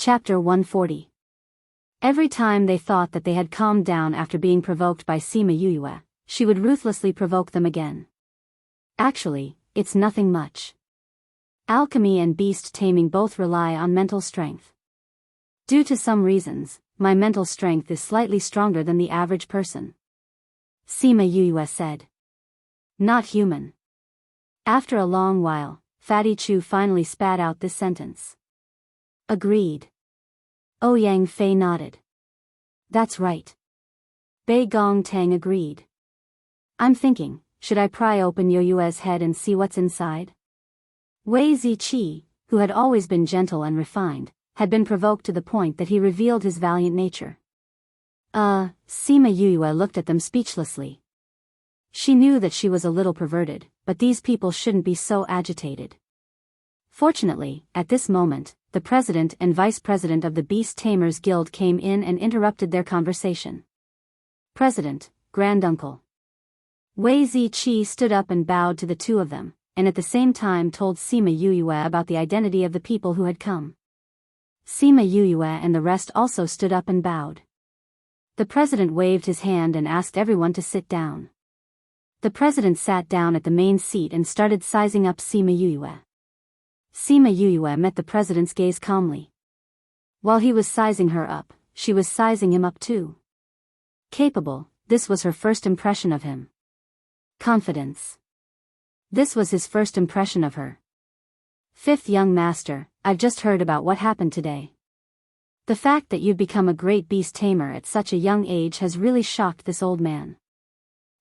Chapter 140. Every time they thought that they had calmed down after being provoked by Sima Yuyue, she would ruthlessly provoke them again. Actually, it's nothing much. Alchemy and beast taming both rely on mental strength. Due to some reasons, my mental strength is slightly stronger than the average person. Sima Yuyue said. Not human. After a long while, Fatty Chu finally spat out this sentence. Agreed. Ouyang Fei nodded. That's right. Bei Gong Tang agreed. I'm thinking, should I pry open Yoyue's head and see what's inside? Wei Ziqi, who had always been gentle and refined, had been provoked to the point that he revealed his valiant nature. Sima Yuyue looked at them speechlessly. She knew that she was a little perverted, but these people shouldn't be so agitated. Fortunately, at this moment, the president and vice president of the Beast Tamers Guild came in and interrupted their conversation. President, Granduncle. Wei Ziqi stood up and bowed to the two of them, and at the same time told Sima Yuyue about the identity of the people who had come. Sima Yuyue and the rest also stood up and bowed. The president waved his hand and asked everyone to sit down. The president sat down at the main seat and started sizing up Sima Yuyue. Sima Yuyue met the president's gaze calmly. While he was sizing her up, she was sizing him up too. Capable, this was her first impression of him. Confidence. This was his first impression of her. Fifth young master, I've just heard about what happened today. The fact that you've become a great beast tamer at such a young age has really shocked this old man.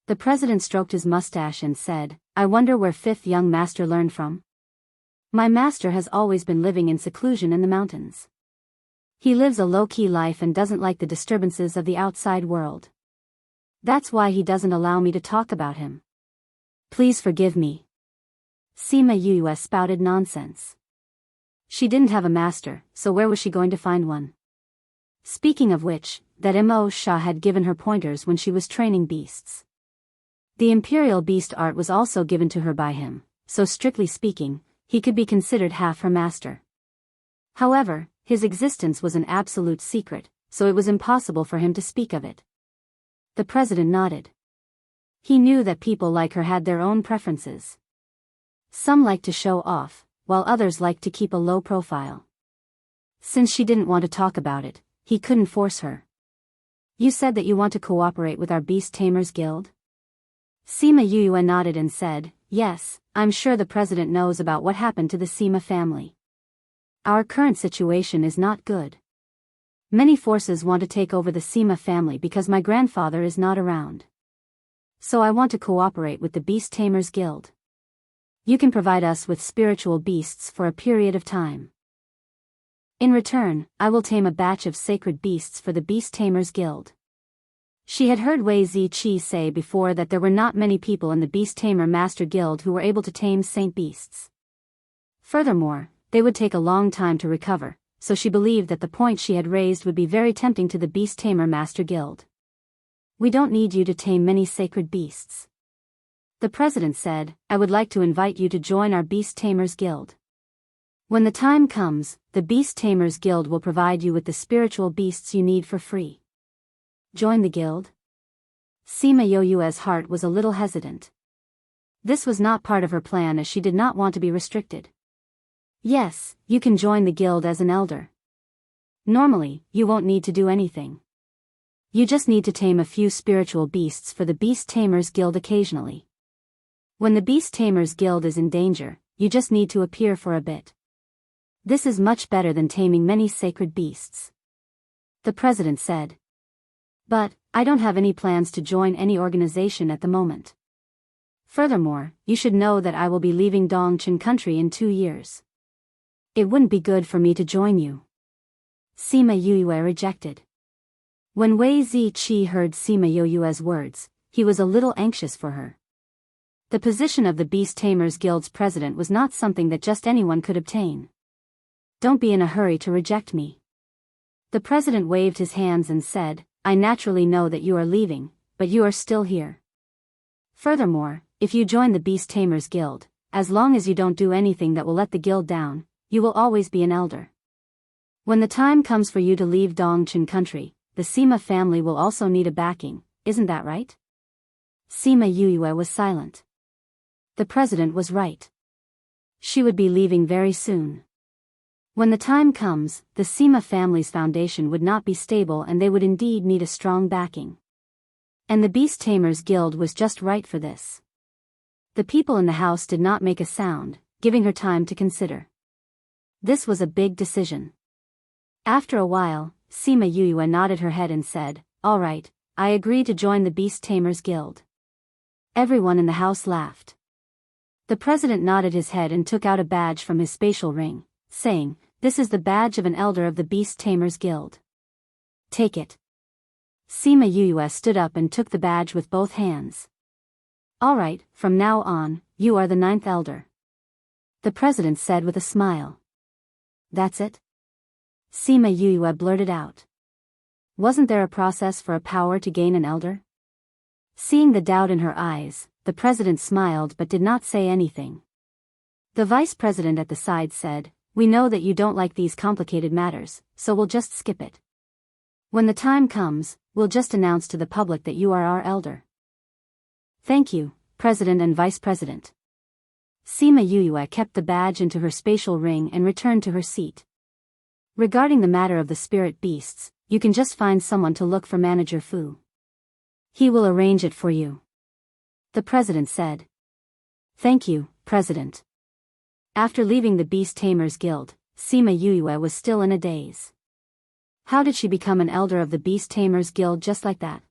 The president stroked his mustache and said, I wonder where fifth young master learned from. My master has always been living in seclusion in the mountains. He lives a low-key life and doesn't like the disturbances of the outside world. That's why he doesn't allow me to talk about him. Please forgive me. Sima Yuyue spouted nonsense. She didn't have a master, so where was she going to find one? Speaking of which, that Mo Sha had given her pointers when she was training beasts. The imperial beast art was also given to her by him, so strictly speaking, he could be considered half her master. However, his existence was an absolute secret, so it was impossible for him to speak of it. The president nodded. He knew that people like her had their own preferences. Some liked to show off, while others liked to keep a low profile. Since she didn't want to talk about it, he couldn't force her. You said that you want to cooperate with our Beast Tamers Guild? Sima Yuyue nodded and said, yes, I'm sure the president knows about what happened to the Sima family. Our current situation is not good. Many forces want to take over the Sima family because my grandfather is not around. So I want to cooperate with the Beast Tamers Guild. You can provide us with spiritual beasts for a period of time. In return, I will tame a batch of sacred beasts for the Beast Tamers Guild. She had heard Wei Ziqi say before that there were not many people in the Beast Tamer Master Guild who were able to tame saint beasts. Furthermore, they would take a long time to recover, so she believed that the point she had raised would be very tempting to the Beast Tamer Master Guild. We don't need you to tame many sacred beasts. The president said, I would like to invite you to join our Beast Tamers Guild. When the time comes, the Beast Tamers Guild will provide you with the spiritual beasts you need for free. Join the guild? Sima Yuyue's heart was a little hesitant. This was not part of her plan as she did not want to be restricted. Yes, you can join the guild as an elder. Normally, you won't need to do anything. You just need to tame a few spiritual beasts for the Beast Tamers Guild occasionally. When the Beast Tamers Guild is in danger, you just need to appear for a bit. This is much better than taming many sacred beasts. The president said. But, I don't have any plans to join any organization at the moment. Furthermore, you should know that I will be leaving Dongchen country in 2 years. It wouldn't be good for me to join you. Sima Yuyue rejected. When Wei Ziqi heard Sima Yuyue's words, he was a little anxious for her. The position of the Beast Tamers Guild's president was not something that just anyone could obtain. Don't be in a hurry to reject me. The president waved his hands and said, I naturally know that you are leaving, but you are still here. Furthermore, if you join the Beast Tamers Guild, as long as you don't do anything that will let the guild down, you will always be an elder. When the time comes for you to leave Dongchen country, the Sima family will also need a backing, isn't that right? Sima Yuyue was silent. The president was right. She would be leaving very soon. When the time comes, the Sima family's foundation would not be stable and they would indeed need a strong backing. And the Beast Tamers Guild was just right for this. The people in the house did not make a sound, giving her time to consider. This was a big decision. After a while, Sima Yuyue nodded her head and said, "All right, I agree to join the Beast Tamers Guild." Everyone in the house laughed. The president nodded his head and took out a badge from his spatial ring, saying, "This is the badge of an elder of the Beast Tamers Guild. Take it." Sima Yuyue stood up and took the badge with both hands. "All right, from now on, you are the 9th elder," the president said with a smile. "That's it?" Sima Yuyue blurted out. Wasn't there a process for a power to gain an elder? Seeing the doubt in her eyes, the president smiled but did not say anything. The vice president at the side said, "We know that you don't like these complicated matters, so we'll just skip it. When the time comes, we'll just announce to the public that you are our elder." "Thank you, President and Vice President." Sima Yuyue kept the badge into her spatial ring and returned to her seat. "Regarding the matter of the spirit beasts, you can just find someone to look for Manager Fu. He will arrange it for you," the president said. "Thank you, President." After leaving the Beast Tamers Guild, Sima Yuyue was still in a daze. How did she become an elder of the Beast Tamers Guild just like that?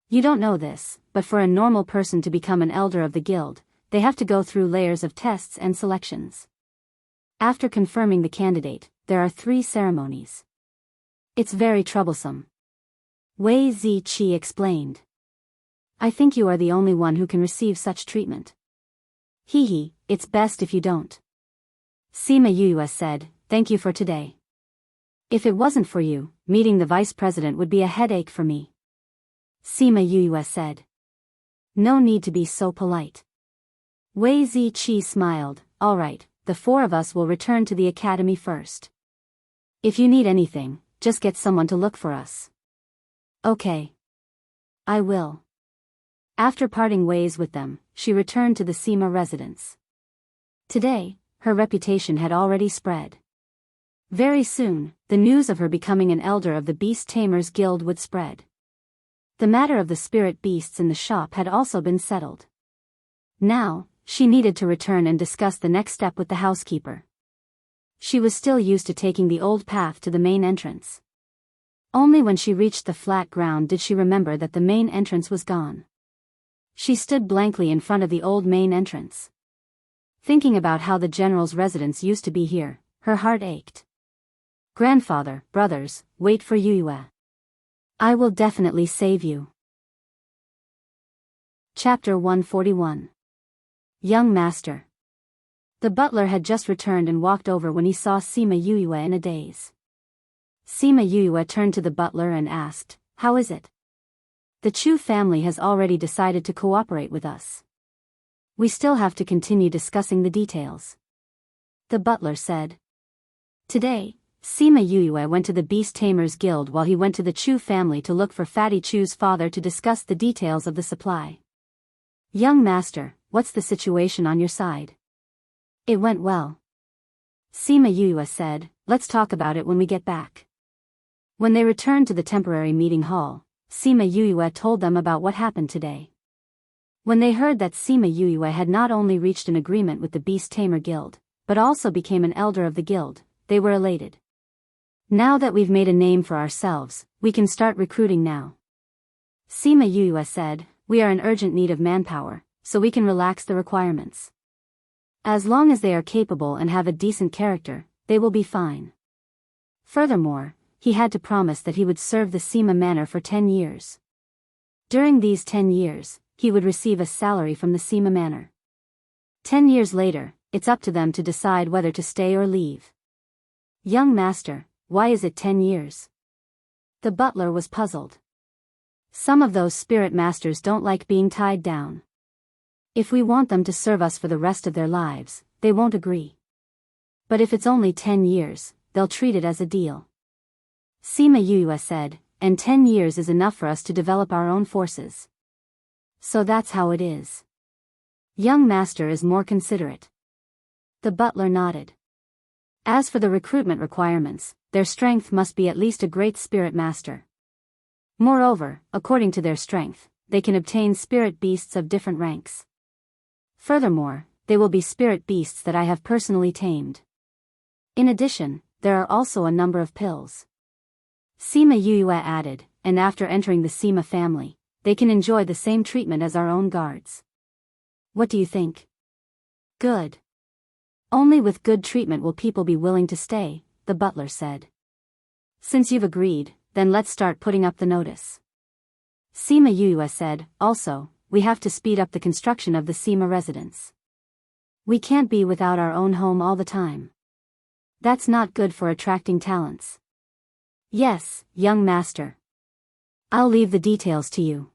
You don't know this, but for a normal person to become an elder of the guild, they have to go through layers of tests and selections. After confirming the candidate, there are 3 ceremonies. It's very troublesome. Wei Ziqi explained. "I think you are the only one who can receive such treatment." "Hee, it's best if you don't." Sima Yuyue said, "Thank you for today. If it wasn't for you, meeting the vice president would be a headache for me." Sima Yuyue said. "No need to be so polite." Wei Ziqi smiled, "All right, the 4 of us will return to the academy first. If you need anything, just get someone to look for us." "Okay. I will." After parting ways with them, she returned to the Sima residence. Today, her reputation had already spread. Very soon, the news of her becoming an elder of the Beast Tamers Guild would spread. The matter of the spirit beasts in the shop had also been settled. Now, she needed to return and discuss the next step with the housekeeper. She was still used to taking the old path to the main entrance. Only when she reached the flat ground did she remember that the main entrance was gone. She stood blankly in front of the old main entrance. Thinking about how the general's residence used to be here, her heart ached. "Grandfather, brothers, wait for Yuyue. I will definitely save you." Chapter 141. Young Master. The butler had just returned and walked over when he saw Sima Yuyue in a daze. Sima Yuyue turned to the butler and asked, "How is it?" "The Chu family has already decided to cooperate with us. We still have to continue discussing the details," the butler said. Today, Sima Yuyue went to the Beast Tamers Guild while he went to the Chu family to look for Fatty Chu's father to discuss the details of the supply. "Young master, what's the situation on your side?" "It went well," Sima Yuyue said. "Let's talk about it when we get back." When they returned to the temporary meeting hall, Sima Yuyue told them about what happened today. When they heard that Sima Yuyue had not only reached an agreement with the Beast Tamer Guild, but also became an elder of the guild, they were elated. "Now that we've made a name for ourselves, we can start recruiting now," Sima Yuyue said. "We are in urgent need of manpower, so we can relax the requirements. As long as they are capable and have a decent character, they will be fine." Furthermore, he had to promise that he would serve the Sima Manor for 10 years. During these 10 years, he would receive a salary from the Sima Manor. 10 years later, it's up to them to decide whether to stay or leave. "Young master, why is it 10 years? The butler was puzzled. "Some of those spirit masters don't like being tied down. If we want them to serve us for the rest of their lives, they won't agree. But if it's only 10 years, they'll treat it as a deal. Sima Yuyue said, and 10 years is enough for us to develop our own forces. So that's how it is. Young master is more considerate. The butler nodded. As for the recruitment requirements, their strength must be at least a great spirit master. Moreover, according to their strength, they can obtain spirit beasts of different ranks. Furthermore, they will be spirit beasts that I have personally tamed. In addition, there are also a number of pills. Sima Yuyue added, and after entering the Sima family, they can enjoy the same treatment as our own guards. What do you think? Good. Only with good treatment will people be willing to stay, the butler said. Since you've agreed, then let's start putting up the notice. Sima Yuyue said, also, we have to speed up the construction of the Sima residence. We can't be without our own home all the time. That's not good for attracting talents. Yes, young master. I'll leave the details to you.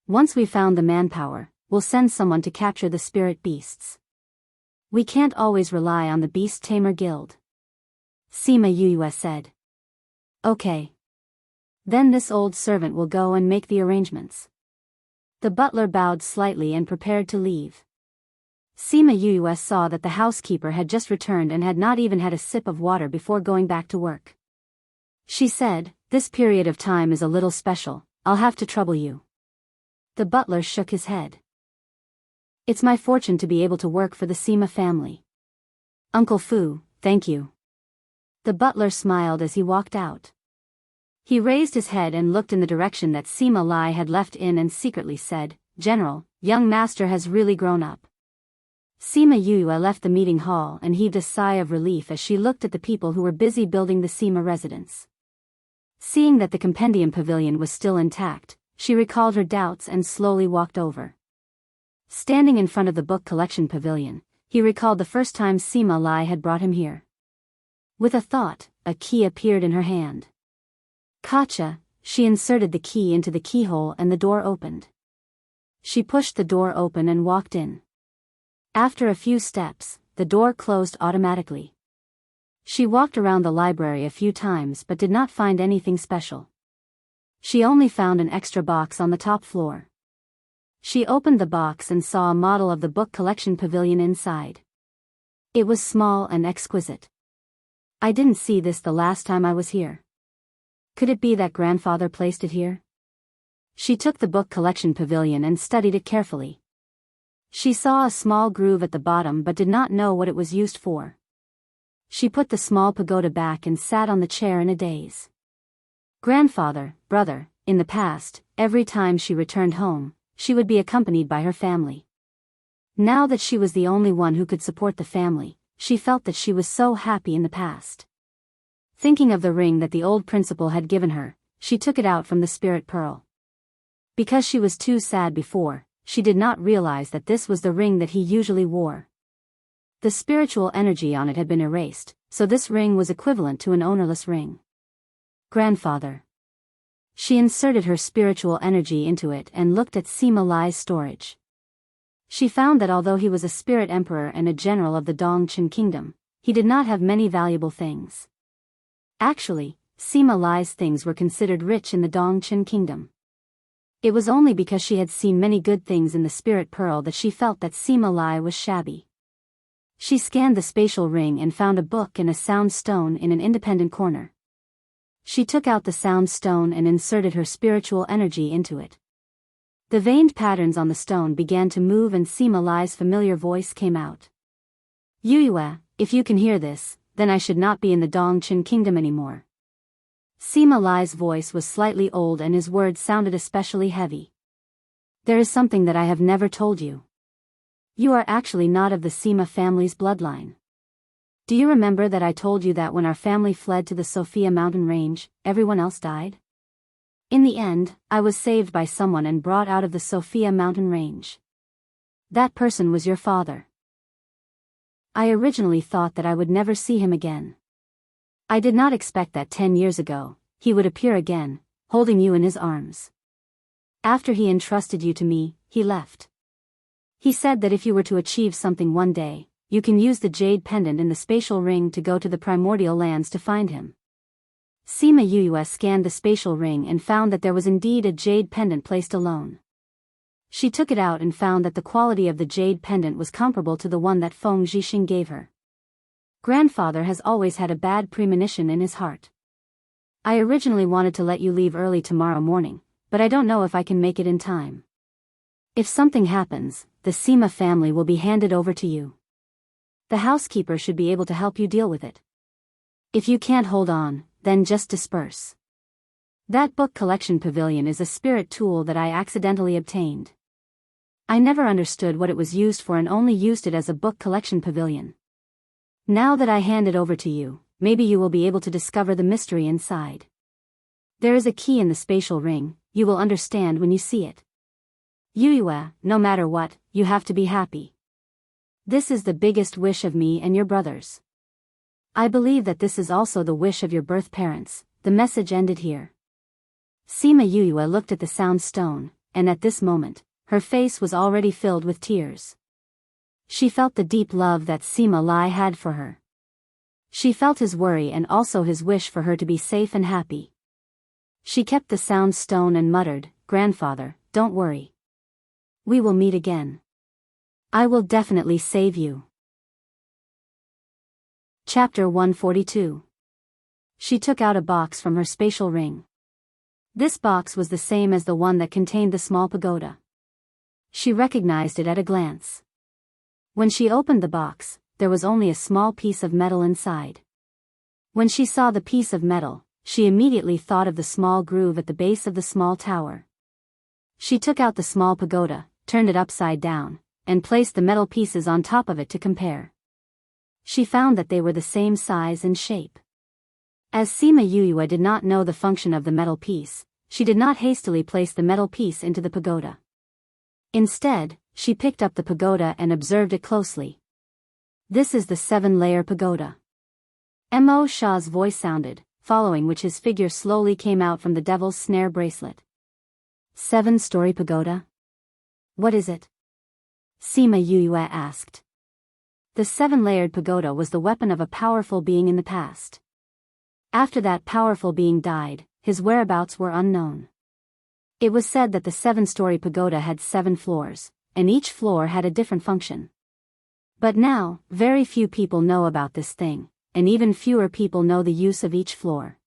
Once we've found the manpower, we'll send someone to capture the spirit beasts. We can't always rely on the Beast Tamer Guild. Sima Yuyue said. Okay. Then this old servant will go and make the arrangements. The butler bowed slightly and prepared to leave. Sima Yuyue saw that the housekeeper had just returned and had not even had a sip of water before going back to work. She said, this period of time is a little special, I'll have to trouble you. The butler shook his head. It's my fortune to be able to work for the Sima family. Uncle Fu, thank you. The butler smiled as he walked out. He raised his head and looked in the direction that Sima Lai had left in and secretly said, General, young master has really grown up. Sima Yuyue left the meeting hall and heaved a sigh of relief as she looked at the people who were busy building the Sima residence. Seeing that the compendium pavilion was still intact, she recalled her doubts and slowly walked over. Standing in front of the book collection pavilion, he recalled the first time Sima Lai had brought him here. With a thought, a key appeared in her hand. Gotcha, she inserted the key into the keyhole and the door opened. She pushed the door open and walked in. After a few steps, the door closed automatically. She walked around the library a few times but did not find anything special. She only found an extra box on the top floor. She opened the box and saw a model of the book collection pavilion inside. It was small and exquisite. I didn't see this the last time I was here. Could it be that grandfather placed it here? She took the book collection pavilion and studied it carefully. She saw a small groove at the bottom but did not know what it was used for. She put the small pagoda back and sat on the chair in a daze. Grandfather, brother, in the past, every time she returned home, she would be accompanied by her family. Now that she was the only one who could support the family, she felt that she was so happy in the past. Thinking of the ring that the old principal had given her, she took it out from the spirit pearl. Because she was too sad before, she did not realize that this was the ring that he usually wore. The spiritual energy on it had been erased, so this ring was equivalent to an ownerless ring. Grandfather. She inserted her spiritual energy into it and looked at Sima Lai's storage. She found that although he was a spirit emperor and a general of the Dongchen kingdom, he did not have many valuable things. Actually, Sima Lai's things were considered rich in the Dongchen kingdom. It was only because she had seen many good things in the spirit pearl that she felt that Sima Lai was shabby. She scanned the spatial ring and found a book and a sound stone in an independent corner. She took out the sound stone and inserted her spiritual energy into it. The veined patterns on the stone began to move and Sima Lai's familiar voice came out. Yuyue, if you can hear this, then I should not be in the Dongchen kingdom anymore. Sima Lai's voice was slightly old and his words sounded especially heavy. There is something that I have never told you. You are actually not of the Sima family's bloodline. Do you remember that I told you that when our family fled to the Sophia mountain range, everyone else died? In the end, I was saved by someone and brought out of the Sophia mountain range. That person was your father. I originally thought that I would never see him again. I did not expect that 10 years ago, he would appear again, holding you in his arms. After he entrusted you to me, he left. He said that if you were to achieve something one day, you can use the jade pendant in the spatial ring to go to the primordial lands to find him. Sima Yuyue scanned the spatial ring and found that there was indeed a jade pendant placed alone. She took it out and found that the quality of the jade pendant was comparable to the one that Feng Zhixing gave her. Grandfather has always had a bad premonition in his heart. I originally wanted to let you leave early tomorrow morning, but I don't know if I can make it in time. If something happens, the Sima family will be handed over to you. The housekeeper should be able to help you deal with it. If you can't hold on, then just disperse. That book collection pavilion is a spirit tool that I accidentally obtained. I never understood what it was used for and only used it as a book collection pavilion. Now that I hand it over to you, maybe you will be able to discover the mystery inside. There is a key in the spatial ring, you will understand when you see it. Yuyue, no matter what, you have to be happy. This is the biggest wish of me and your brothers. I believe that this is also the wish of your birth parents. The message ended here. Sima Yuyue looked at the sound stone, and at this moment, her face was already filled with tears. She felt the deep love that Sima Lai had for her. She felt his worry and also his wish for her to be safe and happy. She kept the sound stone and muttered, "Grandfather, don't worry. We will meet again. I will definitely save you." Chapter 142. She took out a box from her spatial ring. This box was the same as the one that contained the small pagoda. She recognized it at a glance. When she opened the box, there was only a small piece of metal inside. When she saw the piece of metal, she immediately thought of the small groove at the base of the small tower. She took out the small pagoda, turned it upside down, and placed the metal pieces on top of it to compare. She found that they were the same size and shape. As Sima Yuyue did not know the function of the metal piece, she did not hastily place the metal piece into the pagoda. Instead, she picked up the pagoda and observed it closely. This is the 7-layer pagoda. Mo Sha's voice sounded, following which his figure slowly came out from the devil's snare bracelet. 7-story pagoda? What is it? Sima Yuyue asked. The 7-layered pagoda was the weapon of a powerful being in the past. After that powerful being died, his whereabouts were unknown. It was said that the 7-story pagoda had 7 floors, and each floor had a different function. But now, very few people know about this thing, and even fewer people know the use of each floor.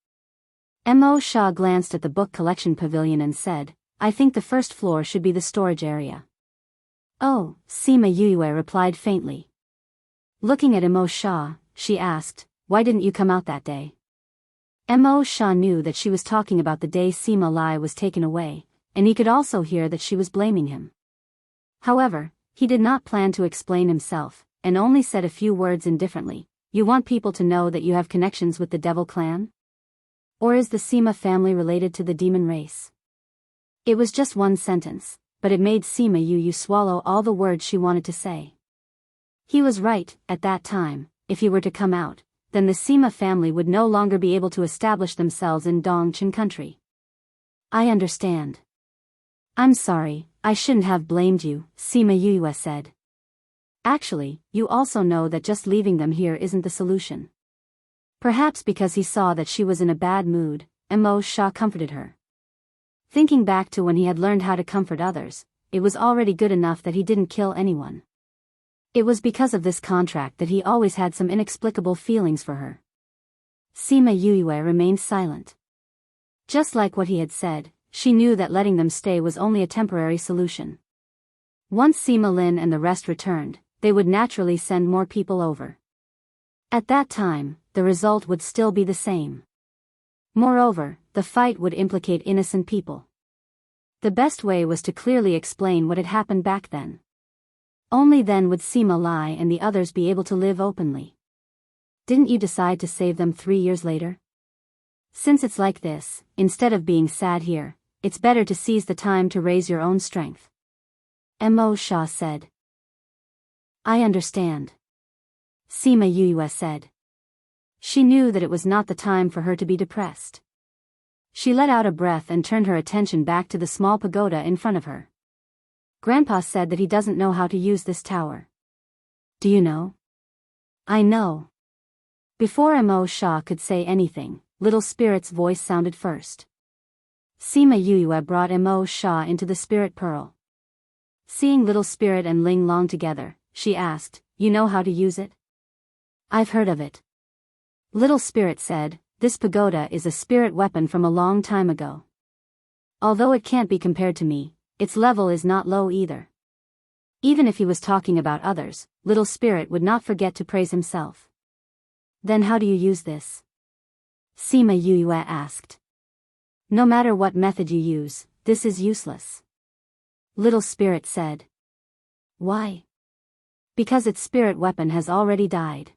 Mo Sha glanced at the book collection pavilion and said, "I think the first floor should be the storage area." "Oh," Sima Yuyue replied faintly. Looking at Mo Sha, she asked, "Why didn't you come out that day?" Mo Sha knew that she was talking about the day Sima Lai was taken away, and he could also hear that she was blaming him. However, he did not plan to explain himself, and only said a few words indifferently. "You want people to know that you have connections with the Devil clan? Or is the Sima family related to the demon race?" It was just one sentence, but it made Sima Yuyue swallow all the words she wanted to say. He was right. At that time, if he were to come out, then the Sima family would no longer be able to establish themselves in Dongchen country. "I understand. I'm sorry, I shouldn't have blamed you," Sima Yuyue said. "Actually, you also know that just leaving them here isn't the solution." Perhaps because he saw that she was in a bad mood, Mo Sha comforted her. Thinking back to when he had learned how to comfort others, it was already good enough that he didn't kill anyone. It was because of this contract that he always had some inexplicable feelings for her. Sima Yuyue remained silent. Just like what he had said, she knew that letting them stay was only a temporary solution. Once Sima Lin and the rest returned, they would naturally send more people over. At that time, the result would still be the same. Moreover, the fight would implicate innocent people. The best way was to clearly explain what had happened back then. Only then would Sima Lai and the others be able to live openly. "Didn't you decide to save them 3 years later? Since it's like this, instead of being sad here, it's better to seize the time to raise your own strength," Mo Sha said. "I understand," Sima Yuyue said. She knew that it was not the time for her to be depressed. She let out a breath and turned her attention back to the small pagoda in front of her. "Grandpa said that he doesn't know how to use this tower. Do you know?" I know. Before Mo Shah could say anything, Little Spirit's voice sounded first. Sima Yue brought Mo Shah into the Spirit Pearl. Seeing Little Spirit and Ling Long together, she asked, "You know how to use it?" "I've heard of it." Little Spirit said, "This pagoda is a spirit weapon from a long time ago. Although it can't be compared to me, its level is not low either." Even if he was talking about others, Little Spirit would not forget to praise himself. "Then how do you use this?" Sima Yue asked. "No matter what method you use, this is useless." Little Spirit said. "Why?" "Because its spirit weapon has already died."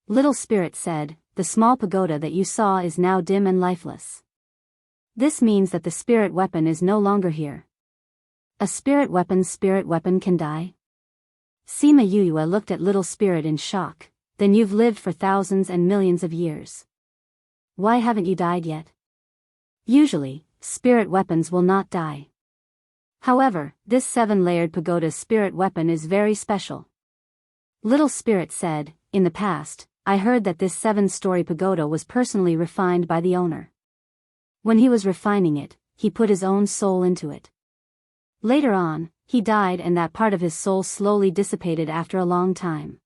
Little Spirit said, "The small pagoda that you saw is now dim and lifeless. This means that the spirit weapon is no longer here." "A spirit weapon can die?" Sima Yue looked at Little Spirit in shock. "Then you've lived for thousands and millions of years. Why haven't you died yet?" "Usually, spirit weapons will not die. However, this 7-layered pagoda's spirit weapon is very special." Little Spirit said, "In the past, I heard that this 7-story pagoda was personally refined by the owner. When he was refining it, he put his own soul into it. Later on, he died and that part of his soul slowly dissipated after a long time.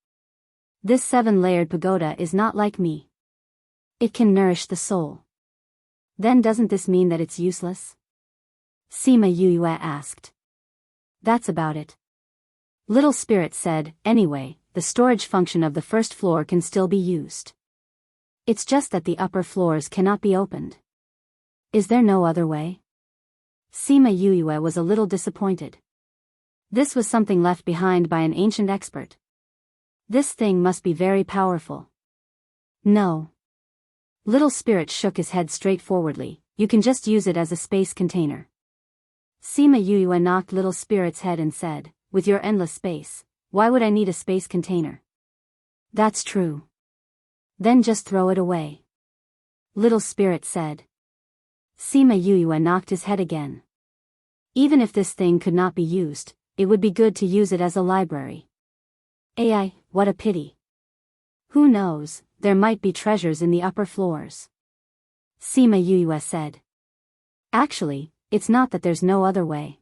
This 7-layered pagoda is not like me. It can nourish the soul. Then doesn't this mean that it's useless?" Sima Yue asked. "That's about it." Little Spirit said, "Anyway, the storage function of the first floor can still be used. It's just that the upper floors cannot be opened." "Is there no other way?" Sima Yue was a little disappointed. This was something left behind by an ancient expert. This thing must be very powerful. "No." Little Spirit shook his head straightforwardly. "You can just use it as a space container." Sima Yue knocked Little Spirit's head and said, "With your endless space, why would I need a space container?" "That's true." "Then just throw it away," Little Spirit said. Sima Yue knocked his head again. Even if this thing could not be used, it would be good to use it as a library. "Ai, what a pity. Who knows, there might be treasures in the upper floors," Sima Yue said. "Actually, it's not that there's no other way,"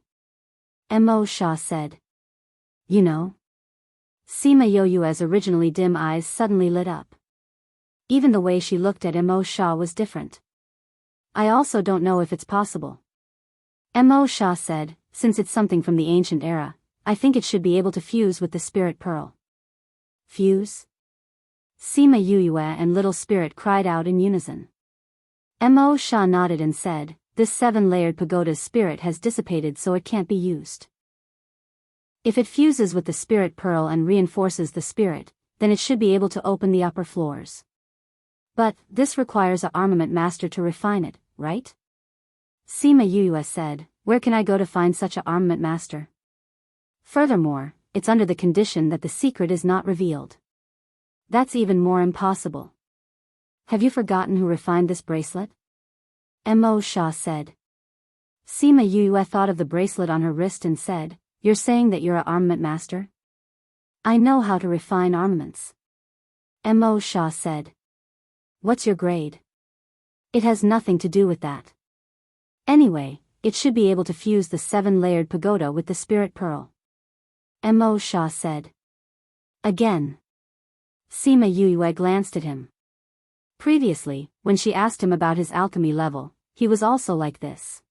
Mo Shah said. "You know?" Sima Yue's originally dim eyes suddenly lit up. Even the way she looked at Mo Shah was different. "I also don't know if it's possible," Mo Shah said. "Since it's something from the ancient era, I think it should be able to fuse with the spirit pearl." "Fuse?" Sima Yue and Little Spirit cried out in unison. Mo Shah nodded and said, "This 7-layered pagoda's spirit has dissipated so it can't be used. If it fuses with the spirit pearl and reinforces the spirit, then it should be able to open the upper floors. But, this requires an armament master to refine it, right?" Sima Yue said, "Where can I go to find such an armament master? Furthermore, it's under the condition that the secret is not revealed. That's even more impossible. Have you forgotten who refined this bracelet?" Mo Shah said. Sima Yue thought of the bracelet on her wrist and said, "You're saying that you're an armament master?" "I know how to refine armaments," Mo Shah said. "What's your grade?" "It has nothing to do with that. Anyway, it should be able to fuse the 7-layered pagoda with the spirit pearl," Mo Shah said. Again. Sima Yue glanced at him. Previously, when she asked him about his alchemy level, he was also like this.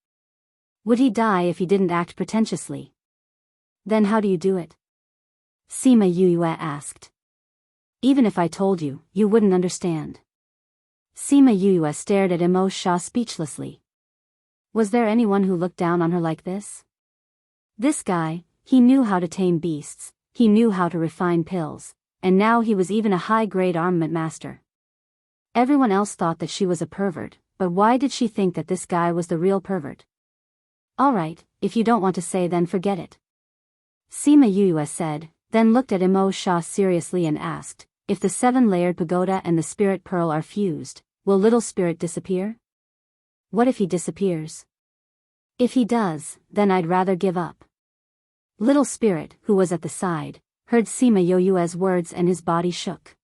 Would he die if he didn't act pretentiously? "Then how do you do it?" Sima Yue asked. "Even if I told you, you wouldn't understand." Sima Yue stared at Mo Shah speechlessly. Was there anyone who looked down on her like this? This guy, he knew how to tame beasts, he knew how to refine pills, and now he was even a high-grade armament master. Everyone else thought that she was a pervert, but why did she think that this guy was the real pervert? "Alright, if you don't want to say then forget it," Sima Yue said, then looked at Mo Shah seriously and asked, "If the 7-layered pagoda and the spirit pearl are fused, will Little Spirit disappear?" "What if he disappears?" "If he does, then I'd rather give up." Little Spirit, who was at the side, heard Sima Yue's words and his body shook.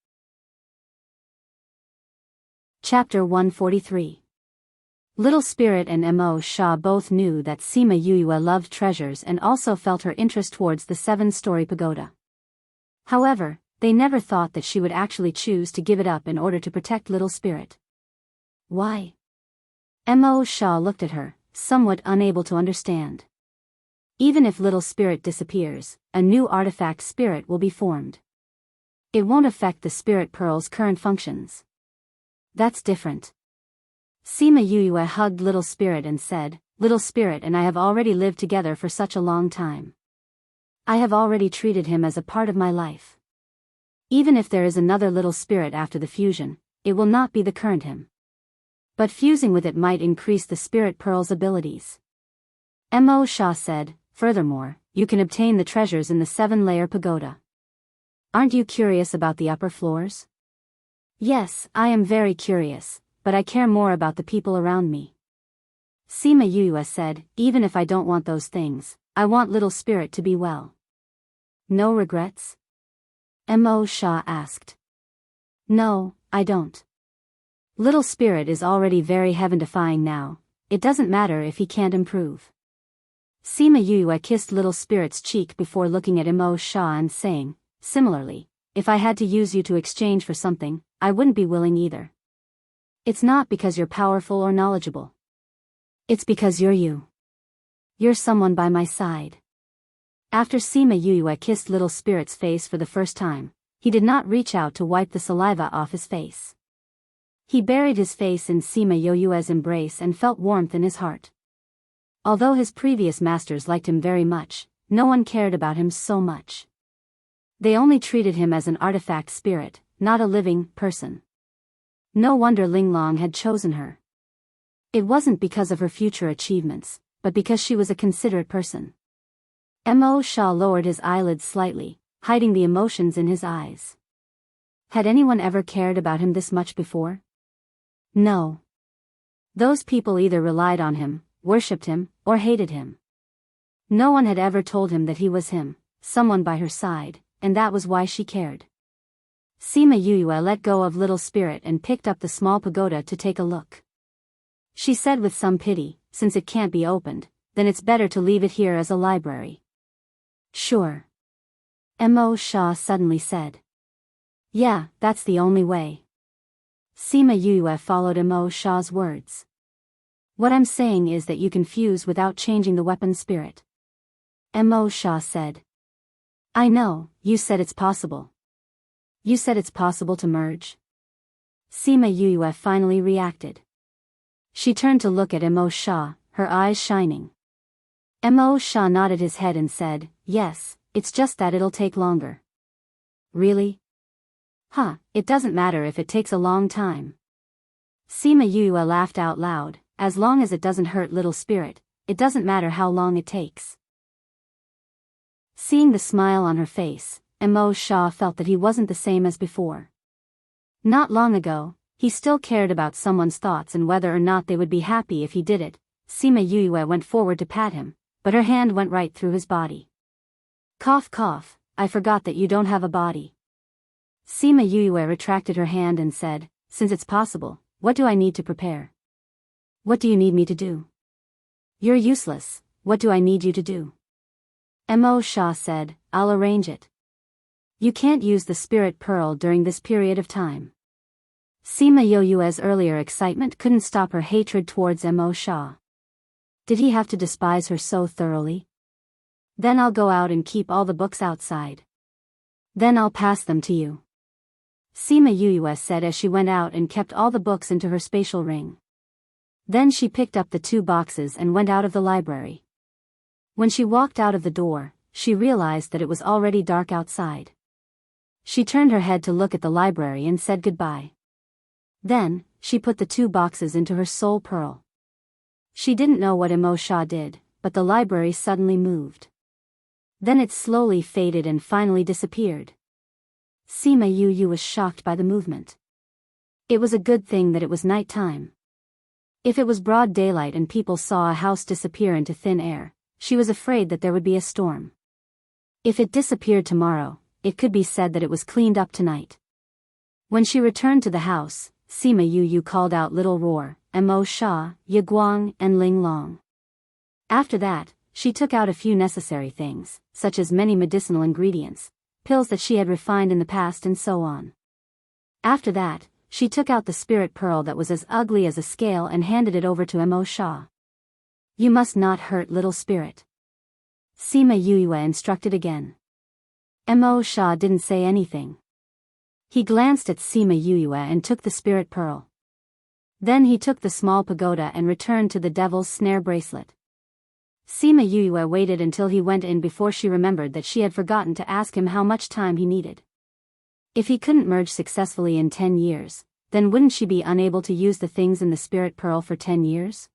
Chapter 143. Little Spirit and Mo Shah both knew that Sima Yuyue loved treasures and also felt her interest towards the 7-story pagoda. However, they never thought that she would actually choose to give it up in order to protect Little Spirit. Why? Mo Shah looked at her, somewhat unable to understand. Even if Little Spirit disappears, a new artifact spirit will be formed. It won't affect the spirit pearl's current functions. That's different. Sima Yuyue hugged Little Spirit and said, "Little Spirit and I have already lived together for such a long time. I have already treated him as a part of my life. Even if there is another Little Spirit after the fusion, it will not be the current him. But fusing with it might increase the spirit pearl's abilities." Mo Shah said, "Furthermore, you can obtain the treasures in the 7-layer pagoda. Aren't you curious about the upper floors?" "Yes, I am very curious, but I care more about the people around me." Sima Yuyue said, "Even if I don't want those things, I want Little Spirit to be well." "No regrets?" Mo Shah asked. "No, I don't. Little Spirit is already very heaven-defying now, it doesn't matter if he can't improve." Sima Yuyue kissed Little Spirit's cheek before looking at Mo Shah and saying, "Similarly, if I had to use you to exchange for something, I wouldn't be willing either. It's not because you're powerful or knowledgeable. It's because you're you. You're someone by my side." After Sima Yuyue kissed Little Spirit's face for the first time, he did not reach out to wipe the saliva off his face. He buried his face in Sima Yuyue's embrace and felt warmth in his heart. Although his previous masters liked him very much, no one cared about him so much. They only treated him as an artifact spirit, not a living person. No wonder Linglong had chosen her. It wasn't because of her future achievements, but because she was a considerate person. Mo Shah lowered his eyelids slightly, hiding the emotions in his eyes. Had anyone ever cared about him this much before? No. Those people either relied on him, worshipped him, or hated him. No one had ever told him that he was him, someone by her side, and that was why she cared. Sima Yuyue let go of Little Spirit and picked up the small pagoda to take a look. She said with some pity, "Since it can't be opened, then it's better to leave it here as a library." "Sure." Mo Shah suddenly said. "Yeah, that's the only way." Sima Yuyue followed Mo Shah's words. "What I'm saying is that you can fuse without changing the weapon spirit." Mo Shah said. "I know, you said it's possible. You said it's possible to merge?" Sima Yuyue finally reacted. She turned to look at Mo Shah, her eyes shining. Mo Shah nodded his head and said, "Yes, it's just that it'll take longer." "Really?" "Huh, it doesn't matter if it takes a long time." Sima Yuyue laughed out loud, "As long as it doesn't hurt Little Spirit, it doesn't matter how long it takes." Seeing the smile on her face, Mo Shah felt that he wasn't the same as before. Not long ago, he still cared about someone's thoughts and whether or not they would be happy if he did it. Sima Yuyue went forward to pat him, but her hand went right through his body. "Cough cough, I forgot that you don't have a body." Sima Yuyue retracted her hand and said, "Since it's possible, what do I need to prepare?" "What do you need me to do?" "You're useless, what do I need you to do?" Mo Shah said, "I'll arrange it. You can't use the spirit pearl during this period of time." Sima Yuyue's earlier excitement couldn't stop her hatred towards Mo Shah. Did he have to despise her so thoroughly? "Then I'll go out and keep all the books outside. Then I'll pass them to you," Sima Yuyue said as she went out and kept all the books into her spatial ring. Then she picked up the 2 boxes and went out of the library. When she walked out of the door, she realized that it was already dark outside. She turned her head to look at the library and said goodbye. Then, she put the 2 boxes into her soul pearl. She didn't know what Mo Shah did, but the library suddenly moved. Then it slowly faded and finally disappeared. Sima Yuyue was shocked by the movement. It was a good thing that it was night time. If it was broad daylight and people saw a house disappear into thin air, she was afraid that there would be a storm. If it disappeared tomorrow, it could be said that it was cleaned up tonight. When she returned to the house, Sima Yu called out Little Roar, Mo Sha, Ye Guang, and Ling Long. After that, she took out a few necessary things, such as many medicinal ingredients, pills that she had refined in the past and so on. After that, she took out the spirit pearl that was as ugly as a scale and handed it over to Mo Sha. You must not hurt little spirit. Sima Yue instructed again. Mo Sha didn't say anything. He glanced at Sima Yue and took the spirit pearl. Then he took the small pagoda and returned to the devil's snare bracelet. Sima Yue waited until he went in before she remembered that she had forgotten to ask him how much time he needed. If he couldn't merge successfully in 10 years, then wouldn't she be unable to use the things in the spirit pearl for 10 years?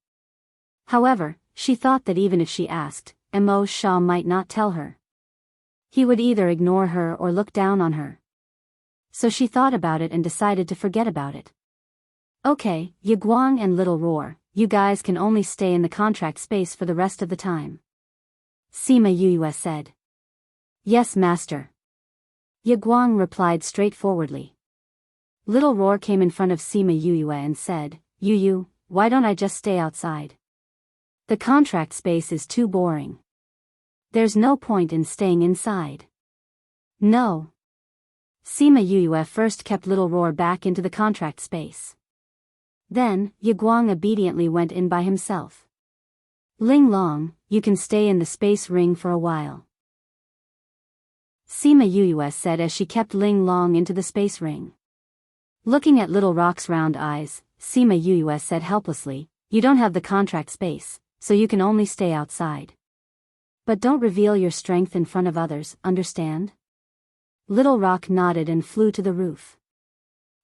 However, she thought that even if she asked, Mo Sha might not tell her. He would either ignore her or look down on her. So she thought about it and decided to forget about it. Okay, Ye Guang and Little Roar, you guys can only stay in the contract space for the rest of the time. Sima Yue said. Yes, master. Ye Guang replied straightforwardly. Little Roar came in front of Sima Yue and said, Yu, why don't I just stay outside? The contract space is too boring. There's no point in staying inside. No. Sima Yue first kept Little Roar back into the contract space. Then, Ye Guang obediently went in by himself. Ling Long, you can stay in the space ring for a while. Sima Yue said as she kept Ling Long into the space ring. Looking at Little Rock's round eyes, Sima Yue said helplessly, you don't have the contract space, so you can only stay outside. But don't reveal your strength in front of others, understand? Little Rock nodded and flew to the roof.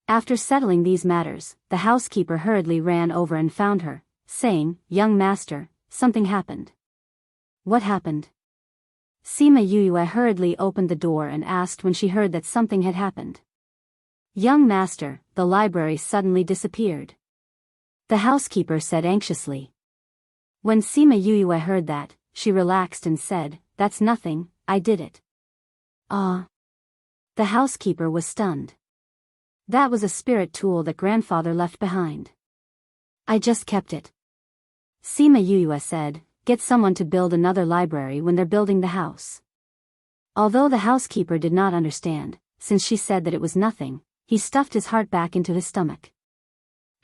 After settling these matters, the housekeeper hurriedly ran over and found her, saying, Young master, something happened. What happened? Sima Yue hurriedly opened the door and asked when she heard that something had happened. Young master, the library suddenly disappeared. The housekeeper said anxiously. When Sima Yue heard that, she relaxed and said, That's nothing, I did it. Ah. The housekeeper was stunned. That was a spirit tool that grandfather left behind. I just kept it. Sima Yue said, Get someone to build another library when they're building the house. Although the housekeeper did not understand, since she said that it was nothing, he stuffed his heart back into his stomach.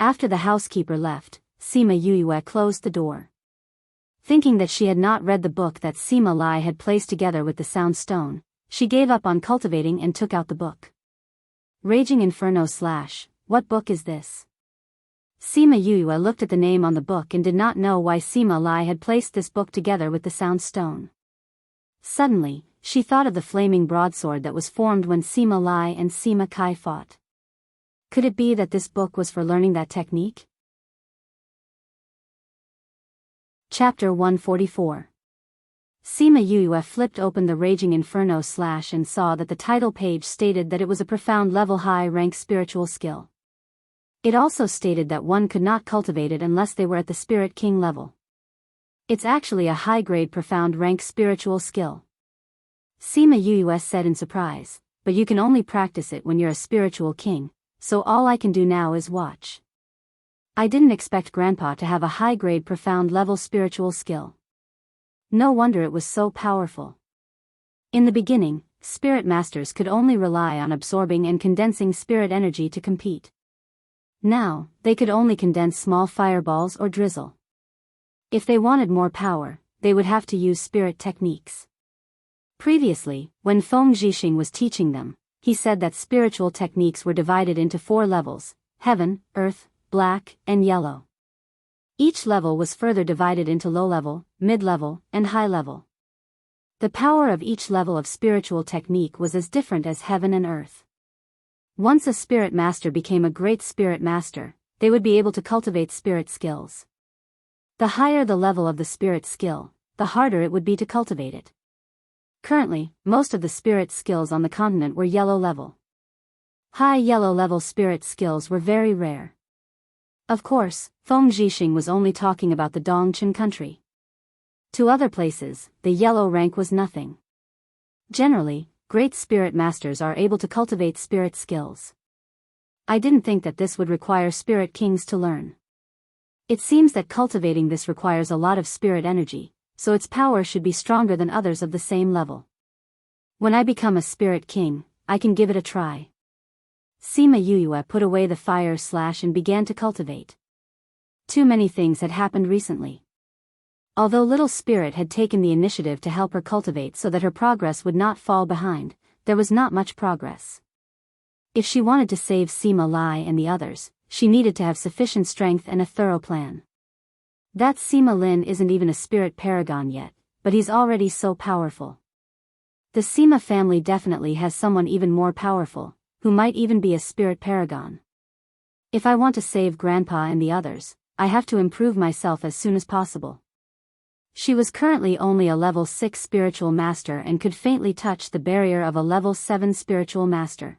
After the housekeeper left, Sima Yue closed the door. Thinking that she had not read the book that Sima Lai had placed together with the sound stone, she gave up on cultivating and took out the book. Raging Inferno / What book is this? Sima Yue looked at the name on the book and did not know why Sima Lai had placed this book together with the sound stone. Suddenly, she thought of the flaming broadsword that was formed when Sima Lai and Sima Kai fought. Could it be that this book was for learning that technique? Chapter 144. Sima Yue flipped open the Raging Inferno / and saw that the title page stated that it was a profound level high-rank spiritual skill. It also stated that one could not cultivate it unless they were at the Spirit King level. It's actually a high-grade profound rank spiritual skill. Sima Yue said in surprise, but you can only practice it when you're a spiritual king, so all I can do now is watch. I didn't expect Grandpa to have a high-grade profound level spiritual skill. No wonder it was so powerful. In the beginning, spirit masters could only rely on absorbing and condensing spirit energy to compete. Now, they could only condense small fireballs or drizzle. If they wanted more power, they would have to use spirit techniques. Previously, when Feng Zhixing was teaching them, he said that spiritual techniques were divided into 4 levels: heaven, earth, black, and yellow. Each level was further divided into low-level, mid-level, and high-level. The power of each level of spiritual technique was as different as heaven and earth. Once a spirit master became a great spirit master, they would be able to cultivate spirit skills. The higher the level of the spirit skill, the harder it would be to cultivate it. Currently, most of the spirit skills on the continent were yellow level. High yellow level spirit skills were very rare. Of course, Feng Zhixing was only talking about the Dongchen country. To other places, the yellow rank was nothing. Generally, great spirit masters are able to cultivate spirit skills. I didn't think that this would require spirit kings to learn. It seems that cultivating this requires a lot of spirit energy, so its power should be stronger than others of the same level. When I become a spirit king, I can give it a try. Sima Yuyue put away the fire slash and began to cultivate. Too many things had happened recently. Although Little Spirit had taken the initiative to help her cultivate so that her progress would not fall behind, there was not much progress. If she wanted to save Sima Lai and the others, she needed to have sufficient strength and a thorough plan. That Sima Lin isn't even a spirit paragon yet, but he's already so powerful. The Sima family definitely has someone even more powerful, who might even be a spirit paragon. If I want to save Grandpa and the others, I have to improve myself as soon as possible. She was currently only a level 6 spiritual master and could faintly touch the barrier of a level 7 spiritual master.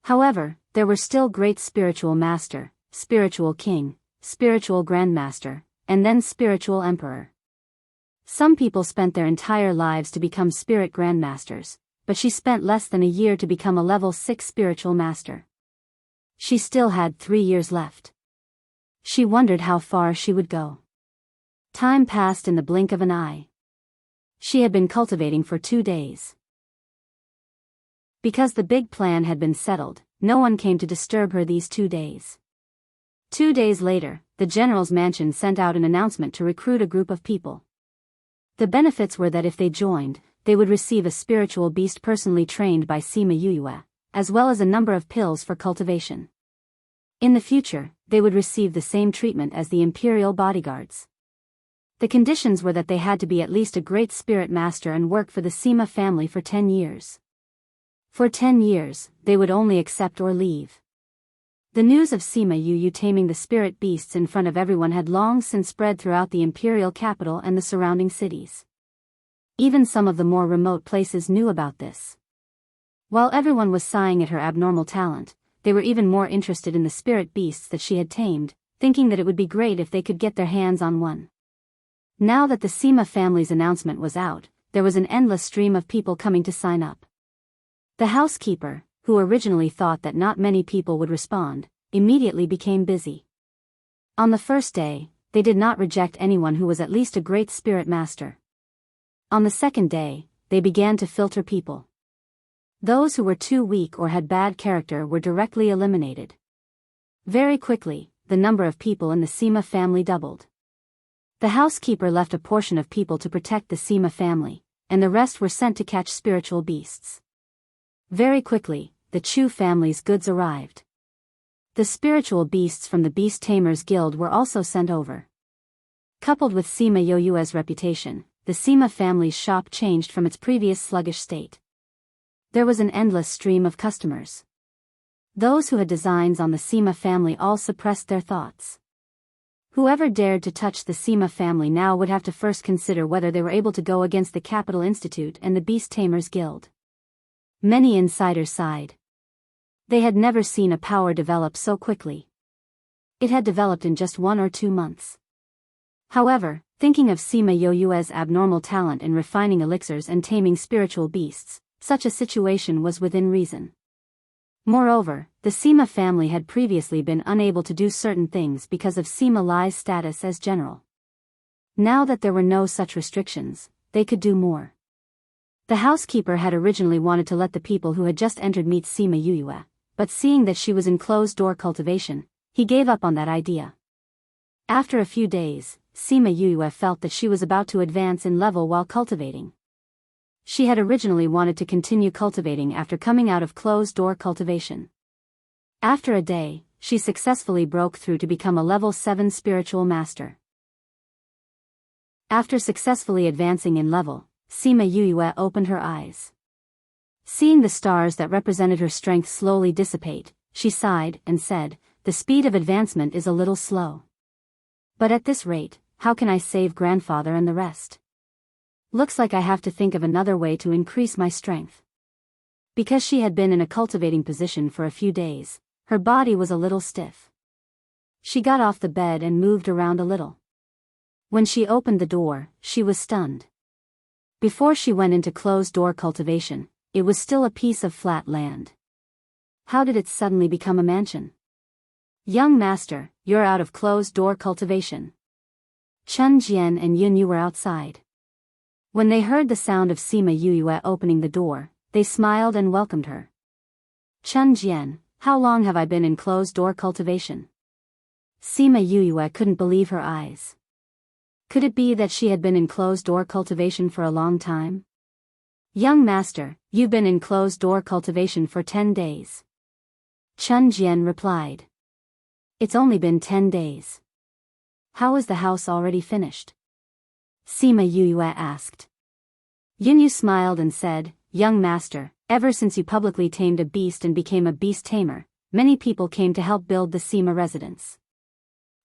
However, there were still great spiritual master, spiritual king, spiritual grandmaster, and then spiritual emperor. Some people spent their entire lives to become spirit grandmasters, but she spent less than a year to become a level 6 spiritual master. She still had 3 years left. She wondered how far she would go. Time passed in the blink of an eye. She had been cultivating for 2 days. Because the big plan had been settled, no one came to disturb her these 2 days. 2 days later, the general's mansion sent out an announcement to recruit a group of people. The benefits were that if they joined, they would receive a spiritual beast personally trained by Sima Yuyue, as well as a number of pills for cultivation. In the future, they would receive the same treatment as the imperial bodyguards. The conditions were that they had to be at least a great spirit master and work for the Sima family for 10 years. For 10 years, they would only accept or leave. The news of Sima Yuyue taming the spirit beasts in front of everyone had long since spread throughout the imperial capital and the surrounding cities. Even some of the more remote places knew about this. While everyone was sighing at her abnormal talent, they were even more interested in the spirit beasts that she had tamed, thinking that it would be great if they could get their hands on one. Now that the Sima family's announcement was out, there was an endless stream of people coming to sign up. The housekeeper, who originally thought that not many people would respond, immediately became busy. On the first day, they did not reject anyone who was at least a great spirit master. On the second day, they began to filter people. Those who were too weak or had bad character were directly eliminated. Very quickly, the number of people in the Sima family doubled. The housekeeper left a portion of people to protect the Sima family, and the rest were sent to catch spiritual beasts. Very quickly, the Chu family's goods arrived. The spiritual beasts from the Beast Tamers Guild were also sent over. Coupled with Sima Yuyue's reputation, the Sima family's shop changed from its previous sluggish state. There was an endless stream of customers. Those who had designs on the Sima family all suppressed their thoughts. Whoever dared to touch the Sima family now would have to first consider whether they were able to go against the Capital Institute and the Beast Tamers Guild. Many insiders sighed. They had never seen a power develop so quickly. It had developed in just 1 or 2 months. However, thinking of Sima Yuyue's abnormal talent in refining elixirs and taming spiritual beasts, such a situation was within reason. Moreover, the Sima family had previously been unable to do certain things because of Sima Lai's status as general. Now that there were no such restrictions, they could do more. The housekeeper had originally wanted to let the people who had just entered meet Sima Yuyue, but seeing that she was in closed-door cultivation, he gave up on that idea. After a few days, Sima Yuyue felt that she was about to advance in level while cultivating. She had originally wanted to continue cultivating after coming out of closed-door cultivation. After a day, she successfully broke through to become a level 7 spiritual master. After successfully advancing in level, Sima Yuyue opened her eyes. Seeing the stars that represented her strength slowly dissipate, she sighed and said, "The speed of advancement is a little slow. But at this rate, how can I save grandfather and the rest? Looks like I have to think of another way to increase my strength." Because she had been in a cultivating position for a few days, her body was a little stiff. She got off the bed and moved around a little. When she opened the door, she was stunned. Before she went into closed-door cultivation, it was still a piece of flat land. How did it suddenly become a mansion? Young master, you're out of closed-door cultivation. Chun Jian and Yun Yu were outside. When they heard the sound of Sima Yuyue opening the door, they smiled and welcomed her. Chun Jian, how long have I been in closed-door cultivation? Sima Yuyue couldn't believe her eyes. Could it be that she had been in closed-door cultivation for a long time? Young master, you've been in closed-door cultivation for 10 days. Chun Jian replied. It's only been 10 days. How is the house already finished? Sima Yuyue asked. Yunyu smiled and said, Young master, ever since you publicly tamed a beast and became a beast tamer, many people came to help build the Sima residence.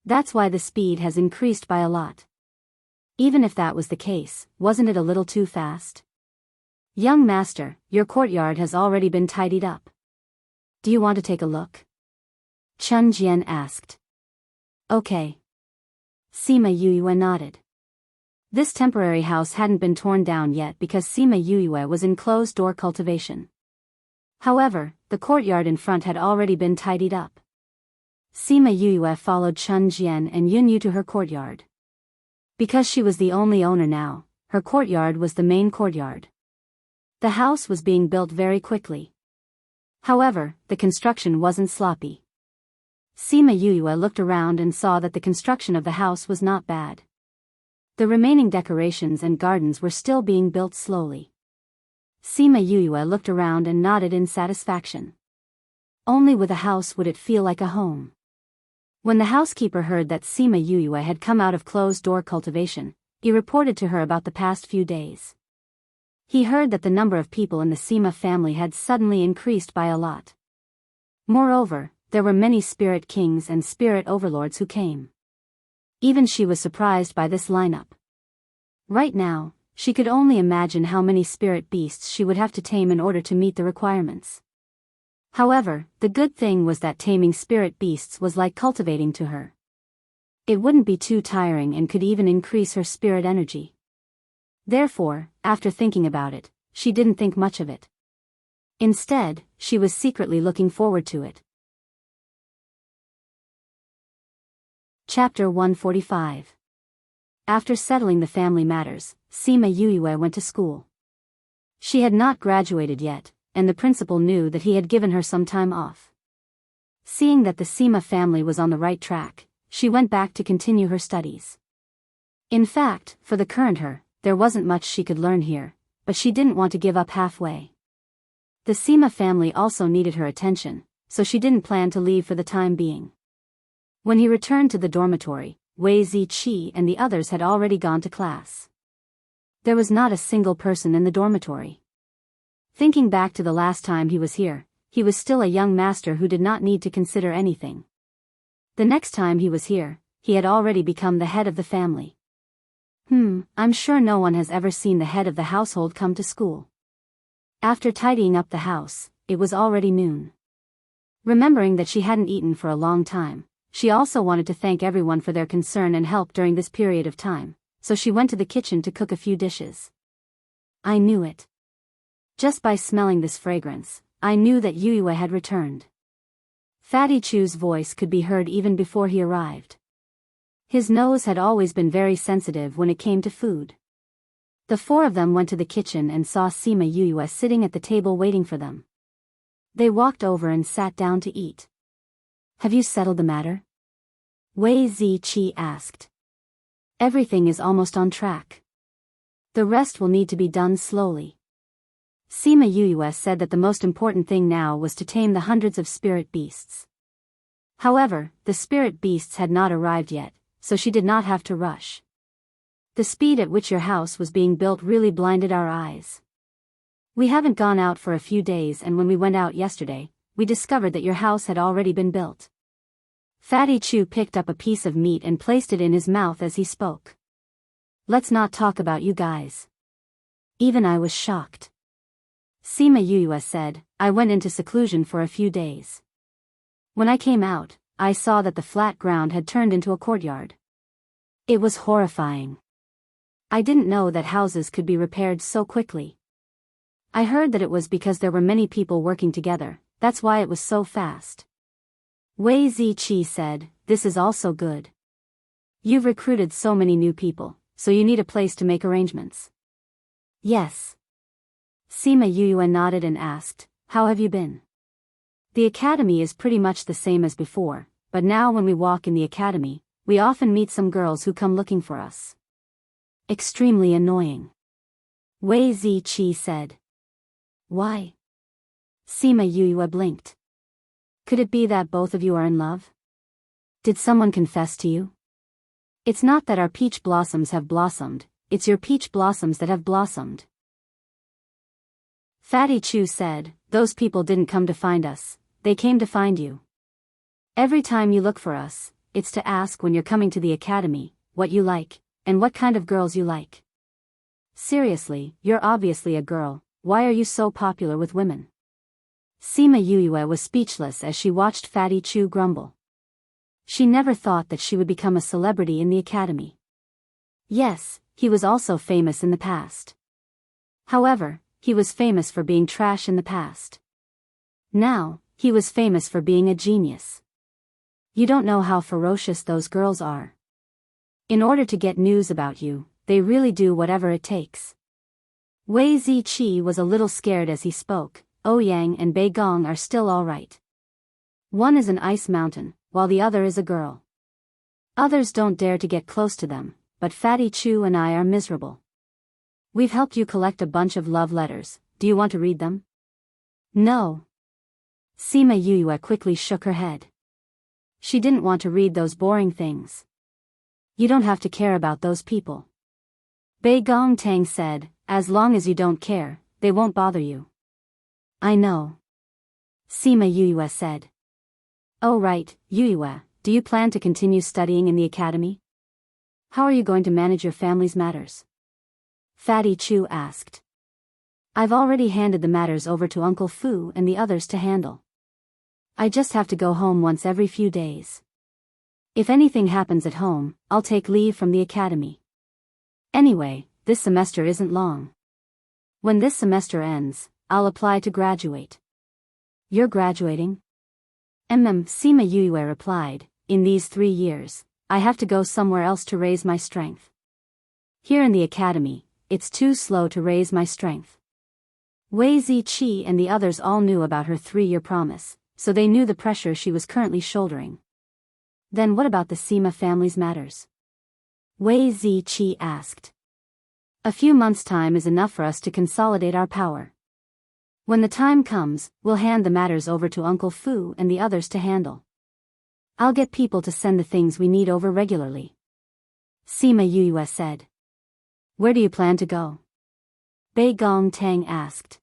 That's why the speed has increased by a lot. Even if that was the case, wasn't it a little too fast? Young master, your courtyard has already been tidied up. Do you want to take a look? Chun Jian asked. Okay. Sima Yuyue nodded. This temporary house hadn't been torn down yet because Sima Yuyue was in closed-door cultivation. However, the courtyard in front had already been tidied up. Sima Yuyue followed Chun Jian and Yun Yu to her courtyard. Because she was the only owner now, her courtyard was the main courtyard. The house was being built very quickly. However, the construction wasn't sloppy. Sima Yuyue looked around and saw that the construction of the house was not bad. The remaining decorations and gardens were still being built slowly. Sima Yuyue looked around and nodded in satisfaction. Only with a house would it feel like a home. When the housekeeper heard that Sima Yuyue had come out of closed-door cultivation, he reported to her about the past few days. He heard that the number of people in the Sima family had suddenly increased by a lot. Moreover, there were many spirit kings and spirit overlords who came. Even she was surprised by this lineup. Right now, she could only imagine how many spirit beasts she would have to tame in order to meet the requirements. However, the good thing was that taming spirit beasts was like cultivating to her. It wouldn't be too tiring and could even increase her spirit energy. Therefore, after thinking about it, she didn't think much of it. Instead, she was secretly looking forward to it. Chapter 145. After settling the family matters, Sima Yuyue went to school. She had not graduated yet, and the principal knew that he had given her some time off. Seeing that the Sima family was on the right track, she went back to continue her studies. In fact, for the current her, there wasn't much she could learn here, but she didn't want to give up halfway. The Sima family also needed her attention, so she didn't plan to leave for the time being. When he returned to the dormitory, Wei Ziqi and the others had already gone to class. There was not a single person in the dormitory. Thinking back to the last time he was here, he was still a young master who did not need to consider anything. The next time he was here, he had already become the head of the family. I'm sure no one has ever seen the head of the household come to school. After tidying up the house, it was already noon. Remembering that she hadn't eaten for a long time, she also wanted to thank everyone for their concern and help during this period of time, so she went to the kitchen to cook a few dishes. I knew it. Just by smelling this fragrance, I knew that Yuyue had returned. Fatty Chu's voice could be heard even before he arrived. His nose had always been very sensitive when it came to food. The four of them went to the kitchen and saw Sima Yuyue sitting at the table waiting for them. They walked over and sat down to eat. Have you settled the matter? Wei Ziqi asked. Everything is almost on track. The rest will need to be done slowly. Sima Yuyue said that the most important thing now was to tame the hundreds of spirit beasts. However, the spirit beasts had not arrived yet, so she did not have to rush. The speed at which your house was being built really blinded our eyes. We haven't gone out for a few days, and when we went out yesterday, we discovered that your house had already been built. Fatty Chu picked up a piece of meat and placed it in his mouth as he spoke. Let's not talk about you guys. Even I was shocked. Sima Yuyue said, I went into seclusion for a few days. When I came out, I saw that the flat ground had turned into a courtyard. It was horrifying. I didn't know that houses could be repaired so quickly. I heard that it was because there were many people working together, That's why it was so fast. Wei Ziqi said, this is also good. You've recruited so many new people, so you need a place to make arrangements. Yes. Sima Yuyue nodded and asked, how have you been? The academy is pretty much the same as before, but now when we walk in the academy, we often meet some girls who come looking for us. Extremely annoying. Wei Ziqi said. Why? Sima Yuyue blinked. Could it be that both of you are in love? Did someone confess to you? It's not that our peach blossoms have blossomed, it's your peach blossoms that have blossomed. Fatty Chu said, those people didn't come to find us, they came to find you. Every time you look for us, it's to ask when you're coming to the academy, what you like, and what kind of girls you like. Seriously, you're obviously a girl, why are you so popular with women? Sima Yuyue was speechless as she watched Fatty Chu grumble. She never thought that she would become a celebrity in the academy. Yes, he was also famous in the past. However, he was famous for being trash in the past. Now, he was famous for being a genius. You don't know how ferocious those girls are. In order to get news about you, they really do whatever it takes. Wei Ziqi was a little scared as he spoke. Ouyang and Beigong are still all right. One is an ice mountain, while the other is a girl. Others don't dare to get close to them, but Fatty Chu and I are miserable. We've helped you collect a bunch of love letters, do you want to read them? No. Sima Yuyue quickly shook her head. She didn't want to read those boring things. You don't have to care about those people. Beigong Tang said, as long as you don't care, they won't bother you. I know. Sima Yuyue said. Oh right, Yuyue, do you plan to continue studying in the academy? How are you going to manage your family's matters? Fatty Chu asked. I've already handed the matters over to Uncle Fu and the others to handle. I just have to go home once every few days. If anything happens at home, I'll take leave from the academy. Anyway, this semester isn't long. When this semester ends, I'll apply to graduate. You're graduating? Sima Yuyue replied, in these 3 years, I have to go somewhere else to raise my strength. Here in the academy, it's too slow to raise my strength. Wei Ziqi and the others all knew about her 3-year promise, so they knew the pressure she was currently shouldering. Then what about the Sima family's matters? Wei Ziqi asked. A few months' time is enough for us to consolidate our power. When the time comes, we'll hand the matters over to Uncle Fu and the others to handle. I'll get people to send the things we need over regularly. Sima Yuyue said. Where do you plan to go? Beigong Tang asked.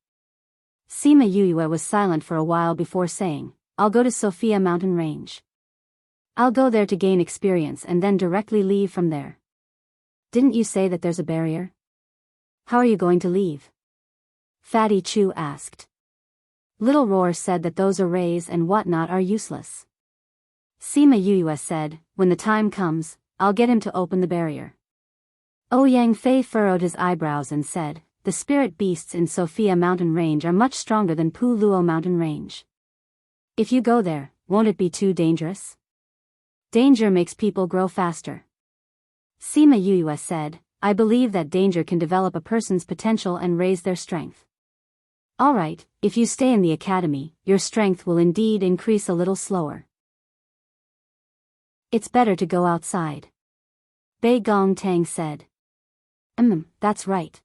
Sima Yuyue was silent for a while before saying, I'll go to Sophia Mountain Range. I'll go there to gain experience and then directly leave from there. Didn't you say that there's a barrier? How are you going to leave? Fatty Chu asked. Little Roar said that those arrays and whatnot are useless. Sima Yuyue said, when the time comes, I'll get him to open the barrier. Ouyang Fei furrowed his eyebrows and said, the spirit beasts in Sophia Mountain Range are much stronger than Pu Luo Mountain Range. If you go there, won't it be too dangerous? Danger makes people grow faster. Sima Yuyue said, I believe that danger can develop a person's potential and raise their strength. Alright, if you stay in the academy, your strength will indeed increase a little slower. It's better to go outside. Beigong Tang said. That's right.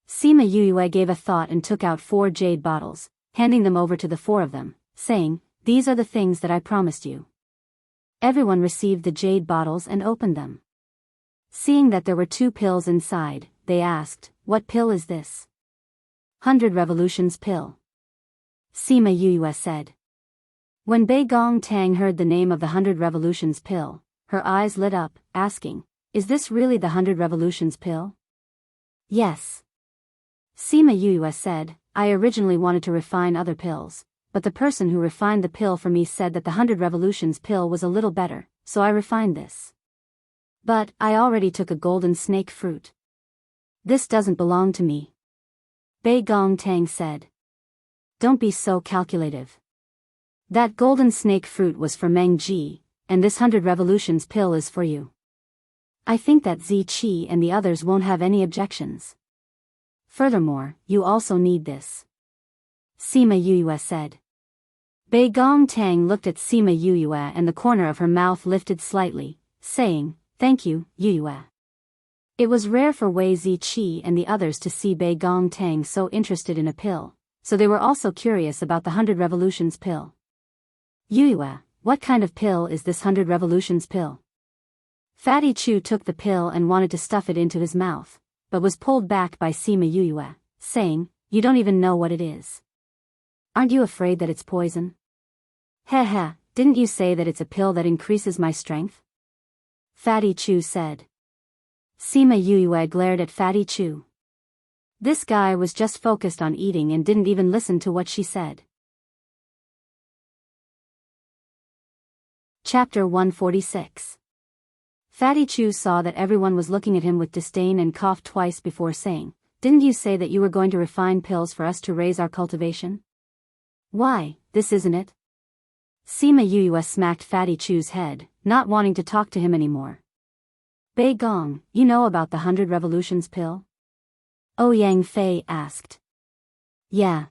Sima Yuyue gave a thought and took out 4 jade bottles, handing them over to the 4 of them, saying, these are the things that I promised you. Everyone received the jade bottles and opened them. Seeing that there were 2 pills inside, they asked, what pill is this? 100 Revolutions pill. Sima Yuyue said. When Beigong Tang heard the name of the 100 Revolutions pill, her eyes lit up, asking, is this really the 100 Revolutions pill? Yes. Sima Yuyue said, I originally wanted to refine other pills, but the person who refined the pill for me said that the 100 Revolutions pill was a little better, so I refined this. But I already took a golden snake fruit. This doesn't belong to me. Beigong Tang said. Don't be so calculative. That golden snake fruit was for Mage, and this 100 revolutions pill is for you. I think that Ziqi and the others won't have any objections. Furthermore, you also need this. Sima Yuyue said. Bei Gong Tang looked at Sima Yuyue and the corner of her mouth lifted slightly, saying, "Thank you, Yuyue." It was rare for Wei Ziqi and the others to see Bei Gong Tang so interested in a pill, so they were also curious about the 100 revolutions pill. Yuyue, what kind of pill is this 100 revolutions pill? Fatty Chu took the pill and wanted to stuff it into his mouth, but was pulled back by Sima Yuyue, saying, "You don't even know what it is. Aren't you afraid that it's poison?" Heh, didn't you say that it's a pill that increases my strength? Fatty Chu said. Sima Yuyue glared at Fatty Chu. This guy was just focused on eating and didn't even listen to what she said. Chapter 146. Fatty Chu saw that everyone was looking at him with disdain and coughed twice before saying, "Didn't you say that you were going to refine pills for us to raise our cultivation?" "Why, this isn't it?" Sima Yuyue smacked Fatty Chu's head, not wanting to talk to him anymore. "Bei Gong, you know about the 100 revolutions pill?" Ouyang Fei asked. "Yeah."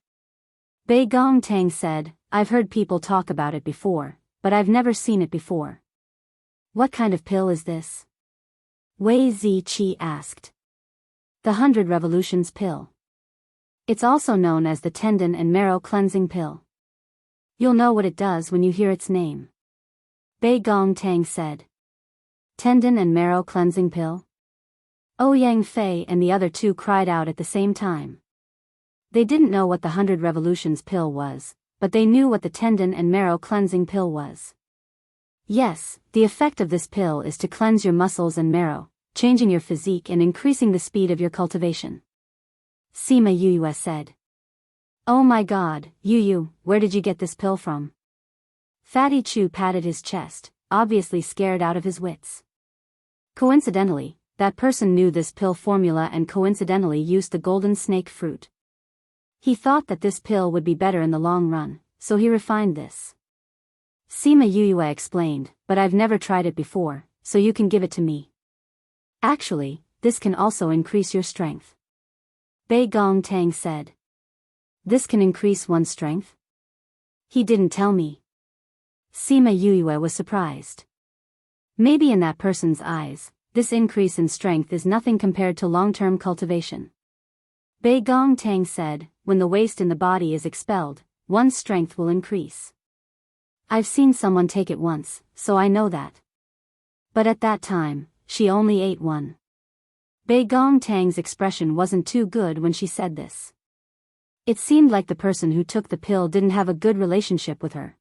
Bei Gong Tang said, "I've heard people talk about it before, but I've never seen it before." "What kind of pill is this?" Wei Ziqi asked. "The 100 revolutions pill. It's also known as the tendon and marrow cleansing pill. You'll know what it does when you hear its name." Bei Gong Tang said. "Tendon and marrow cleansing pill?" Ouyang Fei and the other two cried out at the same time. They didn't know what the 100 revolutions pill was, but they knew what the tendon and marrow cleansing pill was. Yes, the effect of this pill is to cleanse your muscles and marrow, changing your physique and increasing the speed of your cultivation. Sima Yuyue said. "Oh my god, Yuyu, where did you get this pill from?" Fatty Chu patted his chest, obviously scared out of his wits. Coincidentally, that person knew this pill formula and coincidentally used the golden snake fruit. He thought that this pill would be better in the long run, so he refined this. Sima Yuyue explained, "But I've never tried it before, so you can give it to me. Actually, this can also increase your strength." Bei Gong Tang said. "This can increase one's strength?" "He didn't tell me." Sima Yuyue was surprised. Maybe in that person's eyes, this increase in strength is nothing compared to long-term cultivation. Bei Gong Tang said, "When the waste in the body is expelled, one's strength will increase. I've seen someone take it once, so I know that. But at that time, she only ate one." Bei Gong Tang's expression wasn't too good when she said this. It seemed like the person who took the pill didn't have a good relationship with her.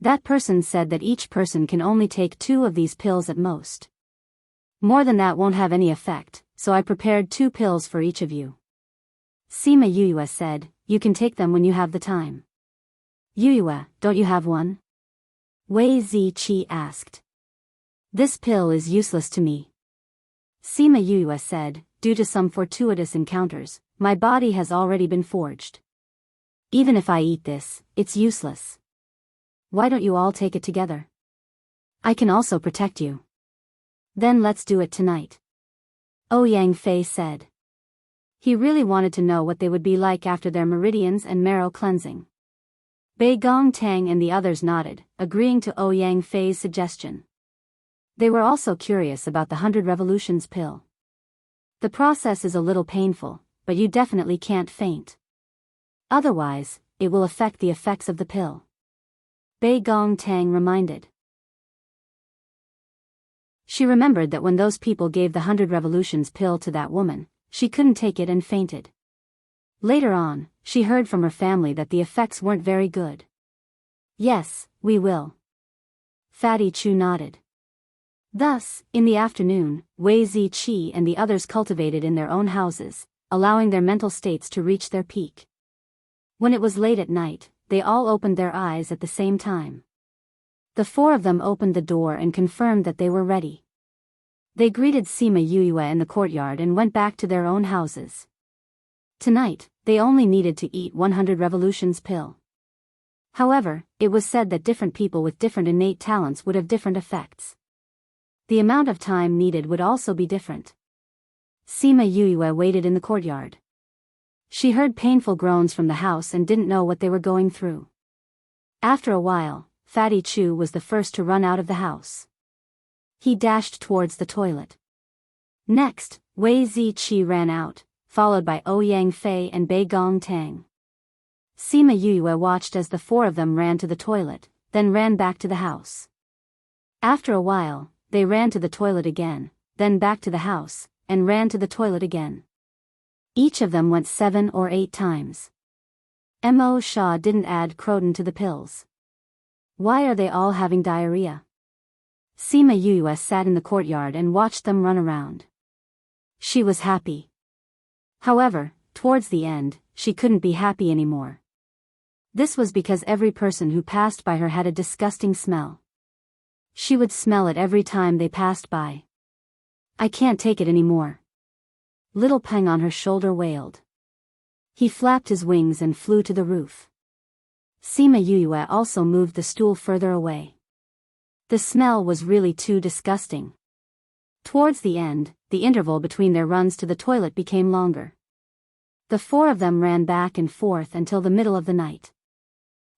That person said that each person can only take 2 of these pills at most. "More than that won't have any effect, so I prepared 2 pills for each of you." Sima Yuyue said, "You can take them when you have the time." "Yuyue, don't you have one?" Wei Ziqi asked. "This pill is useless to me." Sima Yuyue said, "Due to some fortuitous encounters, my body has already been forged. Even if I eat this, it's useless. Why don't you all take it together? I can also protect you." "Then let's do it tonight," Ouyang Fei said. He really wanted to know what they would be like after their meridians and marrow cleansing. Bei Gong Tang and the others nodded, agreeing to Ouyang Fei's suggestion. They were also curious about the 100 revolutions pill. The process is a little painful, but you definitely can't faint. Otherwise, it will affect the effects of the pill. Bei Gong Tang reminded. She remembered that when those people gave the 100 revolutions pill to that woman, she couldn't take it and fainted. Later on, she heard from her family that the effects weren't very good. "Yes, we will." Fatty Chu nodded. Thus, in the afternoon, Wei Ziqi and the others cultivated in their own houses, allowing their mental states to reach their peak. When it was late at night, they all opened their eyes at the same time. The 4 of them opened the door and confirmed that they were ready. They greeted Sima Yuyue in the courtyard and went back to their own houses. Tonight, they only needed to eat 100 revolutions pill. However, it was said that different people with different innate talents would have different effects. The amount of time needed would also be different. Sima Yue waited in the courtyard. She heard painful groans from the house and didn't know what they were going through. After a while, Fatty Chu was the first to run out of the house. He dashed towards the toilet. Next, Wei Ziqi ran out, followed by Ouyang Fei and Bei Gong Tang. Sima Yue watched as the four of them ran to the toilet, then ran back to the house. After a while, they ran to the toilet again, then back to the house, and ran to the toilet again. Each of them went 7 or 8 times. Mo Sha didn't add croton to the pills. Why are they all having diarrhea? Sima Yue sat in the courtyard and watched them run around. She was happy. However, towards the end, she couldn't be happy anymore. This was because every person who passed by her had a disgusting smell. She would smell it every time they passed by. I can't take it anymore. Little Peng on her shoulder wailed. He flapped his wings and flew to the roof. Sima Yue also moved the stool further away. The smell was really too disgusting. Towards the end, the interval between their runs to the toilet became longer. The four of them ran back and forth until the middle of the night.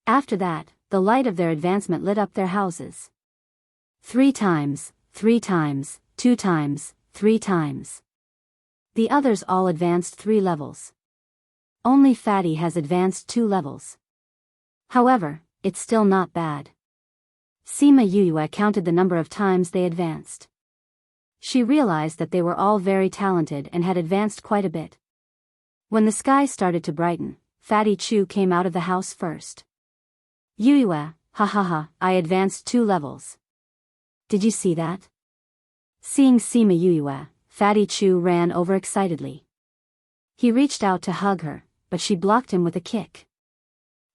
After that, the light of their advancement lit up their houses. 3 times, 3 times, 2 times, 3 times. The others all advanced 3 levels. Only Fatty has advanced 2 levels. However, it's still not bad. Sima Yue counted the number of times they advanced. She realized that they were all very talented and had advanced quite a bit. When the sky started to brighten, Fatty Chu came out of the house first. Yue, ha ha ha, I advanced 2 levels. Did you see that? Seeing Sima Yue, Fatty Chu ran over excitedly. He reached out to hug her, but she blocked him with a kick.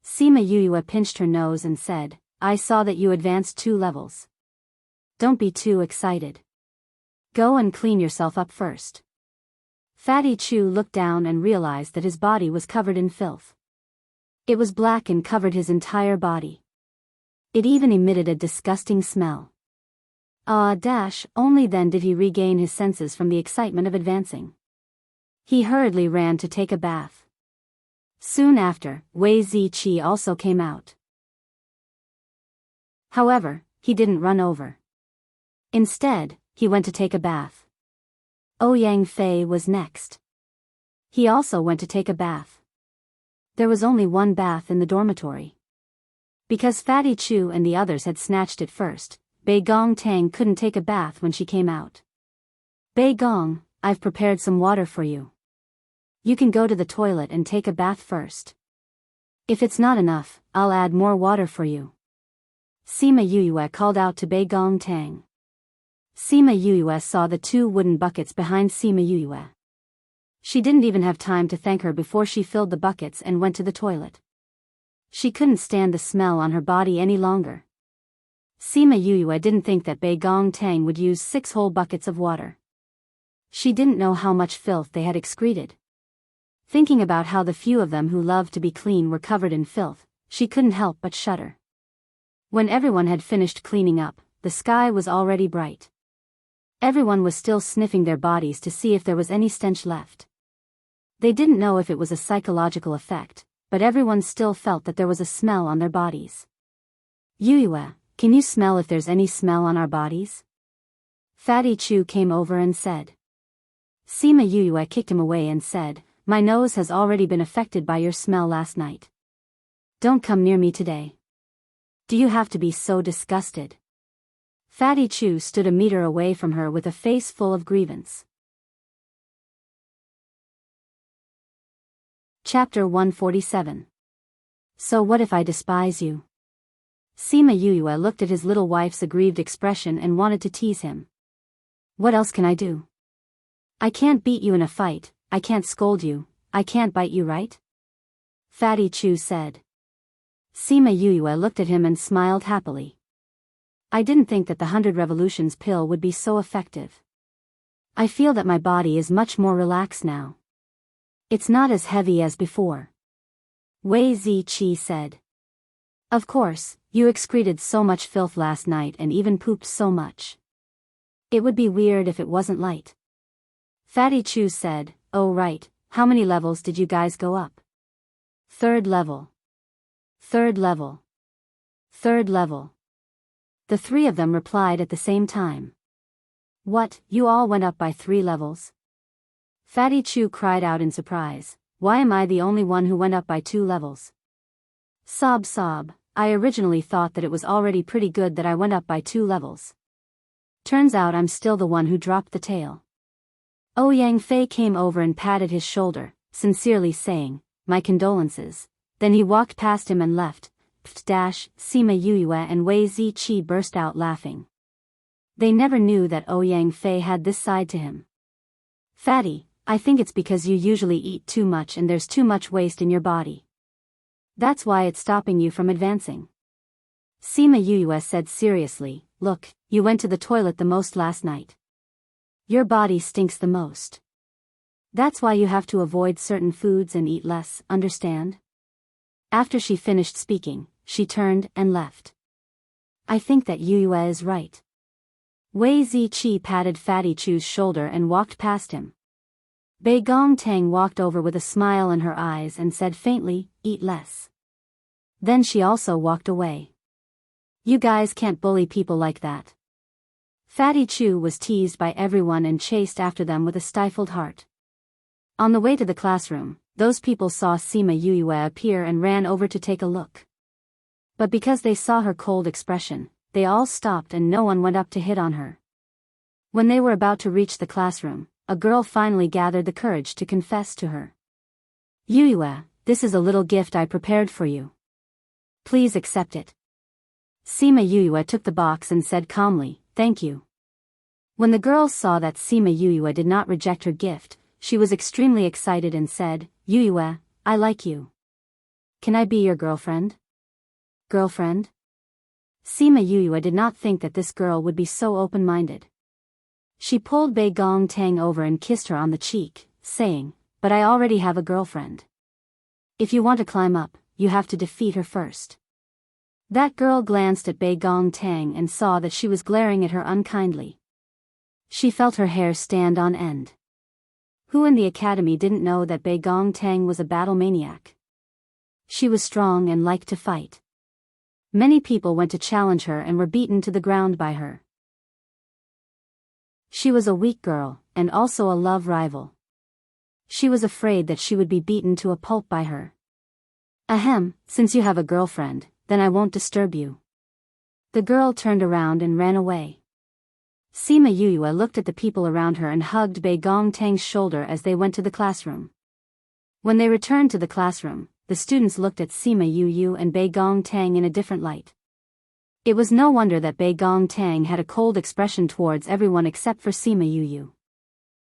Sima Yue pinched her nose and said, I saw that you advanced 2 levels. Don't be too excited. Go and clean yourself up first. Fatty Chu looked down and realized that his body was covered in filth. It was black and covered his entire body. It even emitted a disgusting smell. Only then did he regain his senses from the excitement of advancing. He hurriedly ran to take a bath. Soon after, Wei Ziqi also came out. However, he didn't run over. Instead, he went to take a bath. Ouyang Fei was next. He also went to take a bath. There was only 1 bath in the dormitory. Because Fatty Chu and the others had snatched it first, Bei Gong Tang couldn't take a bath when she came out. Bei Gong, I've prepared some water for you. You can go to the toilet and take a bath first. If it's not enough, I'll add more water for you. Sima Yue called out to Bei Gong Tang. Sima Yue saw the 2 wooden buckets behind Sima Yue. She didn't even have time to thank her before she filled the buckets and went to the toilet. She couldn't stand the smell on her body any longer. Sima Yue didn't think that Bei Gong Tang would use 6 whole buckets of water. She didn't know how much filth they had excreted. Thinking about how the few of them who loved to be clean were covered in filth, she couldn't help but shudder. When everyone had finished cleaning up, the sky was already bright. Everyone was still sniffing their bodies to see if there was any stench left. They didn't know if it was a psychological effect, but everyone still felt that there was a smell on their bodies. Yue, can you smell if there's any smell on our bodies? Fatty Chu came over and said. Sima Yue kicked him away and said, my nose has already been affected by your smell last night. Don't come near me today. Do you have to be so disgusted? Fatty Chu stood a meter away from her with a face full of grievance. Chapter 147. So what if I despise you? Sima Yue looked at his little wife's aggrieved expression and wanted to tease him. What else can I do? I can't beat you in a fight, I can't scold you, I can't bite you, right? Fatty Chu said. Sima Yue looked at him and smiled happily. I didn't think that the 100 revolutions pill would be so effective. I feel that my body is much more relaxed now. It's not as heavy as before. Wei Ziqi said. Of course, you excreted so much filth last night and even pooped so much. It would be weird if it wasn't light. Fatty Chu said, oh right, how many levels did you guys go up? Third level. Third level. Third level. The three of them replied at the same time. What, you all went up by 3 levels? Fatty Chu cried out in surprise, why am I the only one who went up by 2 levels? Sob sob, I originally thought that it was already pretty good that I went up by 2 levels. Turns out I'm still the one who dropped the tail. Ouyang Fei came over and patted his shoulder, sincerely saying, my condolences. Then he walked past him and left. Sima Yuyue and Wei Ziqi burst out laughing. They never knew that Ouyang Fei had this side to him. Fatty, I think it's because you usually eat too much and there's too much waste in your body. That's why it's stopping you from advancing. Sima Yuyue said seriously, look, you went to the toilet the most last night. Your body stinks the most. That's why you have to avoid certain foods and eat less, understand? After she finished speaking, she turned and left. I think that Yuyue is right. Wei Ziqi patted Fatty Chu's shoulder and walked past him. Bei Gong Tang walked over with a smile in her eyes and said faintly, eat less. Then she also walked away. You guys can't bully people like that. Fatty Chu was teased by everyone and chased after them with a stifled heart. On the way to the classroom, those people saw Sima Yuyue appear and ran over to take a look. But because they saw her cold expression, they all stopped and no one went up to hit on her. When they were about to reach the classroom, a girl finally gathered the courage to confess to her. Yuyue, this is a little gift I prepared for you. Please accept it. Sima Yuyue took the box and said calmly, thank you. When the girls saw that Sima Yuyue did not reject her gift, she was extremely excited and said, Yuyue, I like you. Can I be your girlfriend? Girlfriend? Sima Yuyue did not think that this girl would be so open-minded. She pulled Bei Gong Tang over and kissed her on the cheek, saying, but I already have a girlfriend. If you want to climb up, you have to defeat her first. That girl glanced at Bei Gong Tang and saw that she was glaring at her unkindly. She felt her hair stand on end. Who in the academy didn't know that Bei Gong Tang was a battle maniac? She was strong and liked to fight. Many people went to challenge her and were beaten to the ground by her. She was a weak girl, and also a love rival. She was afraid that she would be beaten to a pulp by her. Ahem, since you have a girlfriend, then I won't disturb you. The girl turned around and ran away. Sima Yuyue looked at the people around her and hugged Bei Gong Tang's shoulder as they went to the classroom. When they returned to the classroom, the students looked at Sima Yuyue and Bei Gong Tang in a different light. It was no wonder that Bei Gong Tang had a cold expression towards everyone except for Sima Yuyue.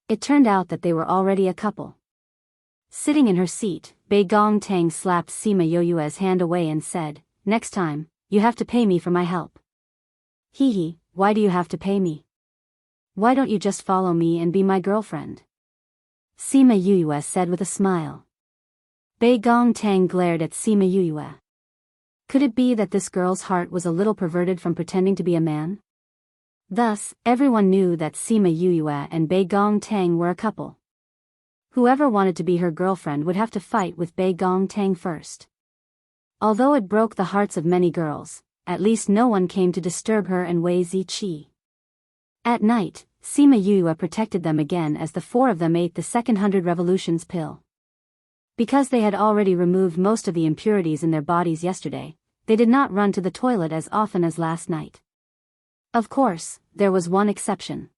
It turned out that they were already a couple. Sitting in her seat, Bei Gong Tang slapped Sima Yuyue's hand away and said, next time, you have to pay me for my help. Hee hee, why do you have to pay me? Why don't you just follow me and be my girlfriend? Sima Yuyue said with a smile. Bei Gong Tang glared at Sima Yuyue. Could it be that this girl's heart was a little perverted from pretending to be a man? Thus, everyone knew that Sima Yuyue and Bei Gong Tang were a couple. Whoever wanted to be her girlfriend would have to fight with Bei Gong Tang first. Although it broke the hearts of many girls, at least no one came to disturb her and Wei Ziqi. At night, Sima Yuyue protected them again as the 4 of them ate the second 100 revolutions pill. Because they had already removed most of the impurities in their bodies yesterday, they did not run to the toilet as often as last night. Of course, there was one exception.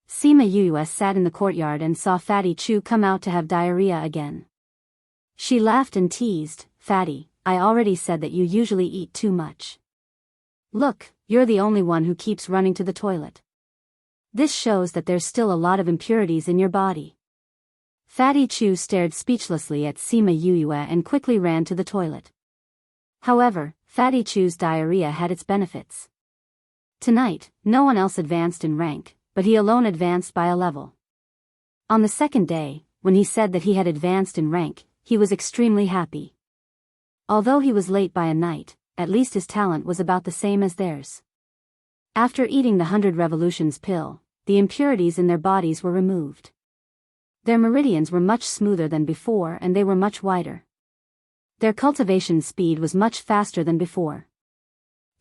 Sima Yuyue sat in the courtyard and saw Fatty Chu come out to have diarrhea again. She laughed and teased, Fatty, I already said that you usually eat too much. Look, you're the only one who keeps running to the toilet. This shows that there's still a lot of impurities in your body. Fatty Chu stared speechlessly at Sima Yuyue and quickly ran to the toilet. However, Fatty Chu's diarrhea had its benefits. Tonight, no one else advanced in rank, but he alone advanced by a level. On the second day, when he said that he had advanced in rank, he was extremely happy. Although he was late by a night, at least his talent was about the same as theirs. After eating the 100 revolutions pill, the impurities in their bodies were removed. Their meridians were much smoother than before and they were much wider. Their cultivation speed was much faster than before.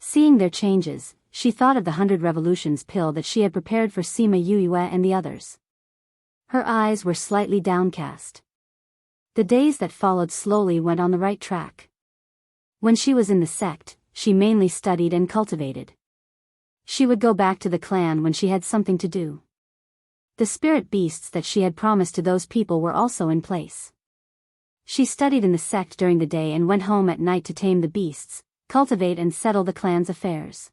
Seeing their changes, she thought of the 100 revolutions pill that she had prepared for Sima Yue and the others. Her eyes were slightly downcast. The days that followed slowly went on the right track. When she was in the sect, she mainly studied and cultivated. She would go back to the clan when she had something to do. The spirit beasts that she had promised to those people were also in place. She studied in the sect during the day and went home at night to tame the beasts, cultivate and settle the clan's affairs.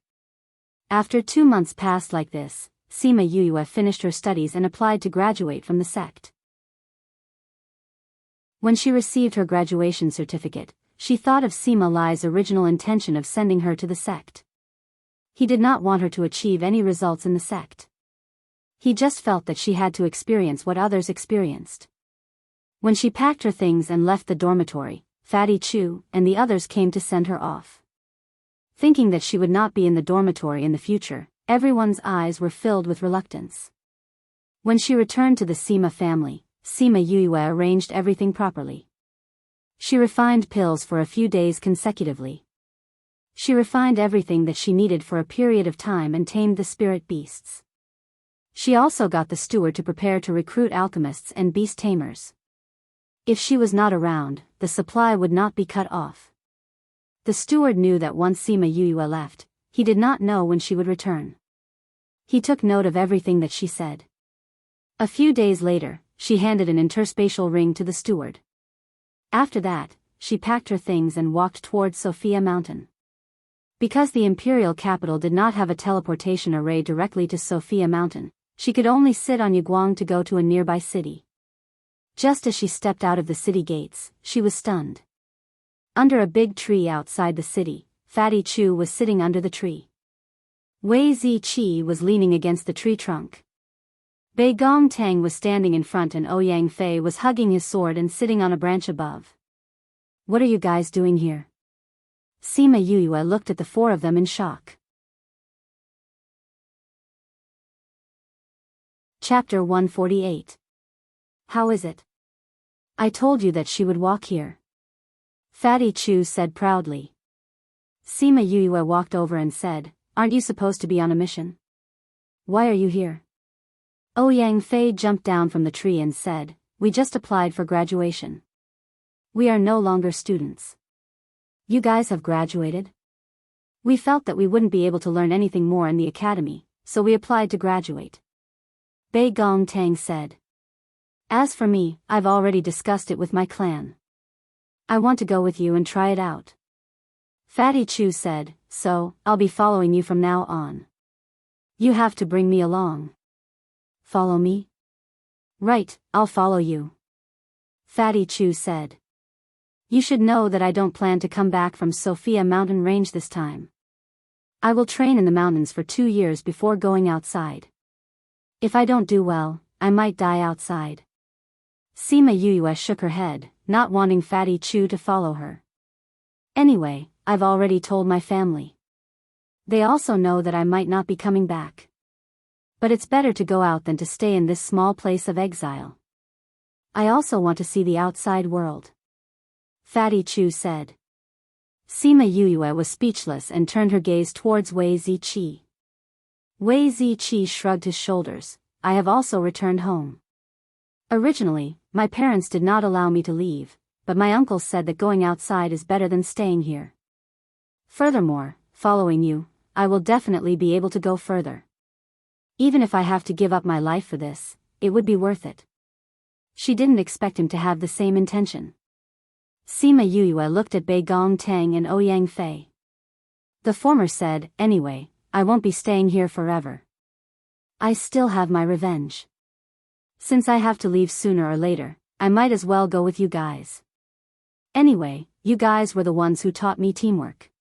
After 2 months passed like this, Sima Yue finished her studies and applied to graduate from the sect. When she received her graduation certificate, she thought of Sima Lai's original intention of sending her to the sect. He did not want her to achieve any results in the sect. He just felt that she had to experience what others experienced. When she packed her things and left the dormitory, Fatty Chu and the others came to send her off. Thinking that she would not be in the dormitory in the future, everyone's eyes were filled with reluctance. When she returned to the Sima family, Sima Yue arranged everything properly. She refined pills for a few days consecutively. She refined everything that she needed for a period of time and tamed the spirit beasts. She also got the steward to prepare to recruit alchemists and beast tamers. If she was not around, the supply would not be cut off. The steward knew that once Sima Yue left, he did not know when she would return. He took note of everything that she said. A few days later, she handed an interspatial ring to the steward. After that, she packed her things and walked towards Sophia Mountain. Because the imperial capital did not have a teleportation array directly to Sophia Mountain, she could only sit on Yaguang to go to a nearby city. Just as she stepped out of the city gates, she was stunned. Under a big tree outside the city, Fatty Chu was sitting under the tree. Wei Ziqi was leaning against the tree trunk. Bei Gong Tang was standing in front and Ouyang Fei was hugging his sword and sitting on a branch above. "What are you guys doing here?" Sima Yue looked at the four of them in shock. Chapter 148. How is it? I told you that she would walk here. Fatty Chu said proudly. Sima Yue walked over and said, "Aren't you supposed to be on a mission? Why are you here?" Ouyang Fei jumped down from the tree and said, "We just applied for graduation. We are no longer students." "You guys have graduated?" "We felt that we wouldn't be able to learn anything more in the academy, so we applied to graduate." Bei Gong Tang said. "As for me, I've already discussed it with my clan. I want to go with you and try it out." Fatty Chu said, "So, I'll be following you from now on. You have to bring me along." "Follow me?" "Right, I'll follow you." Fatty Chu said. "You should know that I don't plan to come back from Sophia Mountain Range this time. I will train in the mountains for 2 years before going outside. If I don't do well, I might die outside." Sima Yue shook her head, not wanting Fatty Chu to follow her. "Anyway, I've already told my family. They also know that I might not be coming back. But it's better to go out than to stay in this small place of exile. I also want to see the outside world." Fatty Chu said. Sima Yue was speechless and turned her gaze towards Wei Ziqi. Wei Ziqi shrugged his shoulders. "I have also returned home. Originally, my parents did not allow me to leave, but my uncle said that going outside is better than staying here. Furthermore, following you, I will definitely be able to go further. Even if I have to give up my life for this, it would be worth it." She didn't expect him to have the same intention. Sima Yue looked at Bei Gong Tang and Ouyang Fei. The former said, "Anyway, I won't be staying here forever. I still have my revenge. Since I have to leave sooner or later, I might as well go with you guys. Anyway, you guys were the ones who taught me teamwork."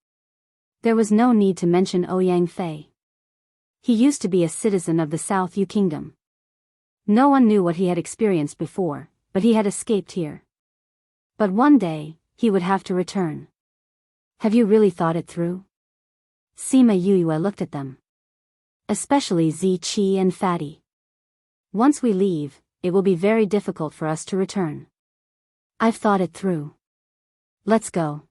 There was no need to mention Ouyang Fei. He used to be a citizen of the South Yu Kingdom. No one knew what he had experienced before, but he had escaped here. But one day, he would have to return. Have you really thought it through? Sima Yue looked at them. Especially Ziqi and Fatty. Once we leave, it will be very difficult for us to return. I've thought it through. Let's go.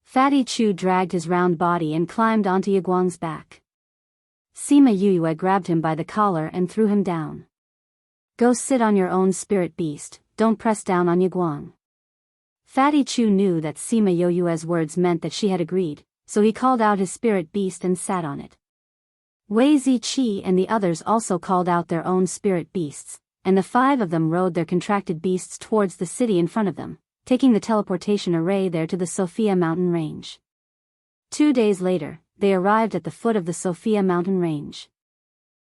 Fatty Chu dragged his round body and climbed onto Yaguang's back. Sima Yue grabbed him by the collar and threw him down. Go sit on your own spirit beast, don't press down on Yaguang. Fatty Chu knew that Sima Yue's words meant that she had agreed, so he called out his spirit beast and sat on it. Wei Ziqi and the others also called out their own spirit beasts, and the 5 of them rode their contracted beasts towards the city in front of them, taking the teleportation array there to the Sophia mountain range. 2 days later, they arrived at the foot of the Sophia mountain range.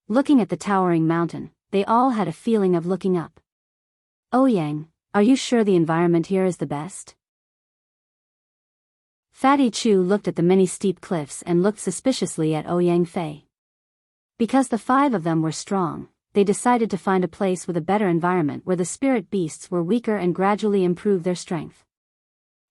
Looking at the towering mountain, they all had a feeling of looking up. Ouyang, are you sure the environment here is the best? Fatty Chu looked at the many steep cliffs and looked suspiciously at Ouyang Fei. Because the 5 of them were strong, they decided to find a place with a better environment where the spirit beasts were weaker and gradually improve their strength.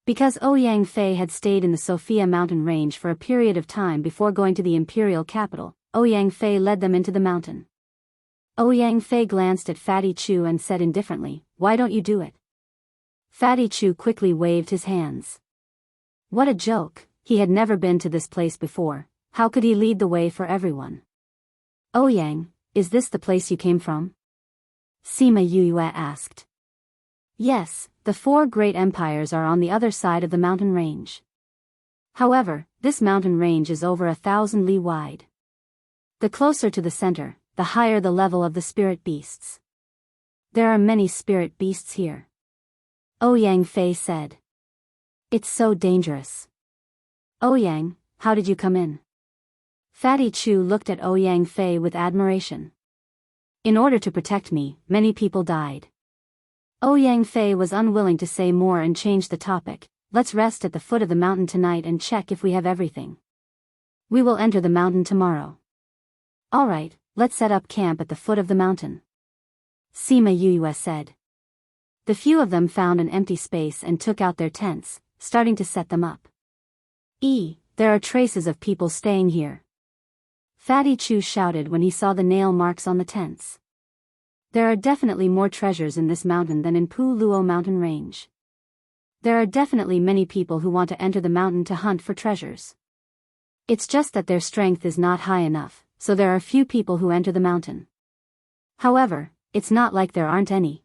Because Ouyang Fei had stayed in the Sophia mountain range for a period of time before going to the imperial capital, Ouyang Fei led them into the mountain. Ouyang Fei glanced at Fatty Chu and said indifferently, "Why don't you do it?" Fatty Chu quickly waved his hands. What a joke, he had never been to this place before, how could he lead the way for everyone? Ouyang, is this the place you came from? Sima Yue asked. Yes, the 4 great empires are on the other side of the mountain range. However, this mountain range is over 1,000 li wide. The closer to the center, the higher the level of the spirit beasts. There are many spirit beasts here. Ouyang Fei said. It's so dangerous. Ouyang, how did you come in? Fatty Chu looked at Ouyang Fei with admiration. In order to protect me, many people died. Ouyang Fei was unwilling to say more and changed the topic. Let's rest at the foot of the mountain tonight and check if we have everything. We will enter the mountain tomorrow. Alright, let's set up camp at the foot of the mountain. Sima Yue said. The few of them found an empty space and took out their tents, starting to set them up. There are traces of people staying here. Fatty Chu shouted when he saw the nail marks on the tents. There are definitely more treasures in this mountain than in Pu Luo mountain range. There are definitely many people who want to enter the mountain to hunt for treasures. It's just that their strength is not high enough, so there are few people who enter the mountain. However, it's not like there aren't any.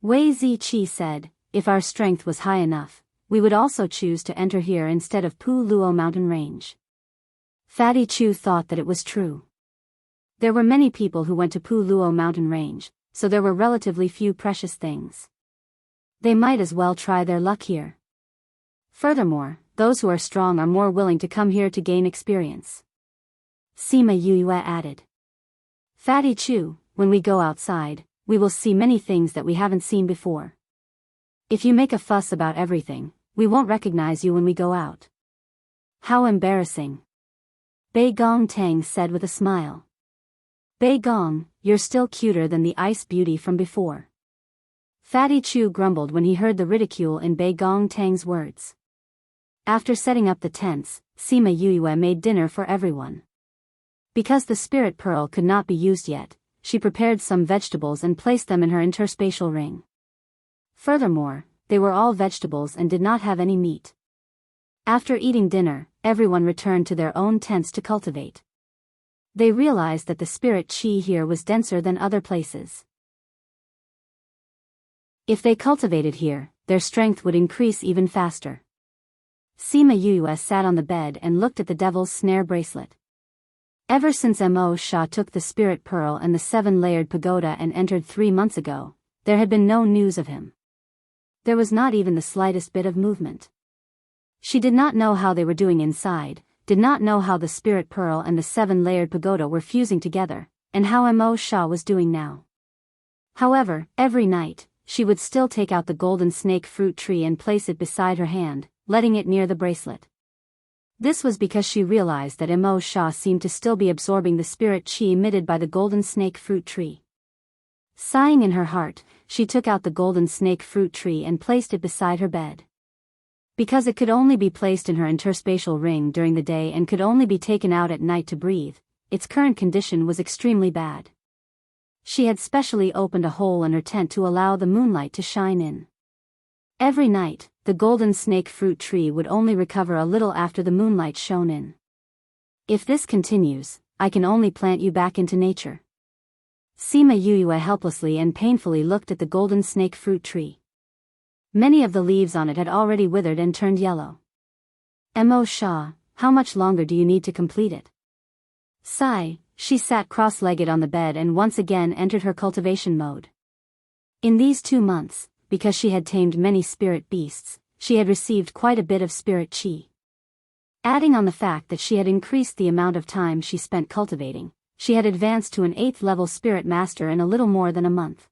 Wei Ziqi said, if our strength was high enough, we would also choose to enter here instead of Pu Luo mountain range. Fatty Chu thought that it was true. There were many people who went to Pu Luo mountain range, so there were relatively few precious things. They might as well try their luck here. Furthermore, those who are strong are more willing to come here to gain experience. Sima Yue added. Fatty Chu, when we go outside, we will see many things that we haven't seen before. If you make a fuss about everything, we won't recognize you when we go out. How embarrassing. Bei Gong Tang said with a smile. Bei Gong, you're still cuter than the ice beauty from before. Fatty Chu grumbled when he heard the ridicule in Bei Gong Tang's words. After setting up the tents, Sima Yue made dinner for everyone. Because the spirit pearl could not be used yet, she prepared some vegetables and placed them in her interspatial ring. Furthermore, they were all vegetables and did not have any meat. After eating dinner, everyone returned to their own tents to cultivate. They realized that the spirit chi here was denser than other places. If they cultivated here, their strength would increase even faster. Sima Yue sat on the bed and looked at the devil's snare bracelet. Ever since Mo Sha took the spirit pearl and the 7-layered pagoda and entered 3 months ago, there had been no news of him. There was not even the slightest bit of movement. She did not know how they were doing inside, did not know how the spirit pearl and the 7-layered pagoda were fusing together, and how Mo Sha was doing now. However, every night, she would still take out the golden snake fruit tree and place it beside her hand, letting it near the bracelet. This was because she realized that Mo Sha seemed to still be absorbing the spirit chi emitted by the golden snake fruit tree. Sighing in her heart, she took out the golden snake fruit tree and placed it beside her bed. Because it could only be placed in her interspatial ring during the day and could only be taken out at night to breathe, its current condition was extremely bad. She had specially opened a hole in her tent to allow the moonlight to shine in. Every night, the golden snake fruit tree would only recover a little after the moonlight shone in. If this continues, I can only plant you back into nature. Sima Yuyue helplessly and painfully looked at the golden snake fruit tree. Many of the leaves on it had already withered and turned yellow. Mo Shah, how much longer do you need to complete it? Sigh, she sat cross-legged on the bed and once again entered her cultivation mode. In these 2 months, because she had tamed many spirit beasts, she had received quite a bit of spirit chi. Adding on the fact that she had increased the amount of time she spent cultivating, she had advanced to an 8th level spirit master in a little more than a month.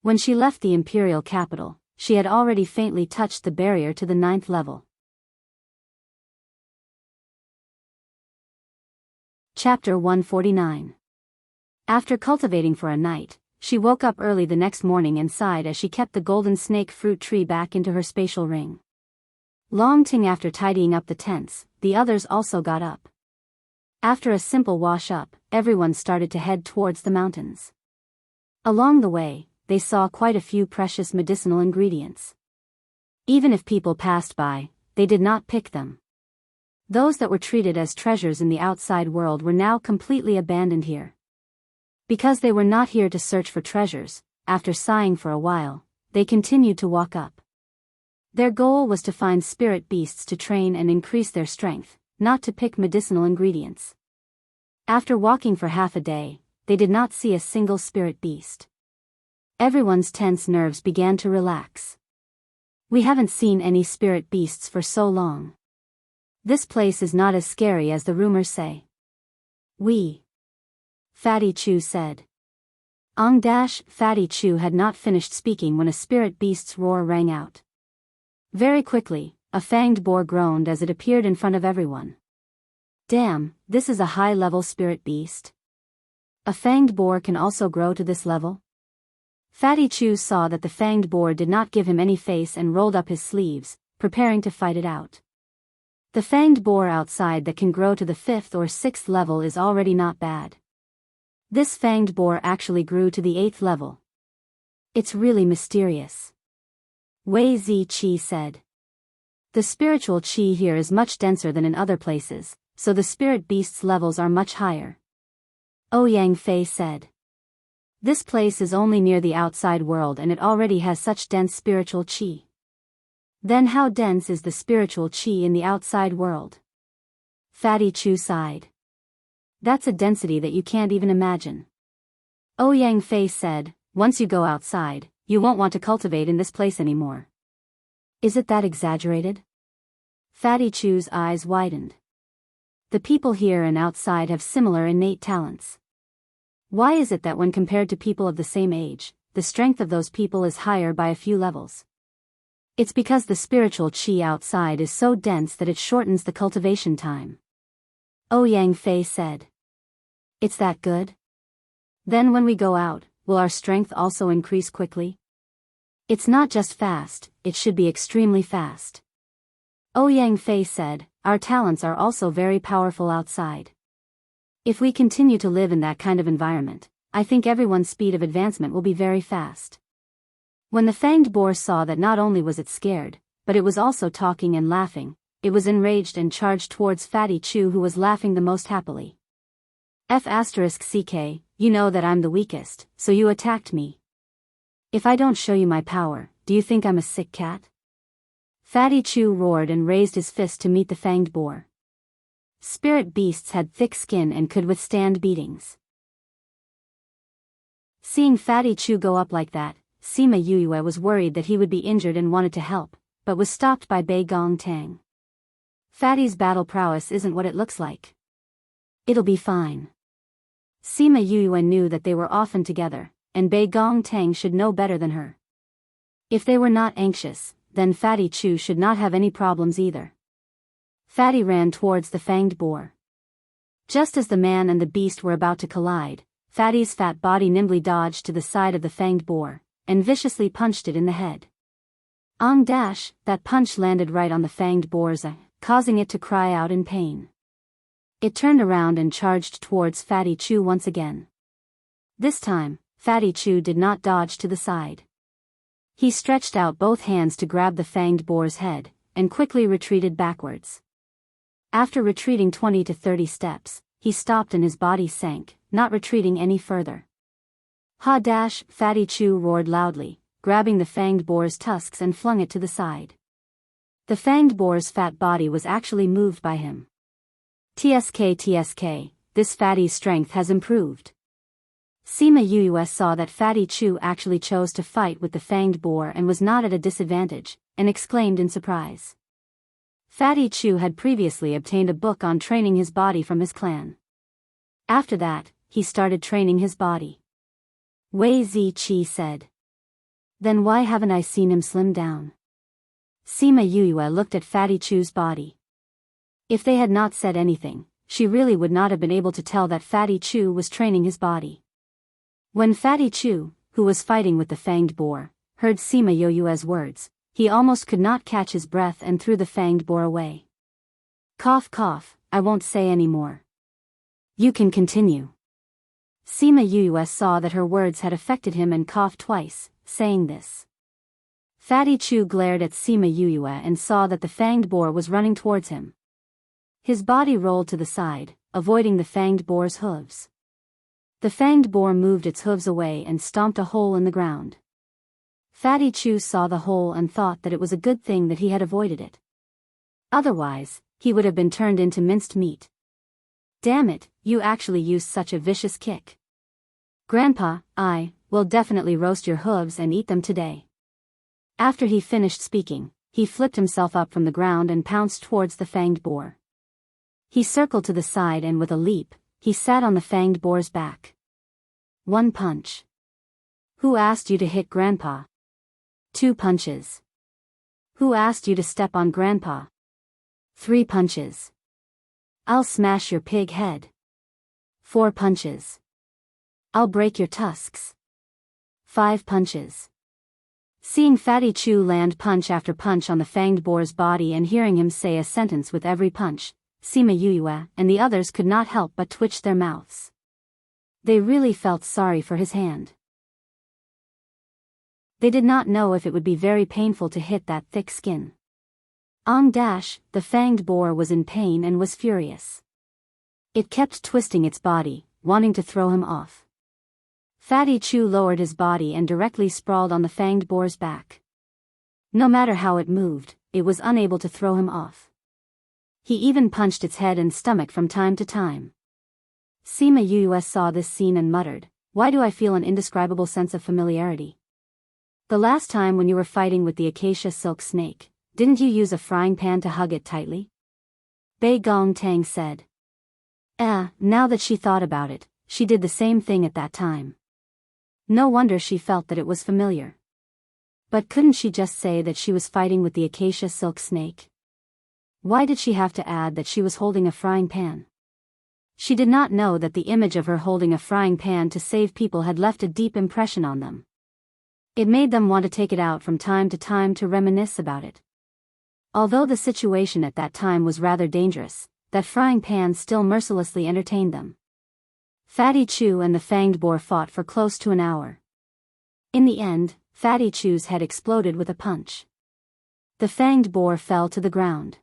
When she left the imperial capital, she had already faintly touched the barrier to the 9th level. Chapter 149. After cultivating for a night, she woke up early the next morning and sighed as she kept the golden snake fruit tree back into her spatial ring. Long ting after tidying up the tents, the others also got up. After a simple wash-up, everyone started to head towards the mountains. Along the way, they saw quite a few precious medicinal ingredients. Even if people passed by, they did not pick them. Those that were treated as treasures in the outside world were now completely abandoned here. Because they were not here to search for treasures, after sighing for a while, they continued to walk up. Their goal was to find spirit beasts to train and increase their strength, not to pick medicinal ingredients. After walking for half a day, they did not see a single spirit beast. Everyone's tense nerves began to relax. We haven't seen any spirit beasts for so long. This place is not as scary as the rumors say. Fatty Chu said. Fatty Chu had not finished speaking when a spirit beast's roar rang out. Very quickly, a fanged boar groaned as it appeared in front of everyone. Damn, this is a high-level spirit beast. A fanged boar can also grow to this level? Fatty Chu saw that the fanged boar did not give him any face and rolled up his sleeves, preparing to fight it out. The fanged boar outside that can grow to the 5th or 6th level is already not bad. This fanged boar actually grew to the 8th level. It's really mysterious. Wei Zi Qi said. The spiritual qi here is much denser than in other places, so the spirit beast's levels are much higher. Ouyang Fei said. This place is only near the outside world and it already has such dense spiritual qi. Then how dense is the spiritual qi in the outside world? Fatty Chu sighed. That's a density that you can't even imagine. Ouyang Fei said, once you go outside, you won't want to cultivate in this place anymore. Is it that exaggerated? Fatty Chu's eyes widened. The people here and outside have similar innate talents. Why is it that when compared to people of the same age, the strength of those people is higher by a few levels? It's because the spiritual qi outside is so dense that it shortens the cultivation time. Ouyang Fei said. It's that good? Then when we go out, will our strength also increase quickly? It's not just fast, it should be extremely fast. Ouyang Fei said, our talents are also very powerful outside. If we continue to live in that kind of environment, I think everyone's speed of advancement will be very fast. When the fanged boar saw that not only was it scared, but it was also talking and laughing, it was enraged and charged towards Fatty Chu who was laughing the most happily. CK, you know that I'm the weakest, so you attacked me. If I don't show you my power, do you think I'm a sick cat? Fatty Chu roared and raised his fist to meet the fanged boar. Spirit beasts had thick skin and could withstand beatings. Seeing Fatty Chu go up like that, Sima Yuyue was worried that he would be injured and wanted to help, but was stopped by Bei Gong Tang. Fatty's battle prowess isn't what it looks like. It'll be fine. Sima Yuyue knew that they were often together, and Bei Gong Tang should know better than her. If they were not anxious, then Fatty Chu should not have any problems either. Fatty ran towards the fanged boar. Just as the man and the beast were about to collide, Fatty's fat body nimbly dodged to the side of the fanged boar, and viciously punched it in the head. That punch landed right on the fanged boar's eye, causing it to cry out in pain. It turned around and charged towards Fatty Chew once again. This time, Fatty Chew did not dodge to the side. He stretched out both hands to grab the fanged boar's head, and quickly retreated backwards. After retreating 20 to 30 steps, he stopped and his body sank, not retreating any further. Fatty Chew roared loudly, grabbing the fanged boar's tusks and flung it to the side. The fanged boar's fat body was actually moved by him. TSK, this fatty's strength has improved. Sima Yuyue saw that Fatty Chew actually chose to fight with the fanged boar and was not at a disadvantage, and exclaimed in surprise. Fatty Chew had previously obtained a book on training his body from his clan. After that, he started training his body. Wei Ziqi said. Then why haven't I seen him slim down? Sima Yuyue looked at Fatty Chew's body. If they had not said anything, she really would not have been able to tell that Fatty Chew was training his body. When Fatty Chew, who was fighting with the fanged boar, heard Sima Yuyue's words, he almost could not catch his breath and threw the fanged boar away. Cough cough, I won't say any more. You can continue. Sima Yuyue saw that her words had affected him and coughed twice, saying this. Fatty Chew glared at Sima Yuyue and saw that the fanged boar was running towards him. His body rolled to the side, avoiding the fanged boar's hooves. The fanged boar moved its hooves away and stomped a hole in the ground. Fatty Chew saw the hole and thought that it was a good thing that he had avoided it. Otherwise, he would have been turned into minced meat. Damn it, you actually used such a vicious kick. Grandpa, I will definitely roast your hooves and eat them today. After he finished speaking, he flipped himself up from the ground and pounced towards the fanged boar. He circled to the side and with a leap, he sat on the fanged boar's back. 1 punch. Who asked you to hit Grandpa? 2 punches. Who asked you to step on Grandpa? 3 punches. I'll smash your pig head. 4 punches. I'll break your tusks. 5 punches. Seeing Fatty Chew land punch after punch on the fanged boar's body and hearing him say a sentence with every punch, Sima Yuyue and the others could not help but twitch their mouths. They really felt sorry for his hand. They did not know if it would be very painful to hit that thick skin. The fanged boar was in pain and was furious. It kept twisting its body, wanting to throw him off. Fatty Chew lowered his body and directly sprawled on the fanged boar's back. No matter how it moved, it was unable to throw him off. He even punched its head and stomach from time to time. Sima Yuyue saw this scene and muttered, "Why do I feel an indescribable sense of familiarity? The last time when you were fighting with the acacia silk snake, didn't you use a frying pan to hug it tightly?" Bei Gong Tang said. Now that she thought about it, she did the same thing at that time. No wonder she felt that it was familiar. But couldn't she just say that she was fighting with the acacia silk snake? Why did she have to add that she was holding a frying pan? She did not know that the image of her holding a frying pan to save people had left a deep impression on them. It made them want to take it out from time to time to reminisce about it. Although the situation at that time was rather dangerous, that frying pan still mercilessly entertained them. Fatty Chew and the fanged boar fought for close to an hour. In the end, Fatty Chew's head exploded with a punch. The fanged boar fell to the ground.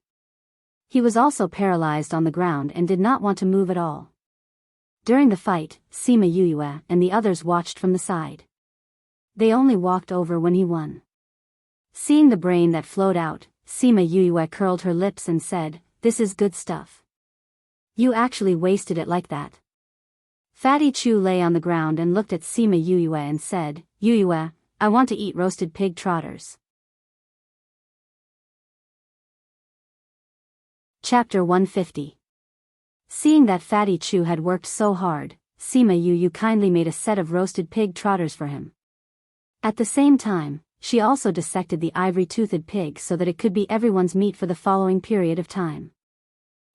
He was also paralyzed on the ground and did not want to move at all. During the fight, Sima Yuyue and the others watched from the side. They only walked over when he won. Seeing the brain that flowed out, Sima Yuyue curled her lips and said, "This is good stuff. You actually wasted it like that." Fatty Chew lay on the ground and looked at Sima Yuyue and said, "Yuyue, I want to eat roasted pig trotters." Chapter 150. Seeing that Fatty Chew had worked so hard, Sima Yuyue kindly made a set of roasted pig trotters for him. At the same time, she also dissected the ivory-toothed pig so that it could be everyone's meat for the following period of time.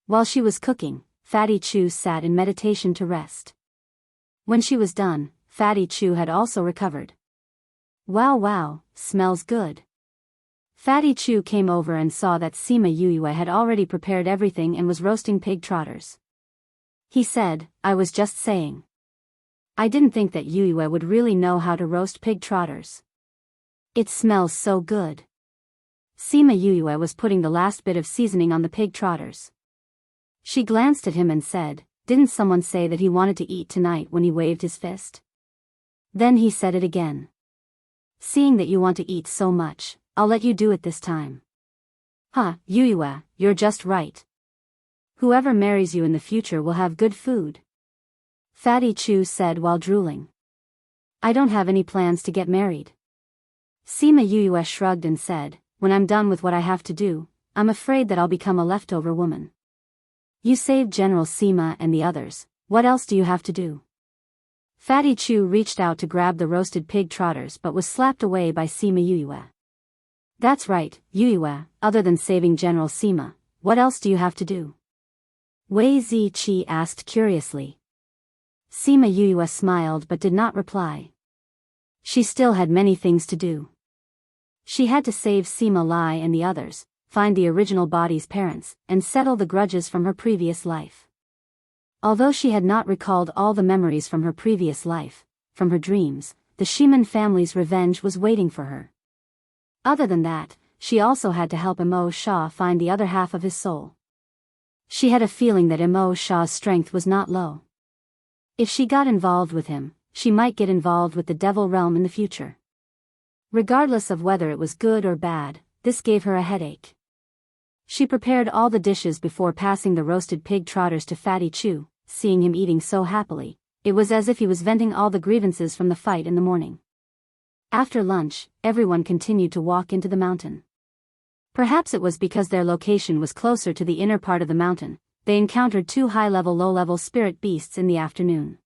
While she was cooking, Fatty Chew sat in meditation to rest. When she was done, Fatty Chu had also recovered. Wow wow, smells good. Fatty Chu came over and saw that Sima Yuyue had already prepared everything and was roasting pig trotters. He said, I was just saying. I didn't think that Yuyue would really know how to roast pig trotters. It smells so good. Sima Yuyue was putting the last bit of seasoning on the pig trotters. She glanced at him and said, didn't someone say that he wanted to eat tonight when he waved his fist? Then he said it again. Seeing that you want to eat so much, I'll let you do it this time. Huh, Yuyue, you're just right. Whoever marries you in the future will have good food. Fatty Chu said while drooling. I don't have any plans to get married. Sima Yuyue shrugged and said, when I'm done with what I have to do, I'm afraid that I'll become a leftover woman. You saved General Sima and the others, what else do you have to do? Fatty Chu reached out to grab the roasted pig trotters but was slapped away by Sima Yuyue. That's right, Yuyue, other than saving General Sima, what else do you have to do? Wei Ziqi asked curiously. Sima Yuyue smiled but did not reply. She still had many things to do. She had to save Sima Lai and the others, find the original body's parents, and settle the grudges from her previous life. Although she had not recalled all the memories from her previous life, from her dreams, the Shiman family's revenge was waiting for her. Other than that, she also had to help Imo Sha find the other half of his soul. She had a feeling that Imo Sha's strength was not low. If she got involved with him, she might get involved with the devil realm in the future. Regardless of whether it was good or bad, this gave her a headache. She prepared all the dishes before passing the roasted pig trotters to Fatty Chu. Seeing him eating so happily, it was as if he was venting all the grievances from the fight in the morning. After lunch, everyone continued to walk into the mountain. Perhaps it was because their location was closer to the inner part of the mountain, they encountered two high-level low-level spirit beasts in the afternoon.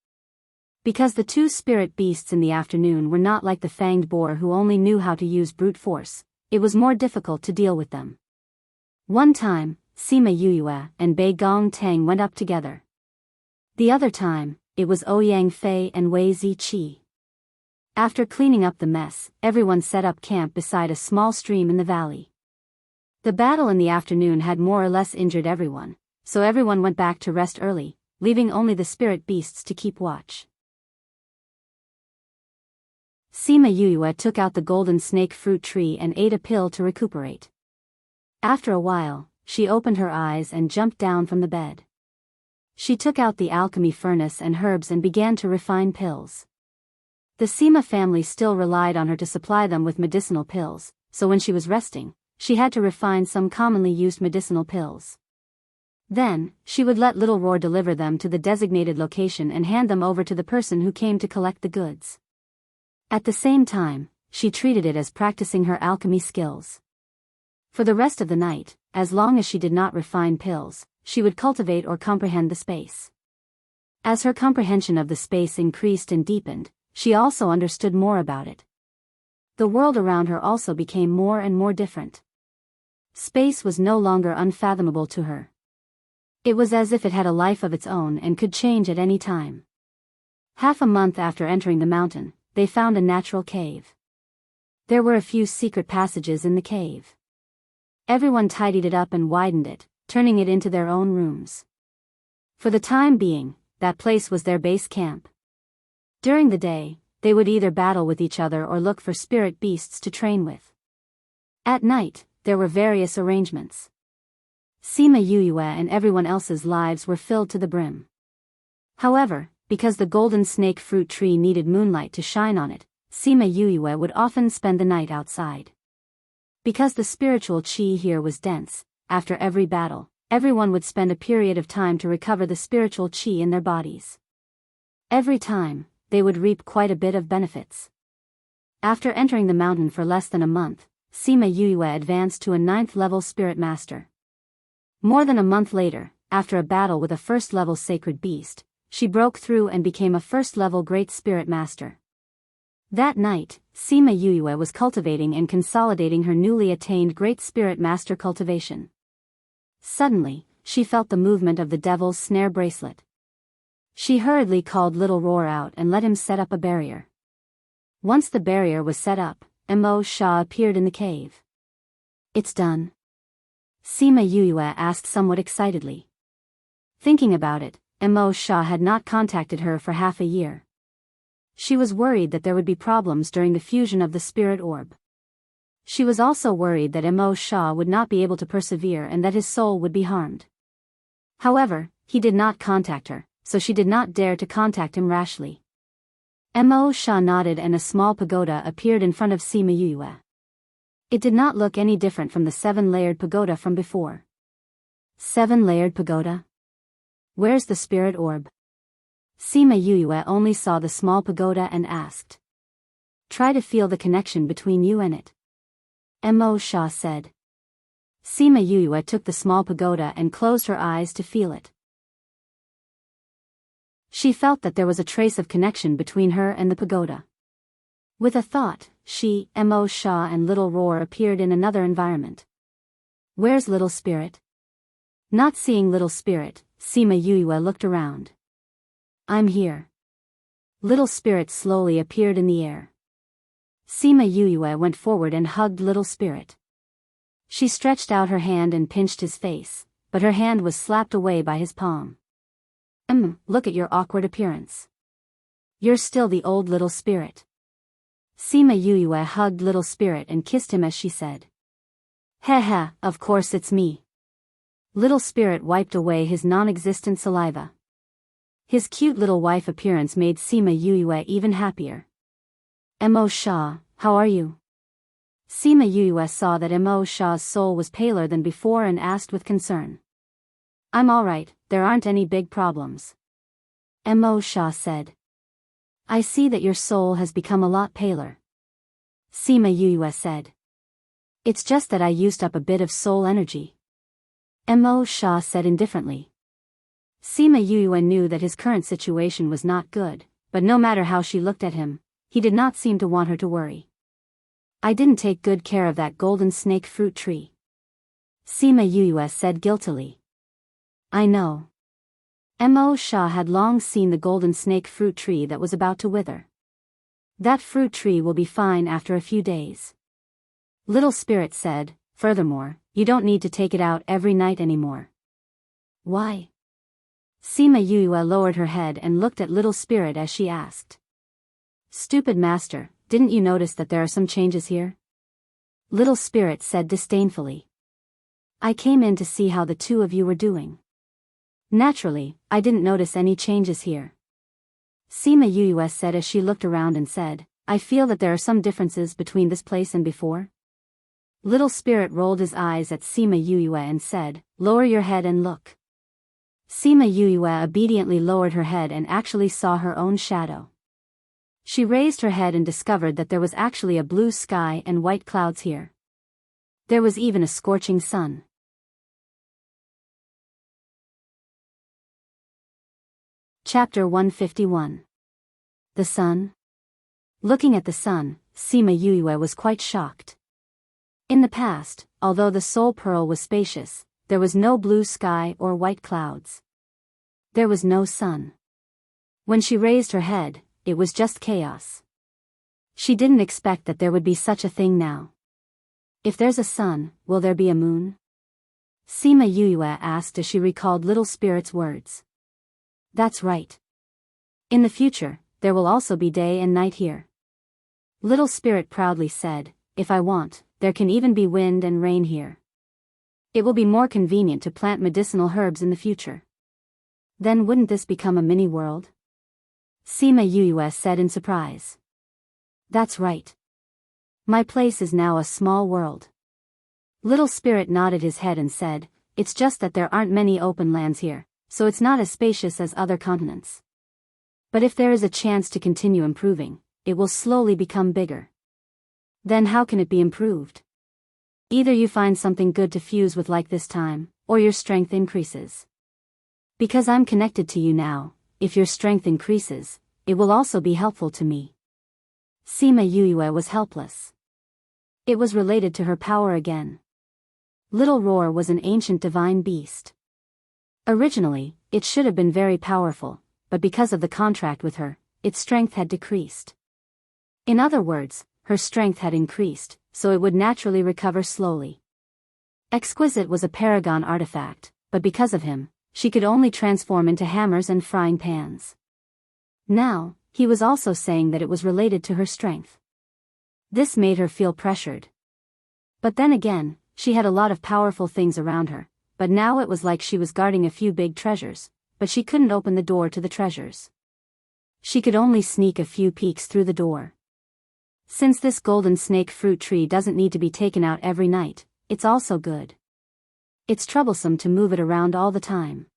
Because the two spirit beasts in the afternoon were not like the fanged boar who only knew how to use brute force, it was more difficult to deal with them. One time, Sima Yuyue and Bei Gong Tang went up together. The other time, it was Ouyang Fei and Wei Ziqi. After cleaning up the mess, everyone set up camp beside a small stream in the valley. The battle in the afternoon had more or less injured everyone, so everyone went back to rest early, leaving only the spirit beasts to keep watch. Sima Yuyue took out the golden snake fruit tree and ate a pill to recuperate. After a while, she opened her eyes and jumped down from the bed. She took out the alchemy furnace and herbs and began to refine pills. The Sima family still relied on her to supply them with medicinal pills, so when she was resting, she had to refine some commonly used medicinal pills. Then, she would let Little Roar deliver them to the designated location and hand them over to the person who came to collect the goods. At the same time, she treated it as practicing her alchemy skills. For the rest of the night, as long as she did not refine pills, she would cultivate or comprehend the space. As her comprehension of the space increased and deepened, she also understood more about it. The world around her also became more and more different. Space was no longer unfathomable to her. It was as if it had a life of its own and could change at any time. Half a month after entering the mountain, they found a natural cave. There were a few secret passages in the cave. Everyone tidied it up and widened it, turning it into their own rooms. For the time being, that place was their base camp. During the day, they would either battle with each other or look for spirit beasts to train with. At night, there were various arrangements. Sima Yuyue and everyone else's lives were filled to the brim. However, because the golden snake fruit tree needed moonlight to shine on it, Sima Yuyue would often spend the night outside. Because the spiritual qi here was dense, after every battle, everyone would spend a period of time to recover the spiritual qi in their bodies. Every time, they would reap quite a bit of benefits. After entering the mountain for less than a month, Sima Yuyue advanced to a 9th level spirit master. More than a month later, after a battle with a 1st level sacred beast, she broke through and became a 1st level great spirit master. That night, Sima Yuyue was cultivating and consolidating her newly attained great spirit master cultivation. Suddenly, she felt the movement of the devil's snare bracelet. She hurriedly called Little Roar out and let him set up a barrier. Once the barrier was set up, Mo Sha appeared in the cave. It's done? Sima Yue asked somewhat excitedly. Thinking about it, Mo Sha had not contacted her for half a year. She was worried that there would be problems during the fusion of the spirit orb. She was also worried that Mo Sha would not be able to persevere and that his soul would be harmed. However, he did not contact her, so she did not dare to contact him rashly. Mo Sha nodded and a small pagoda appeared in front of Sima Yue. It did not look any different from the 7-layered pagoda from before. 7-layered pagoda? Where's the spirit orb? Sima Yue only saw the small pagoda and asked. Try to feel the connection between you and it. Mo Sha said. Sima Yue took the small pagoda and closed her eyes to feel it. She felt that there was a trace of connection between her and the pagoda. With a thought, she, Mo Sha and Little Roar appeared in another environment. Where's Little Spirit? Not seeing Little Spirit, Sima Yue looked around. I'm here. Little Spirit slowly appeared in the air. Sima Yue went forward and hugged Little Spirit. She stretched out her hand and pinched his face, but her hand was slapped away by his palm. Look at your awkward appearance. You're still the old Little Spirit. Sima Yue hugged Little Spirit and kissed him as she said. Heh, of course it's me. Little Spirit wiped away his non-existent saliva. His cute little wife appearance made Sima Yue even happier. Mo Sha, how are you? Sima Yue saw that Mo Sha's soul was paler than before and asked with concern. I'm alright, there aren't any big problems. Mo Sha said. I see that your soul has become a lot paler. Sima Yue said. It's just that I used up a bit of soul energy. Mo Sha said indifferently. Sima Yue knew that his current situation was not good, but no matter how she looked at him, he did not seem to want her to worry. I didn't take good care of that golden snake fruit tree. Sima Yue said guiltily. I know. Mo Sha had long seen the golden snake fruit tree that was about to wither. That fruit tree will be fine after a few days. Little Spirit said, furthermore, you don't need to take it out every night anymore. Why? Sima Yue lowered her head and looked at Little Spirit as she asked. Stupid master, didn't you notice that there are some changes here? Little Spirit said disdainfully. I came in to see how the two of you were doing. Naturally, I didn't notice any changes here. Sima Yue said as she looked around and said, I feel that there are some differences between this place and before. Little Spirit rolled his eyes at Sima Yue and said, lower your head and look. Sima Yue obediently lowered her head and actually saw her own shadow. She raised her head and discovered that there was actually a blue sky and white clouds here. There was even a scorching sun. Chapter 151. The sun? Looking at the sun, Sima Yue was quite shocked. In the past, although the Soul Pearl was spacious, there was no blue sky or white clouds. There was no sun. When she raised her head, it was just chaos. She didn't expect that there would be such a thing now. If there's a sun, will there be a moon? Sima Yue asked as she recalled Little Spirit's words. That's right. In the future, there will also be day and night here. Little Spirit proudly said, if I want, there can even be wind and rain here. It will be more convenient to plant medicinal herbs in the future. Then wouldn't this become a mini-world? Sima Yue said in surprise. That's right. My place is now a small world. Little Spirit nodded his head and said, it's just that there aren't many open lands here, so it's not as spacious as other continents. But if there is a chance to continue improving, it will slowly become bigger. Then how can it be improved? Either you find something good to fuse with like this time, or your strength increases. Because I'm connected to you now, if your strength increases, it will also be helpful to me. Sima Yue was helpless. It was related to her power again. Little Roar was an ancient divine beast. Originally, it should have been very powerful, but because of the contract with her, its strength had decreased. In other words, her strength had increased, so it would naturally recover slowly. Exquisite was a paragon artifact, but because of him, she could only transform into hammers and frying pans. Now, he was also saying that it was related to her strength. This made her feel pressured. But then again, she had a lot of powerful things around her, but now it was like she was guarding a few big treasures, but she couldn't open the door to the treasures. She could only sneak a few peeks through the door. Since this golden snake fruit tree doesn't need to be taken out every night, it's also good. It's troublesome to move it around all the time.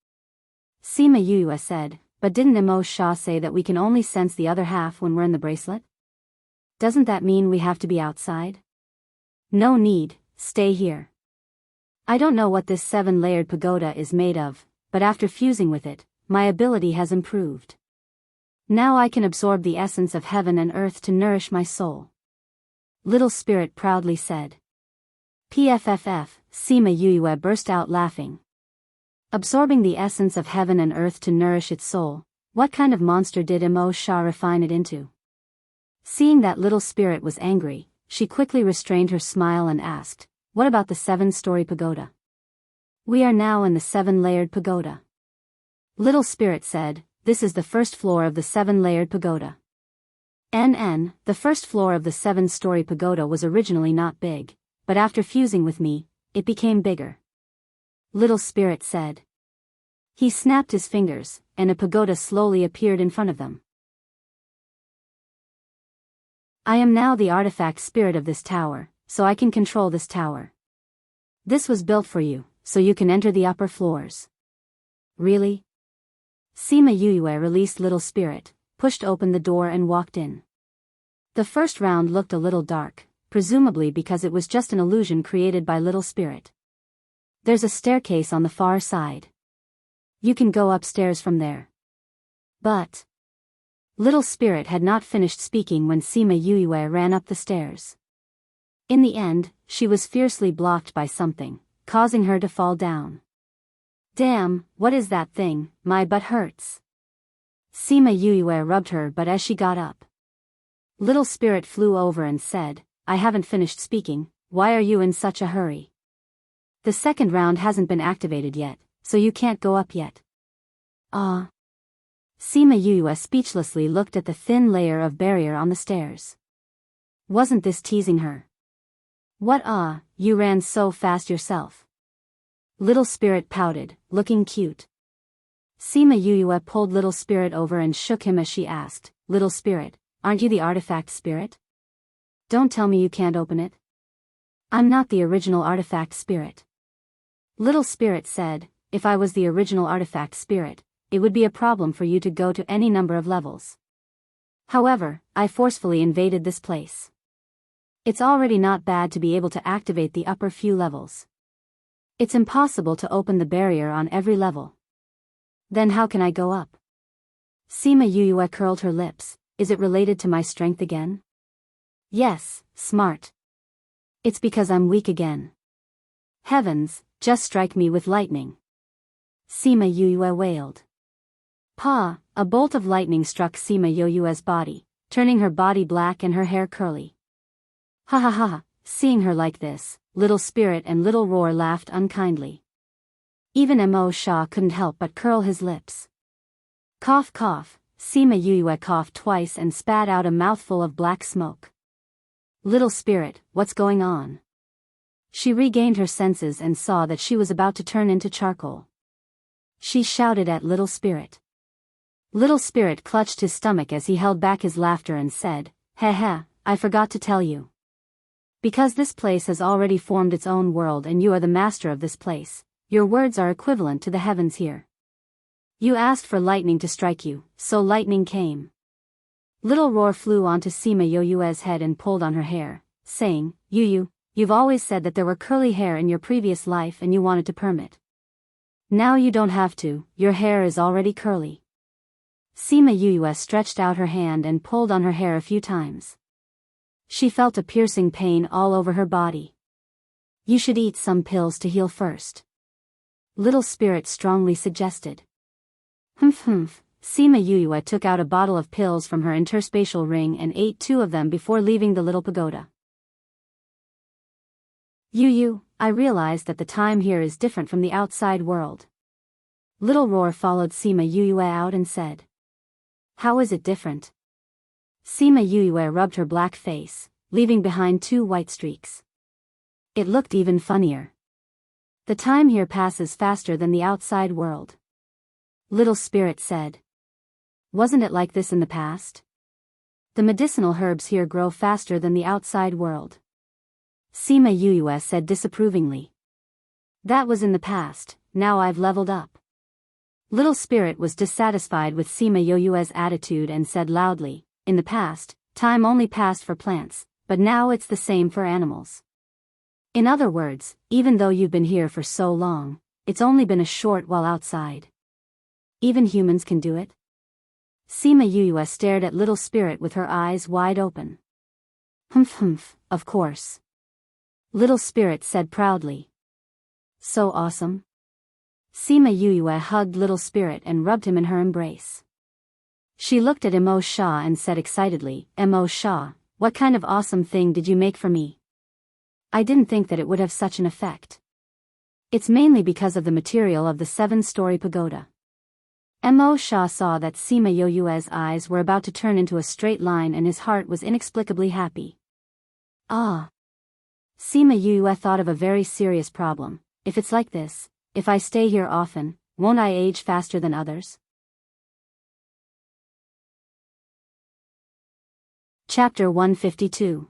Sima Yuyue said, but didn't Emo Sha say that we can only sense the other half when we're in the bracelet? Doesn't that mean we have to be outside? No need, stay here. I don't know what this 7-layered pagoda is made of, but after fusing with it, my ability has improved. Now I can absorb the essence of heaven and earth to nourish my soul. Little Spirit proudly said. PFFF, Sima Yuyue burst out laughing. Absorbing the essence of heaven and earth to nourish its soul, what kind of monster did Emo Sha refine it into? Seeing that Little Spirit was angry, she quickly restrained her smile and asked, what about the 7-story pagoda? We are now in the 7-layered pagoda. Little Spirit said, this is the first floor of the 7-layered pagoda. The first floor of the 7-story pagoda was originally not big, but after fusing with me, it became bigger. Little Spirit said. He snapped his fingers, and a pagoda slowly appeared in front of them. I am now the artifact spirit of this tower, so I can control this tower. This was built for you, so you can enter the upper floors. Really? Sima Yuyue released Little Spirit, pushed open the door and walked in. The first round looked a little dark, presumably because it was just an illusion created by Little Spirit. There's a staircase on the far side. You can go upstairs from there. But Little Spirit had not finished speaking when Sima Yuyue ran up the stairs. In the end, she was fiercely blocked by something, causing her to fall down. Damn, what is that thing? My butt hurts. Sima Yuyue rubbed her butt as she got up. Little Spirit flew over and said, I haven't finished speaking, why are you in such a hurry? The second round hasn't been activated yet, so you can't go up yet. Ah. Sima Yuyue speechlessly looked at the thin layer of barrier on the stairs. Wasn't this teasing her? What you ran so fast yourself. Little Spirit pouted, looking cute. Sima Yuyue pulled Little Spirit over and shook him as she asked, Little Spirit, aren't you the artifact spirit? Don't tell me you can't open it. I'm not the original artifact spirit. Little Spirit said, if I was the original artifact spirit, it would be a problem for you to go to any number of levels. However, I forcefully invaded this place. It's already not bad to be able to activate the upper few levels. It's impossible to open the barrier on every level. Then how can I go up? Sima Yuyue curled her lips, is it related to my strength again? Yes, smart. It's because I'm weak again. Heavens, just strike me with lightning. Sima Yuyue wailed. Pa, a bolt of lightning struck Sima Yuyue's body, turning her body black and her hair curly. Ha ha ha, seeing her like this, Little Spirit and Little Roar laughed unkindly. Even Emo Sha couldn't help but curl his lips. Cough cough, Sima Yuyue coughed twice and spat out a mouthful of black smoke. Little Spirit, what's going on? She regained her senses and saw that she was about to turn into charcoal. She shouted at Little Spirit. Little Spirit clutched his stomach as he held back his laughter and said, Heh heh, I forgot to tell you. Because this place has already formed its own world and you are the master of this place, your words are equivalent to the heavens here. You asked for lightning to strike you, so lightning came. Little Roar flew onto Sima Yuyue's head and pulled on her hair, saying, You've always said that there were curly hair in your previous life and you wanted to perm it. Now you don't have to, your hair is already curly. Sima Yuyue stretched out her hand and pulled on her hair a few times. She felt a piercing pain all over her body. You should eat some pills to heal first. Little Spirit strongly suggested. Sima Yuyue took out a bottle of pills from her interspatial ring and ate 2 of them before leaving the little pagoda. Yu, I realized that the time here is different from the outside world. Little Roar followed Sima Yuyue out and said. How is it different? Sima Yuyue rubbed her black face, leaving behind 2 white streaks. It looked even funnier. The time here passes faster than the outside world. Little Spirit said. Wasn't it like this in the past? The medicinal herbs here grow faster than the outside world. Sima Yuyue said disapprovingly. That was in the past, now I've leveled up. Little Spirit was dissatisfied with Sima Yuyue's attitude and said loudly, in the past, time only passed for plants, but now it's the same for animals. In other words, even though you've been here for so long, it's only been a short while outside. Even humans can do it? Sima Yuyue stared at Little Spirit with her eyes wide open. Humph, of course. Little Spirit said proudly. So awesome. Sima Yuyue hugged Little Spirit and rubbed him in her embrace. She looked at Emo Sha and said excitedly, Emo Sha, what kind of awesome thing did you make for me? I didn't think that it would have such an effect. It's mainly because of the material of the 7-story pagoda. Emo Sha saw that Sima Yuyue's eyes were about to turn into a straight line and his heart was inexplicably happy. Ah. Sima Yuyue thought of a very serious problem. If it's like this, if I stay here often, won't I age faster than others? Chapter 152.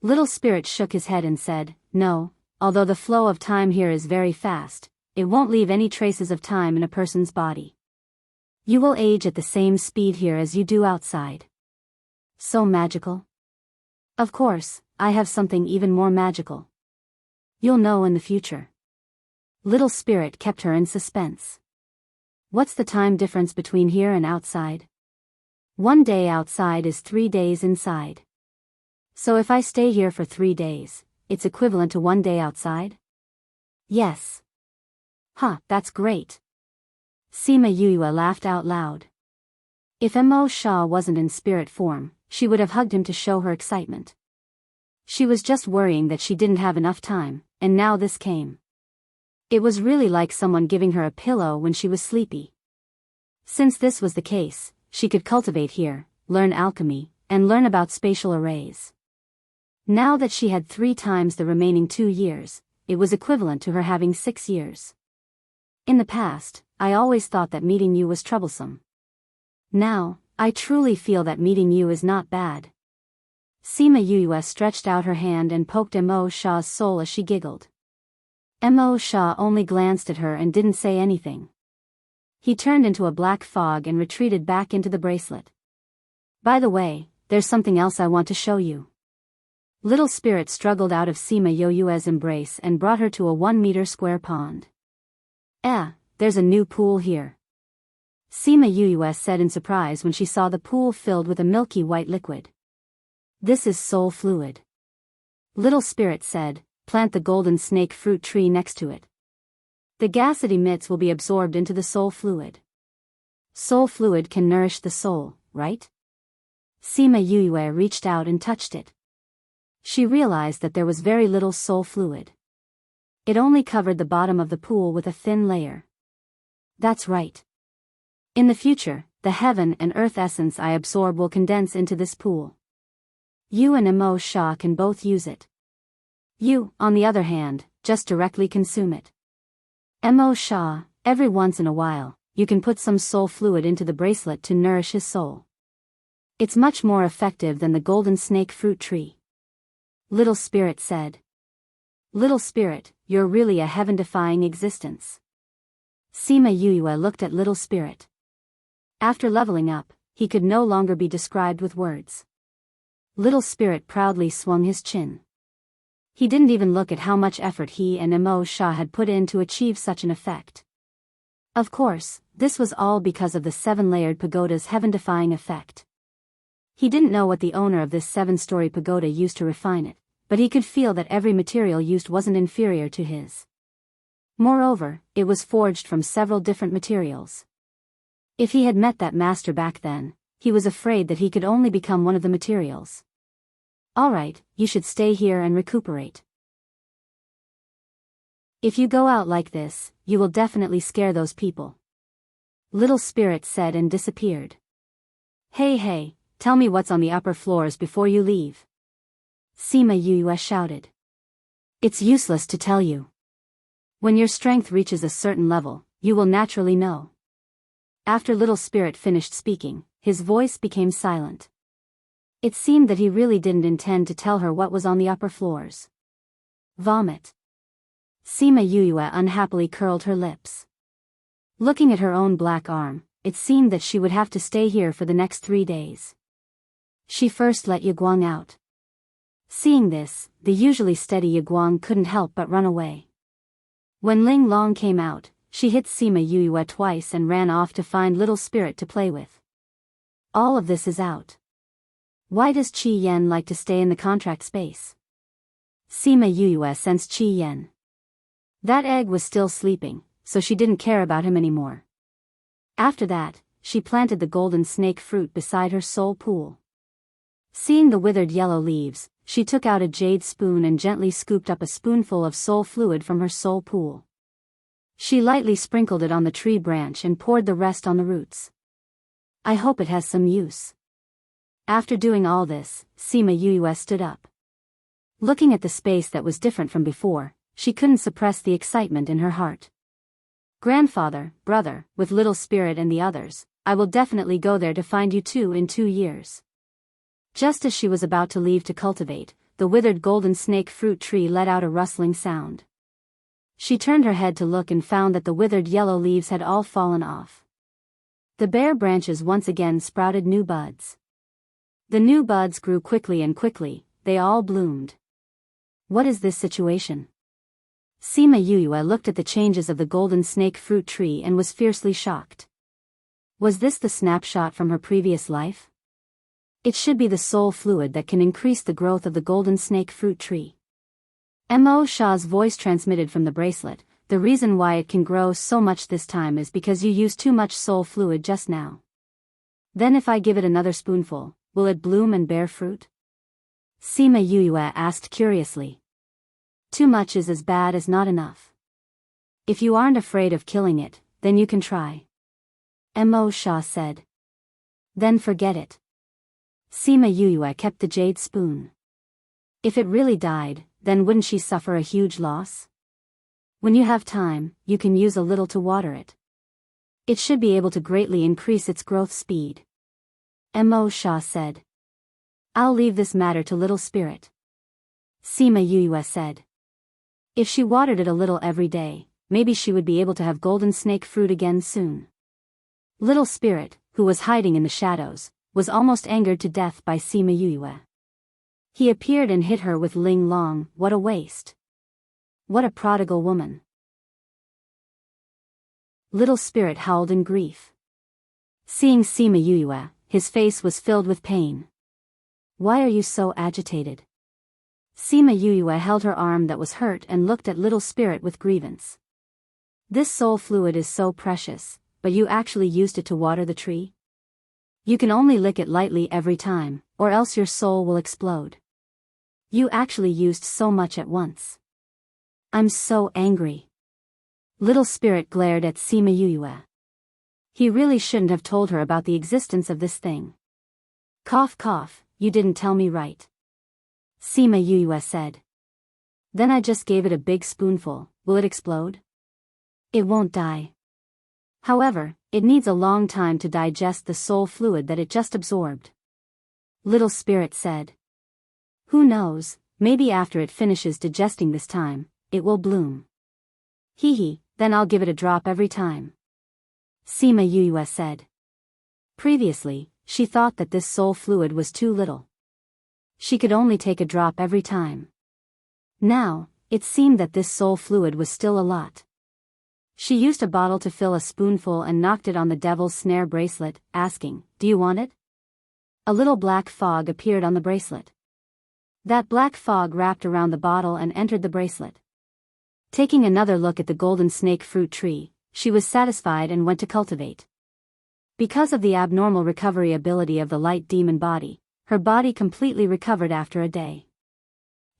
Little Spirit shook his head and said, No, although the flow of time here is very fast, it won't leave any traces of time in a person's body. You will age at the same speed here as you do outside. So magical? Of course, I have something even more magical. You'll know in the future. Little Spirit kept her in suspense. What's the time difference between here and outside? 1 day outside is 3 days inside. So if I stay here for 3 days, it's equivalent to 1 day outside? Yes. That's great. Sima Yuyue laughed out loud. If Emo Sha wasn't in spirit form, she would have hugged him to show her excitement. She was just worrying that she didn't have enough time, and now this came. It was really like someone giving her a pillow when she was sleepy. Since this was the case, she could cultivate here, learn alchemy, and learn about spatial arrays. Now that she had 3 times the remaining 2 years, it was equivalent to her having 6 years. In the past, I always thought that meeting you was troublesome. Now, I truly feel that meeting you is not bad. Sima Yuyue stretched out her hand and poked Emo Sha's soul as she giggled. Emo Sha only glanced at her and didn't say anything. He turned into a black fog and retreated back into the bracelet. By the way, there's something else I want to show you. Little Spirit struggled out of Sima Yuyue's embrace and brought her to a 1-meter square pond. There's a new pool here. Sima Yuyue said in surprise when she saw the pool filled with a milky white liquid. This is soul fluid. Little Spirit said, plant the golden snake fruit tree next to it. The gas it emits will be absorbed into the soul fluid. Soul fluid can nourish the soul, right? Sima Yuyue reached out and touched it. She realized that there was very little soul fluid. It only covered the bottom of the pool with a thin layer. That's right. In the future, the heaven and earth essence I absorb will condense into this pool. You and Emo Sha can both use it. You, on the other hand, just directly consume it. Emo Sha, every once in a while, you can put some soul fluid into the bracelet to nourish his soul. It's much more effective than the golden snake fruit tree. Little Spirit said. Little Spirit, you're really a heaven-defying existence. Sima Yuyue looked at Little Spirit. After leveling up, he could no longer be described with words. Little Spirit proudly swung his chin. He didn't even look at how much effort he and Emo Sha had put in to achieve such an effect. Of course, this was all because of the 7-layered pagoda's heaven-defying effect. He didn't know what the owner of this 7-story pagoda used to refine it, but he could feel that every material used wasn't inferior to his. Moreover, it was forged from several different materials. If he had met that master back then, he was afraid that he could only become one of the materials. Alright, you should stay here and recuperate. If you go out like this, you will definitely scare those people. Little Spirit said and disappeared. Hey, tell me what's on the upper floors before you leave. Sima Yue shouted. It's useless to tell you. When your strength reaches a certain level, you will naturally know. After Little Spirit finished speaking, his voice became silent. It seemed that he really didn't intend to tell her what was on the upper floors. Vomit. Sima Yue unhappily curled her lips. Looking at her own black arm, it seemed that she would have to stay here for the next 3 days. She first let Yiguang out. Seeing this, the usually steady Yiguang couldn't help but run away. When Ling Long came out, she hit Sima Yue twice and ran off to find Little Spirit to play with. All of this is out. Why does Qi Yen like to stay in the contract space? Sima Yue sensed Qi Yen. That egg was still sleeping, so she didn't care about him anymore. After that, she planted the golden snake fruit beside her soul pool. Seeing the withered yellow leaves, she took out a jade spoon and gently scooped up a spoonful of soul fluid from her soul pool. She lightly sprinkled it on the tree branch and poured the rest on the roots. I hope it has some use. After doing all this, Sima Yue stood up. Looking at the space that was different from before, she couldn't suppress the excitement in her heart. Grandfather, brother, with Little Spirit and the others, I will definitely go there to find you two in 2 years. Just as she was about to leave to cultivate, the withered golden snake fruit tree let out a rustling sound. She turned her head to look and found that the withered yellow leaves had all fallen off. The bare branches once again sprouted new buds. The new buds grew quickly and quickly, they all bloomed. What is this situation? Sima Yue looked at the changes of the golden snake fruit tree and was fiercely shocked. Was this the snapshot from her previous life? It should be the soul fluid that can increase the growth of the golden snake fruit tree. Mo Sha's voice transmitted from the bracelet. The reason why it can grow so much this time is because you used too much soul fluid just now. Then if I give it another spoonful, will it bloom and bear fruit? Sima Yue asked curiously. Too much is as bad as not enough. If you aren't afraid of killing it, then you can try. Mo Sha said. Then forget it. Sima Yue kept the jade spoon. If it really died, then wouldn't she suffer a huge loss? When you have time, you can use a little to water it. It should be able to greatly increase its growth speed. Mo Sha said. I'll leave this matter to Little Spirit. Sima Yue said. If she watered it a little every day, maybe she would be able to have golden snake fruit again soon. Little Spirit, who was hiding in the shadows, was almost angered to death by Sima Yue. He appeared and hit her with Ling Long. What a waste. What a prodigal woman. Little Spirit howled in grief. Seeing Sima Yue, his face was filled with pain. Why are you so agitated? Sima Yue held her arm that was hurt and looked at Little Spirit with grievance. This soul fluid is so precious, but you actually used it to water the tree? You can only lick it lightly every time, or else your soul will explode. You actually used so much at once. I'm so angry. Little Spirit glared at Sima Yue. He really shouldn't have told her about the existence of this thing. Cough cough, you didn't tell me right. Sima Yue said. Then I just gave it a big spoonful. Will it explode? It won't die. However, it needs a long time to digest the soul fluid that it just absorbed. Little Spirit said. Who knows, maybe after it finishes digesting this time, it will bloom. Hee, then I'll give it a drop every time. Sima Yue said. Previously, she thought that this soul fluid was too little. She could only take a drop every time. Now, it seemed that this soul fluid was still a lot. She used a bottle to fill a spoonful and knocked it on the devil's snare bracelet, asking, Do you want it? A little black fog appeared on the bracelet. That black fog wrapped around the bottle and entered the bracelet. Taking another look at the golden snake fruit tree, she was satisfied and went to cultivate. Because of the abnormal recovery ability of the light demon body, her body completely recovered after a day.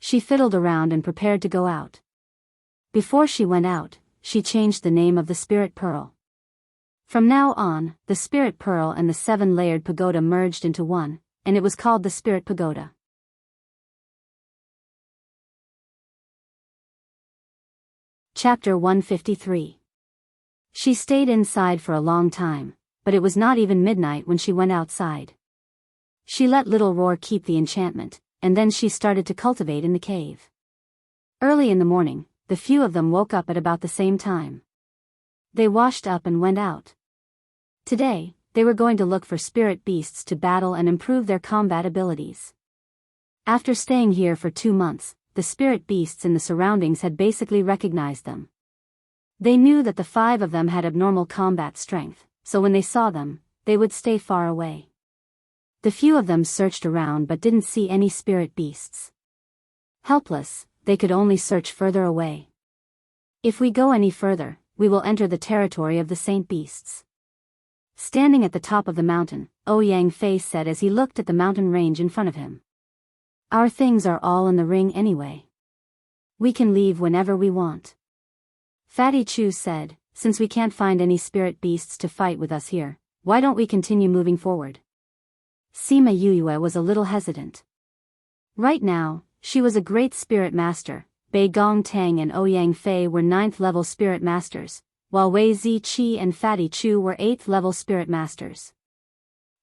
She fiddled around and prepared to go out. Before she went out, she changed the name of the Spirit Pearl. From now on, the Spirit Pearl and the 7-layered pagoda merged into one, and it was called the Spirit Pagoda. Chapter 153. She stayed inside for a long time, but it was not even midnight when she went outside. She let Little Roar keep the enchantment, and then she started to cultivate in the cave. Early in the morning, the few of them woke up at about the same time. They washed up and went out. Today, they were going to look for spirit beasts to battle and improve their combat abilities. After staying here for 2 months, the spirit beasts in the surroundings had basically recognized them. They knew that the 5 of them had abnormal combat strength, so when they saw them, they would stay far away. The few of them searched around but didn't see any spirit beasts. Helpless, they could only search further away. If we go any further, we will enter the territory of the saint beasts. Standing at the top of the mountain, Ouyang Fei said as he looked at the mountain range in front of him. Our things are all in the ring anyway. We can leave whenever we want. Fatty Chu said, since we can't find any spirit beasts to fight with us here, why don't we continue moving forward? Sima Yuyue was a little hesitant. Right now, she was a great spirit master. Bei Gong Tang and Ouyang Fei were 9th level spirit masters, while Wei Ziqi and Fatty Chu were 8th level spirit masters.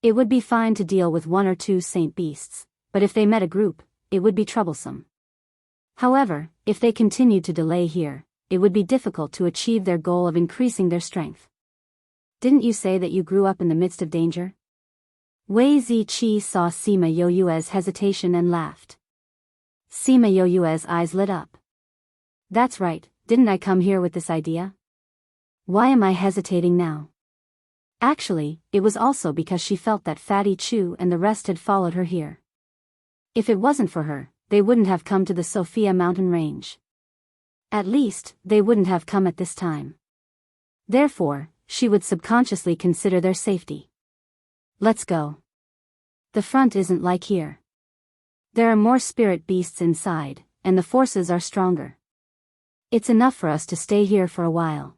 It would be fine to deal with 1 or 2 saint beasts, but if they met a group, it would be troublesome. However, if they continued to delay here, it would be difficult to achieve their goal of increasing their strength. Didn't you say that you grew up in the midst of danger? Wei Ziqi saw Sima Yoyue's hesitation and laughed. Sima Yoyue's eyes lit up. That's right, didn't I come here with this idea? Why am I hesitating now? Actually, it was also because she felt that Fatty Chu and the rest had followed her here. If it wasn't for her, they wouldn't have come to the Sophia mountain range. At least, they wouldn't have come at this time. Therefore, she would subconsciously consider their safety. Let's go. The front isn't like here. There are more spirit beasts inside, and the forces are stronger. It's enough for us to stay here for a while.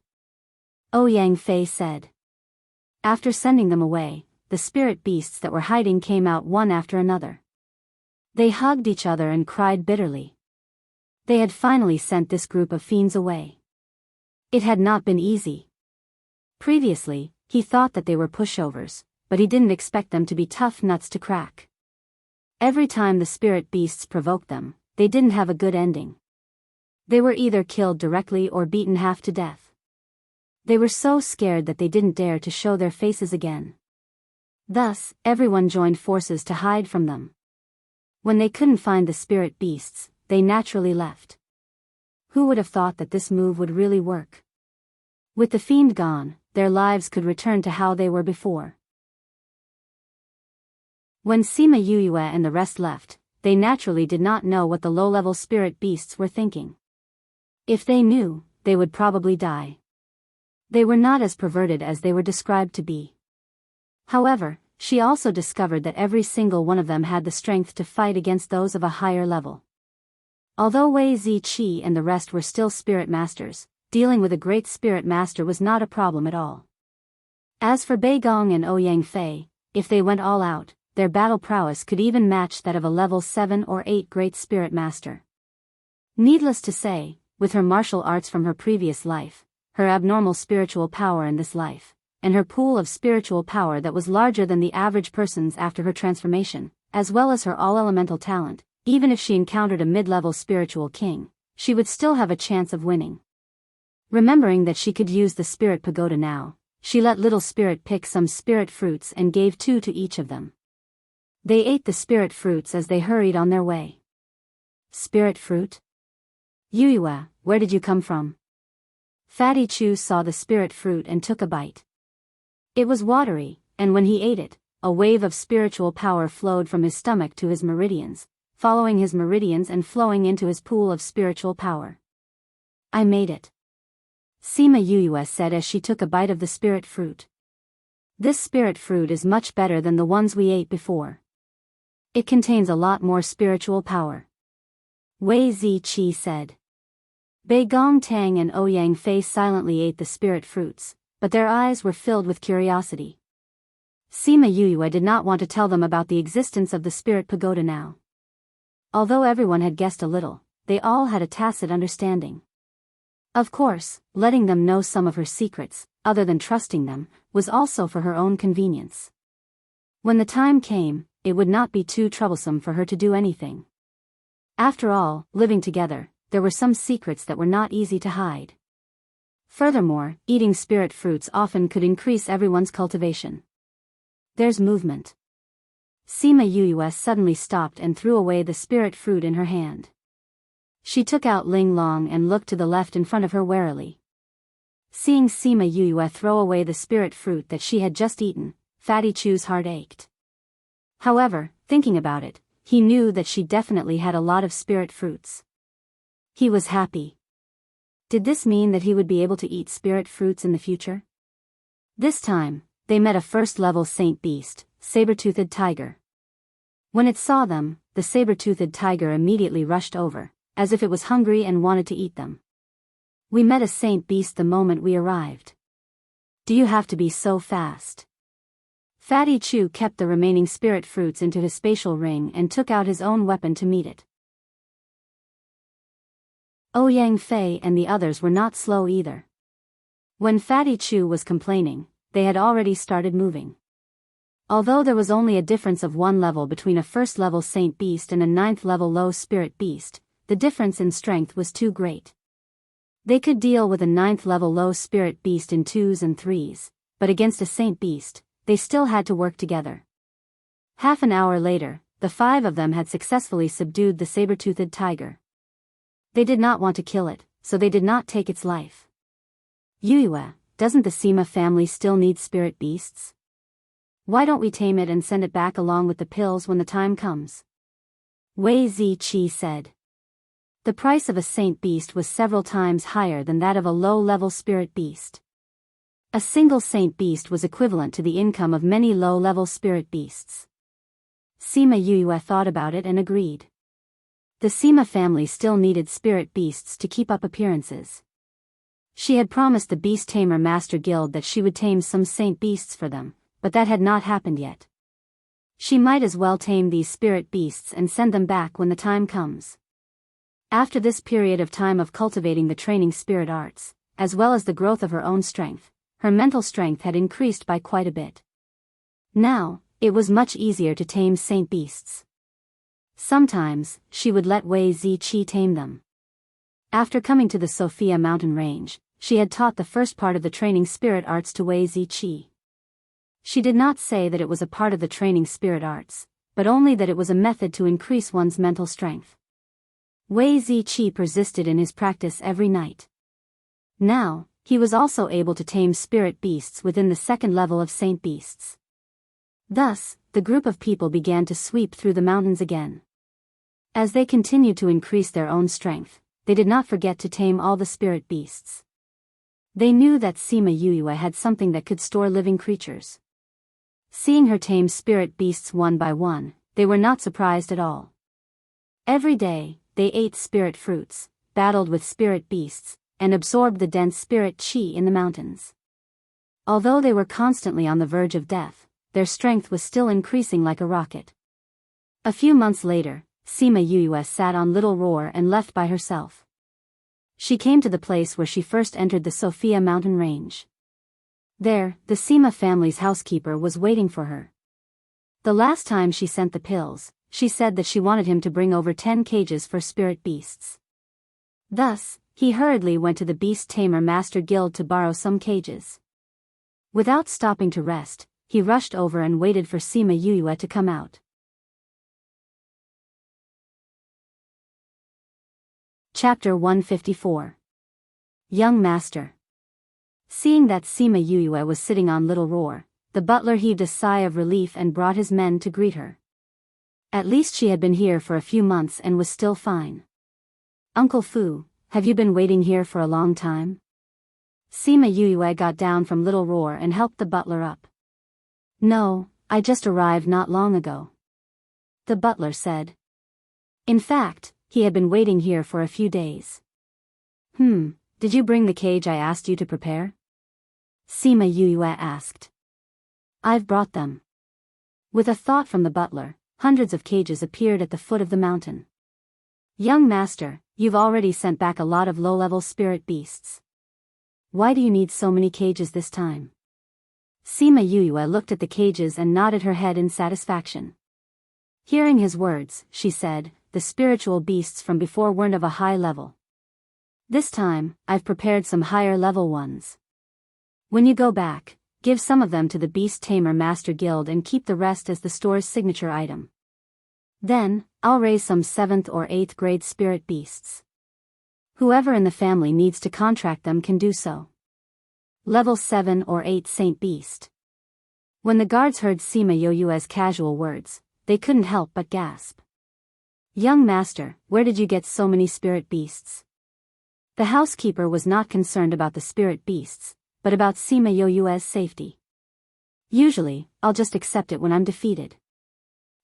Ouyang Fei said. After sending them away, the spirit beasts that were hiding came out one after another. They hugged each other and cried bitterly. They had finally sent this group of fiends away. It had not been easy. Previously, he thought that they were pushovers, but he didn't expect them to be tough nuts to crack. Every time the spirit beasts provoked them, they didn't have a good ending. They were either killed directly or beaten half to death. They were so scared that they didn't dare to show their faces again. Thus, everyone joined forces to hide from them. When they couldn't find the spirit beasts, they naturally left. Who would have thought that this move would really work? With the fiend gone, their lives could return to how they were before. When Sima Yuyue and the rest left, they naturally did not know what the low-level spirit beasts were thinking. If they knew, they would probably die. They were not as perverted as they were described to be. However, she also discovered that every single one of them had the strength to fight against those of a higher level. Although Wei Ziqi and the rest were still spirit masters, dealing with a great spirit master was not a problem at all. As for Bei Gong and Ouyang Fei, if they went all out, their battle prowess could even match that of a level 7 or 8 great spirit master. Needless to say, with her martial arts from her previous life, her abnormal spiritual power in this life, and her pool of spiritual power that was larger than the average person's after her transformation, as well as her all-elemental talent, even if she encountered a mid-level spiritual king, she would still have a chance of winning. Remembering that she could use the spirit pagoda now, she let Little Spirit pick some spirit fruits and gave 2 to each of them. They ate the spirit fruits as they hurried on their way. Spirit fruit? Yuyue, where did you come from? Fatty Chu saw the spirit fruit and took a bite. It was watery, and when he ate it, a wave of spiritual power flowed from his stomach to his meridians, following his meridians and flowing into his pool of spiritual power. I made it. Sima Yuyue said as she took a bite of the spirit fruit. This spirit fruit is much better than the ones we ate before. It contains a lot more spiritual power. Wei Ziqi said. Bei Gong Tang and Ouyang Fei silently ate the spirit fruits, but their eyes were filled with curiosity. Sima Yuyue did not want to tell them about the existence of the spirit pagoda now. Although everyone had guessed a little, they all had a tacit understanding. Of course, letting them know some of her secrets, other than trusting them, was also for her own convenience. When the time came, it would not be too troublesome for her to do anything. After all, living together, there were some secrets that were not easy to hide. Furthermore, eating spirit fruits often could increase everyone's cultivation. There's movement. Sima Yuyue suddenly stopped and threw away the spirit fruit in her hand. She took out Ling Long and looked to the left in front of her warily. Seeing Sima Yuyue throw away the spirit fruit that she had just eaten, Fatty Chu's heart ached. However, thinking about it, he knew that she definitely had a lot of spirit fruits. He was happy. Did this mean that he would be able to eat spirit fruits in the future? This time, they met a first-level saint beast, saber-toothed tiger. When it saw them, the saber-toothed tiger immediately rushed over, as if it was hungry and wanted to eat them. We met a saint beast the moment we arrived. Do you have to be so fast? Fatty Chu kept the remaining spirit fruits into his spatial ring and took out his own weapon to meet it. Ouyang Fei and the others were not slow either. When Fatty Chu was complaining, they had already started moving. Although there was only a difference of 1 level between a first-level saint beast and a 9th-level low spirit beast, the difference in strength was too great. They could deal with a 9th-level low spirit beast in 2s and 3s, but against a saint beast, they still had to work together. Half an hour later, the 5 of them had successfully subdued the saber-toothed tiger. They did not want to kill it, so they did not take its life. Yuyue, doesn't the Sima family still need spirit beasts? Why don't we tame it and send it back along with the pills when the time comes? Wei Ziqi said. The price of a saint beast was several times higher than that of a low-level spirit beast. A single saint beast was equivalent to the income of many low-level spirit beasts. Sima Yuyue thought about it and agreed. The Sima family still needed spirit beasts to keep up appearances. She had promised the Beast Tamer Master Guild that she would tame some saint beasts for them, but that had not happened yet. She might as well tame these spirit beasts and send them back when the time comes. After this period of time of cultivating the training spirit arts, as well as the growth of her own strength, her mental strength had increased by quite a bit. Now, it was much easier to tame saint beasts. Sometimes, she would let Wei Ziqi tame them. After coming to the Sophia mountain range, she had taught the first part of the training spirit arts to Wei Ziqi. She did not say that it was a part of the training spirit arts, but only that it was a method to increase one's mental strength. Wei Ziqi persisted in his practice every night. Now, he was also able to tame spirit beasts within the 2nd level of saint beasts. Thus, the group of people began to sweep through the mountains again. As they continued to increase their own strength, they did not forget to tame all the spirit beasts. They knew that Sima Yuyue had something that could store living creatures. Seeing her tame spirit beasts one by one, they were not surprised at all. Every day, they ate spirit fruits, battled with spirit beasts, and absorbed the dense spirit qi in the mountains. Although they were constantly on the verge of death, their strength was still increasing like a rocket. A few months later, Sima Yuyue sat on Little Roar and left by herself. She came to the place where she first entered the Sophia mountain range. There, the Sima family's housekeeper was waiting for her. The last time she sent the pills, she said that she wanted him to bring over 10 cages for spirit beasts. Thus, he hurriedly went to the Beast Tamer Master Guild to borrow some cages. Without stopping to rest, he rushed over and waited for Sima Yuyue to come out. Chapter 154. Young Master. Seeing that Sima Yuyue was sitting on Little Roar, the butler heaved a sigh of relief and brought his men to greet her. At least she had been here for a few months and was still fine. Uncle Fu, have you been waiting here for a long time? Sima Yuyue got down from Little Roar and helped the butler up. No, I just arrived not long ago. The butler said. In fact, he had been waiting here for a few days. Did you bring the cage I asked you to prepare? Sima Yue asked. I've brought them. With a thought from the butler, hundreds of cages appeared at the foot of the mountain. Young master, you've already sent back a lot of low-level spirit beasts. Why do you need so many cages this time? Sima Yue looked at the cages and nodded her head in satisfaction. Hearing his words, she said, the spiritual beasts from before weren't of a high level. This time, I've prepared some higher level ones. When you go back, give some of them to the Beast Tamer Master Guild and keep the rest as the store's signature item. Then, I'll raise some 7th or 8th grade spirit beasts. Whoever in the family needs to contract them can do so. Level 7 or 8 Saint Beast. When the guards heard Sima Yue's casual words, they couldn't help but gasp. Young master, where did you get so many spirit beasts? The housekeeper was not concerned about the spirit beasts, but about Sima Yue's safety. Usually, I'll just accept it when I'm defeated.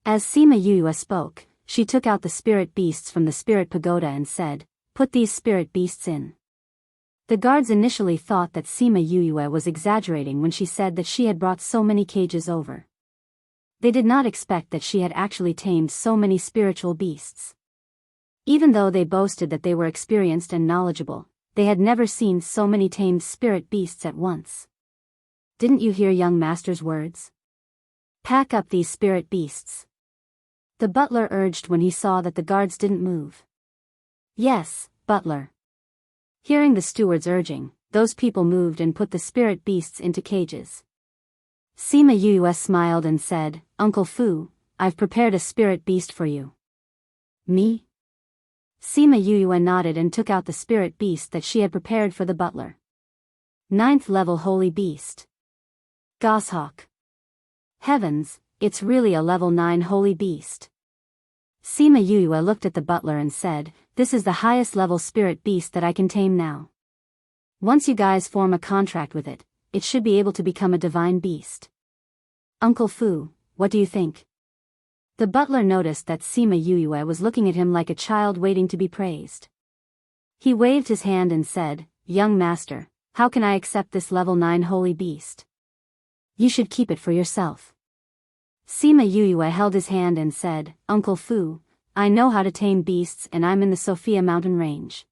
As Sima Yue spoke, she took out the spirit beasts from the spirit pagoda and said, put these spirit beasts in. The guards initially thought that Sima Yue was exaggerating when she said that she had brought so many cages over. They did not expect that she had actually tamed so many spiritual beasts. Even though they boasted that they were experienced and knowledgeable, they had never seen so many tamed spirit beasts at once. Didn't you hear young master's words? Pack up these spirit beasts. The butler urged when he saw that the guards didn't move. Yes, butler. Hearing the steward's urging, those people moved and put the spirit beasts into cages. Sima Yue smiled and said, Uncle Fu, I've prepared a spirit beast for you. Me? Sima Yue nodded and took out the spirit beast that she had prepared for the butler. 9th level holy beast. Goshawk. Heavens, it's really a level 9 holy beast. Sima Yue looked at the butler and said, this is the highest level spirit beast that I can tame now. Once you guys form a contract with it, it should be able to become a divine beast. Uncle Fu, what do you think? The butler noticed that Sima Yue was looking at him like a child waiting to be praised. He waved his hand and said, Young master, how can I accept this level 9 holy beast? You should keep it for yourself. Sima Yue held his hand and said, Uncle Fu, I know how to tame beasts and I'm in the Sophia mountain range.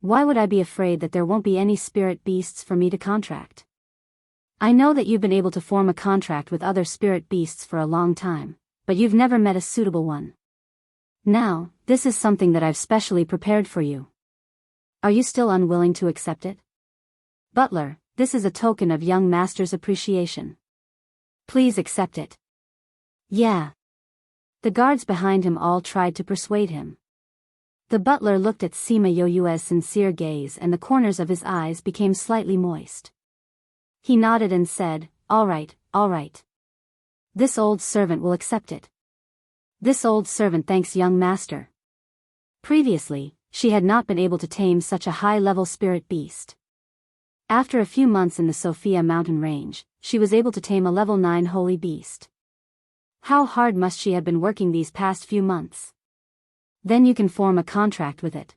Why would I be afraid that there won't be any spirit beasts for me to contract? I know that you've been able to form a contract with other spirit beasts for a long time, but you've never met a suitable one. Now, this is something that I've specially prepared for you. Are you still unwilling to accept it? Butler, this is a token of young master's appreciation. Please accept it. Yeah. The guards behind him all tried to persuade him. The butler looked at Sima Yue's sincere gaze and the corners of his eyes became slightly moist. He nodded and said, all right. This old servant will accept it. This old servant thanks young master. Previously, she had not been able to tame such a high-level spirit beast. After a few months in the Sophia mountain range, she was able to tame a level 9 holy beast. How hard must she have been working these past few months? Then you can form a contract with it.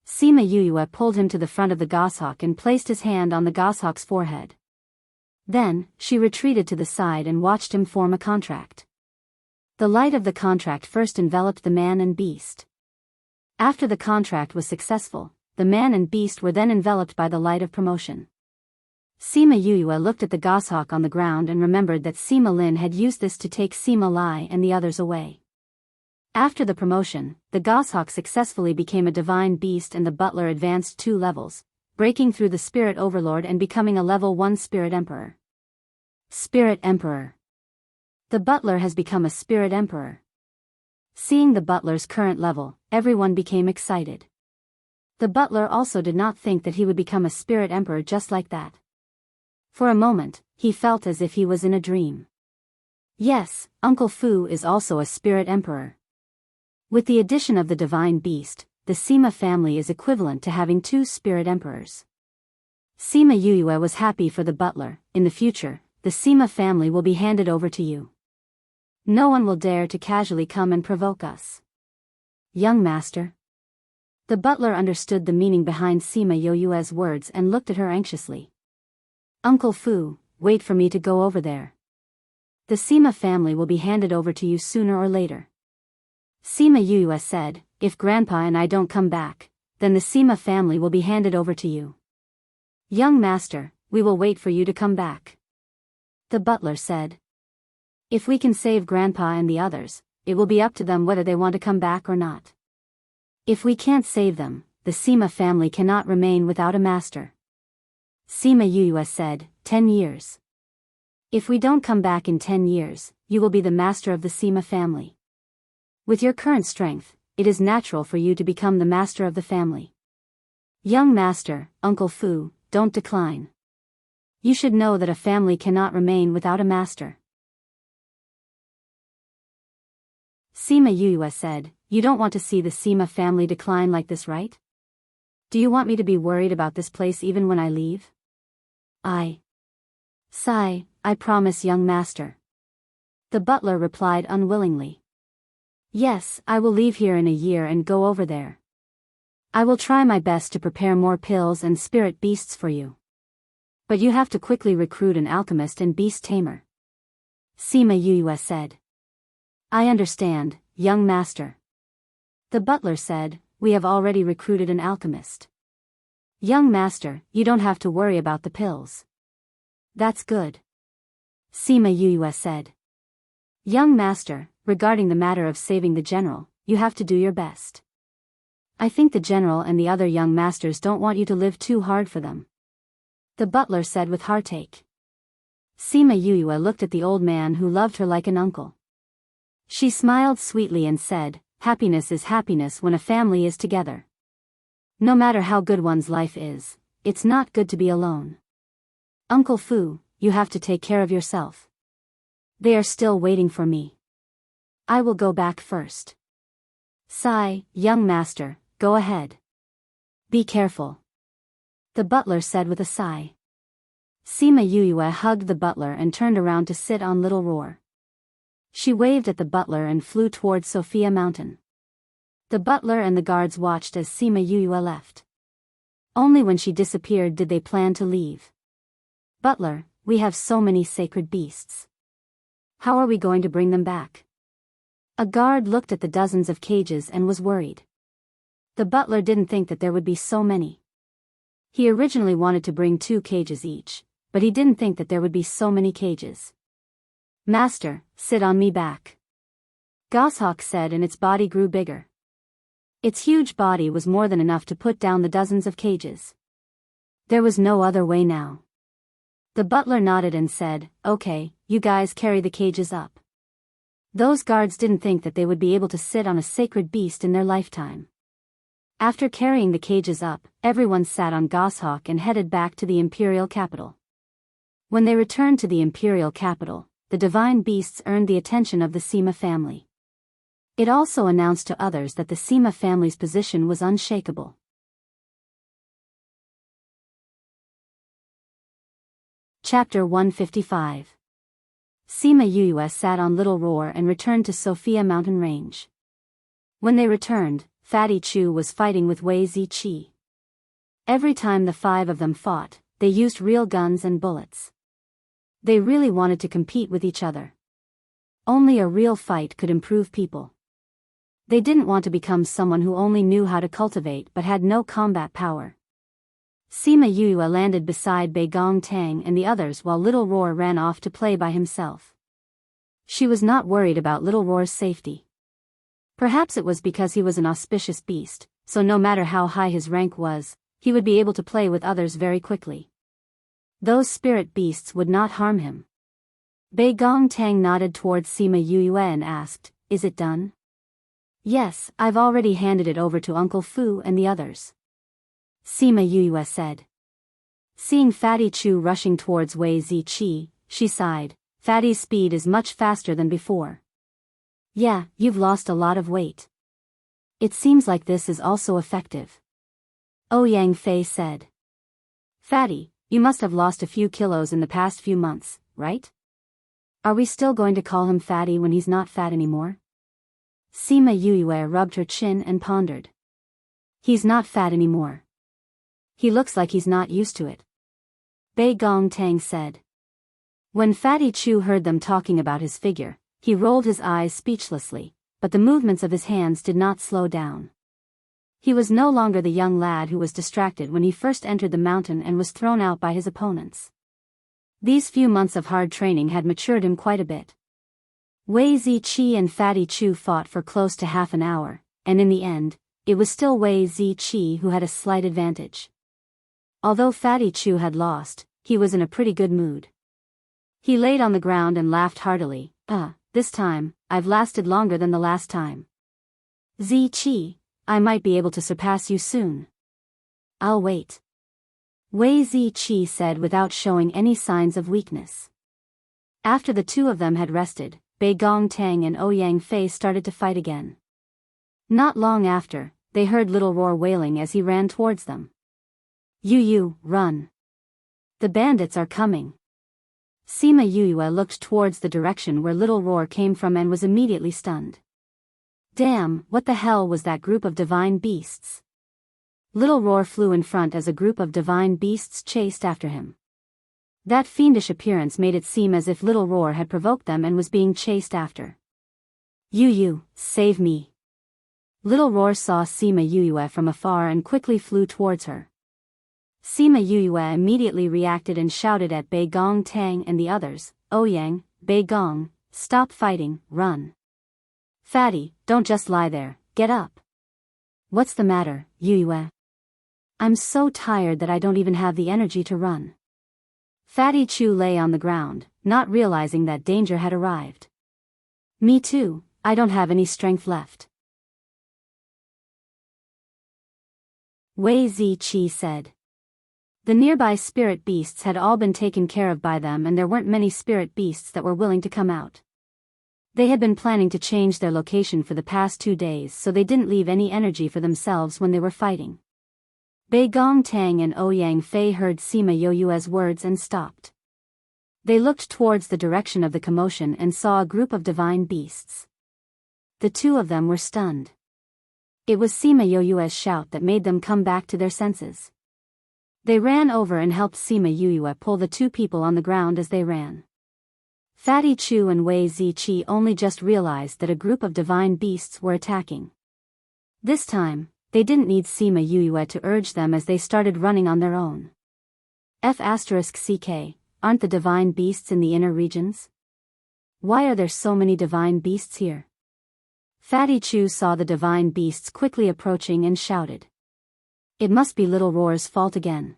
Sima Yue pulled him to the front of the goshawk and placed his hand on the goshawk's forehead. Then, she retreated to the side and watched him form a contract. The light of the contract first enveloped the man and beast. After the contract was successful, the man and beast were then enveloped by the light of promotion. Sima Yue looked at the goshawk on the ground and remembered that Sima Lin had used this to take Sima Lai and the others away. After the promotion, the goshawk successfully became a divine beast and the butler advanced 2 levels, breaking through the Spirit Overlord and becoming a level 1 Spirit Emperor. Spirit Emperor. The butler has become a Spirit Emperor. Seeing the butler's current level, everyone became excited. The butler also did not think that he would become a Spirit Emperor just like that. For a moment, he felt as if he was in a dream. Yes, Uncle Fu is also a Spirit Emperor. With the addition of the Divine Beast, the Sima family is equivalent to having 2 Spirit Emperors. Sima Yuyue was happy for the butler. In the future, the Sima family will be handed over to you. No one will dare to casually come and provoke us. Young master. The butler understood the meaning behind Sima Yuyue's words and looked at her anxiously. Uncle Fu, wait for me to go over there. The Sima family will be handed over to you sooner or later. Sima Yuyue said, if Grandpa and I don't come back, then the Sima family will be handed over to you. Young master, we will wait for you to come back. The butler said. If we can save Grandpa and the others, it will be up to them whether they want to come back or not. If we can't save them, the Sima family cannot remain without a master. Sima Yuyue said, 10 years. If we don't come back in 10 years, you will be the master of the Sima family. With your current strength, it is natural for you to become the master of the family. Young master, Uncle Fu, don't decline. You should know that a family cannot remain without a master. Sima Yuyue said, you don't want to see the Sima family decline like this, right? Do you want me to be worried about this place even when I leave? Sigh, I promise, young master. The butler replied unwillingly. Yes, I will leave here in a year and go over there. I will try my best to prepare more pills and spirit beasts for you. But you have to quickly recruit an alchemist and beast tamer. Sima Yuyue said. I understand, young master. The butler said, we have already recruited an alchemist. Young master, you don't have to worry about the pills. That's good. Sima Yuyue said. Young master, regarding the matter of saving the general, you have to do your best. I think the general and the other young masters don't want you to live too hard for them. The butler said with heartache. Sima Yuyue looked at the old man who loved her like an uncle. She smiled sweetly and said, happiness is happiness when a family is together. No matter how good one's life is, it's not good to be alone. Uncle Fu, you have to take care of yourself. They are still waiting for me. I will go back first. Sigh, young master, go ahead. Be careful. The butler said with a sigh. Sima Yuyue hugged the butler and turned around to sit on Little Roar. She waved at the butler and flew towards Sophia Mountain. The butler and the guards watched as Sima Yuyue left. Only when she disappeared did they plan to leave. Butler, we have so many sacred beasts. How are we going to bring them back? A guard looked at the dozens of cages and was worried. The butler didn't think that there would be so many. He originally wanted to bring 2 cages each, but he didn't think that there would be so many cages. Master, sit on me back. Goshawk said, and its body grew bigger. Its huge body was more than enough to put down the dozens of cages. There was no other way now. The butler nodded and said, okay, you guys carry the cages up. Those guards didn't think that they would be able to sit on a sacred beast in their lifetime. After carrying the cages up, everyone sat on Goshawk and headed back to the imperial capital. When they returned to the imperial capital, the divine beasts earned the attention of the Sima family. It also announced to others that the Sima family's position was unshakable. Chapter 155. Sima Yuyue sat on Little Roar and returned to Sophia Mountain Range. When they returned, Fatty Chu was fighting with Wei Ziqi. Every time the 5 of them fought, they used real guns and bullets. They really wanted to compete with each other. Only a real fight could improve people. They didn't want to become someone who only knew how to cultivate but had no combat power. Sima Yuyue landed beside Bei Gong Tang and the others while Little Roar ran off to play by himself. She was not worried about Little Roar's safety. Perhaps it was because he was an auspicious beast, so no matter how high his rank was, he would be able to play with others very quickly. Those spirit beasts would not harm him. Bei Gong Tang nodded towards Sima Yuyue and asked, is it done? Yes, I've already handed it over to Uncle Fu and the others. Sima Yuyue said. Seeing Fatty Chu rushing towards Wei Ziqi, she sighed. Fatty's speed is much faster than before. Yeah, you've lost a lot of weight. It seems like this is also effective. Ouyang Fei said. Fatty, you must have lost a few kilos in the past few months, right? Are we still going to call him Fatty when he's not fat anymore? Sima Yue rubbed her chin and pondered. He's not fat anymore. He looks like he's not used to it. Bei Gong Tang said. When Fatty Chu heard them talking about his figure, he rolled his eyes speechlessly, but the movements of his hands did not slow down. He was no longer the young lad who was distracted when he first entered the mountain and was thrown out by his opponents. These few months of hard training had matured him quite a bit. Wei Ziqi and Fatty Chu fought for close to half an hour, and in the end, it was still Wei Ziqi who had a slight advantage. Although Fatty Chu had lost, he was in a pretty good mood. He laid on the ground and laughed heartily. This time, I've lasted longer than the last time. Ziqi, I might be able to surpass you soon. I'll wait. Wei Ziqi said without showing any signs of weakness. After the two of them had rested, Bei Gong Tang and Ouyang Fei started to fight again. Not long after, they heard Little Roar wailing as he ran towards them. You, run. The bandits are coming. Sima Yue looked towards the direction where Little Roar came from and was immediately stunned. Damn, what the hell was that group of divine beasts? Little Roar flew in front as a group of divine beasts chased after him. That fiendish appearance made it seem as if Little Roar had provoked them and was being chased after. You, save me. Little Roar saw Sima Yue from afar and quickly flew towards her. Sima Yue immediately reacted and shouted at Bei Gong Tang and the others, Ouyang, Bei Gong, stop fighting, run. Fatty, don't just lie there, get up. What's the matter, Yue? I'm so tired that I don't even have the energy to run. Fatty Chu lay on the ground, not realizing that danger had arrived. Me too, I don't have any strength left. Wei Ziqi said. The nearby spirit beasts had all been taken care of by them and there weren't many spirit beasts that were willing to come out. They had been planning to change their location for the past 2 days so they didn't leave any energy for themselves when they were fighting. Bei Gong Tang and Ouyang Fei heard Sima Yue's words and stopped. They looked towards the direction of the commotion and saw a group of divine beasts. The two of them were stunned. It was Sima Yue's shout that made them come back to their senses. They ran over and helped Sima Yue pull the two people on the ground as they ran. Fatty Chu and Wei Ziqi only just realized that a group of divine beasts were attacking. This time, they didn't need Sima Yue to urge them as they started running on their own. F***CK, aren't the divine beasts in the inner regions? Why are there so many divine beasts here? Fatty Chu saw the divine beasts quickly approaching and shouted. It must be Little Roar's fault again.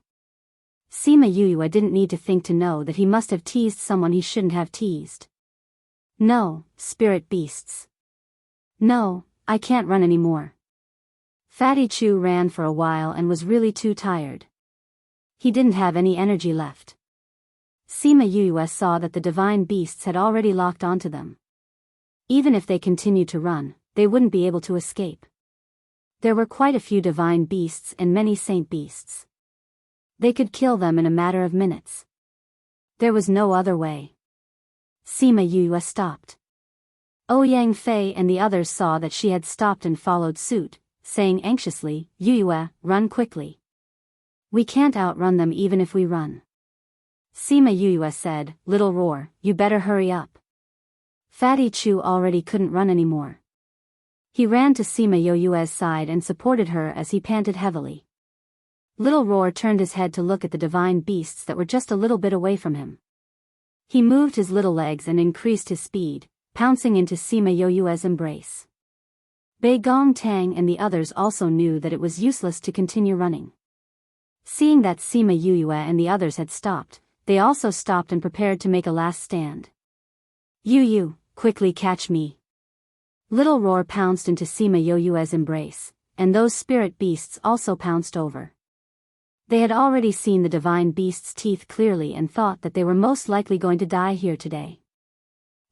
Sima Yue didn't need to think to know that he must have teased someone he shouldn't have teased. No, spirit beasts. No, I can't run anymore. Fatty Chu ran for a while and was really too tired. He didn't have any energy left. Sima Yue saw that the divine beasts had already locked onto them. Even if they continued to run, they wouldn't be able to escape. There were quite a few divine beasts and many saint beasts. They could kill them in a matter of minutes. There was no other way. Sima Yue stopped. Ouyang Fei and the others saw that she had stopped and followed suit, saying anxiously, Yue, run quickly. We can't outrun them even if we run. Sima Yue said, Little Roar, you better hurry up. Fatty Chu already couldn't run anymore. He ran to Sima Yue's side and supported her as he panted heavily. Little Roar turned his head to look at the divine beasts that were just a little bit away from him. He moved his little legs and increased his speed, pouncing into Sima Yue's embrace. Bei Gong Tang and the others also knew that it was useless to continue running. Seeing that Sima Yue and the others had stopped, they also stopped and prepared to make a last stand. You, quickly catch me. Little Roar pounced into Sima Yue's embrace, and those spirit beasts also pounced over. They had already seen the divine beast's teeth clearly and thought that they were most likely going to die here today.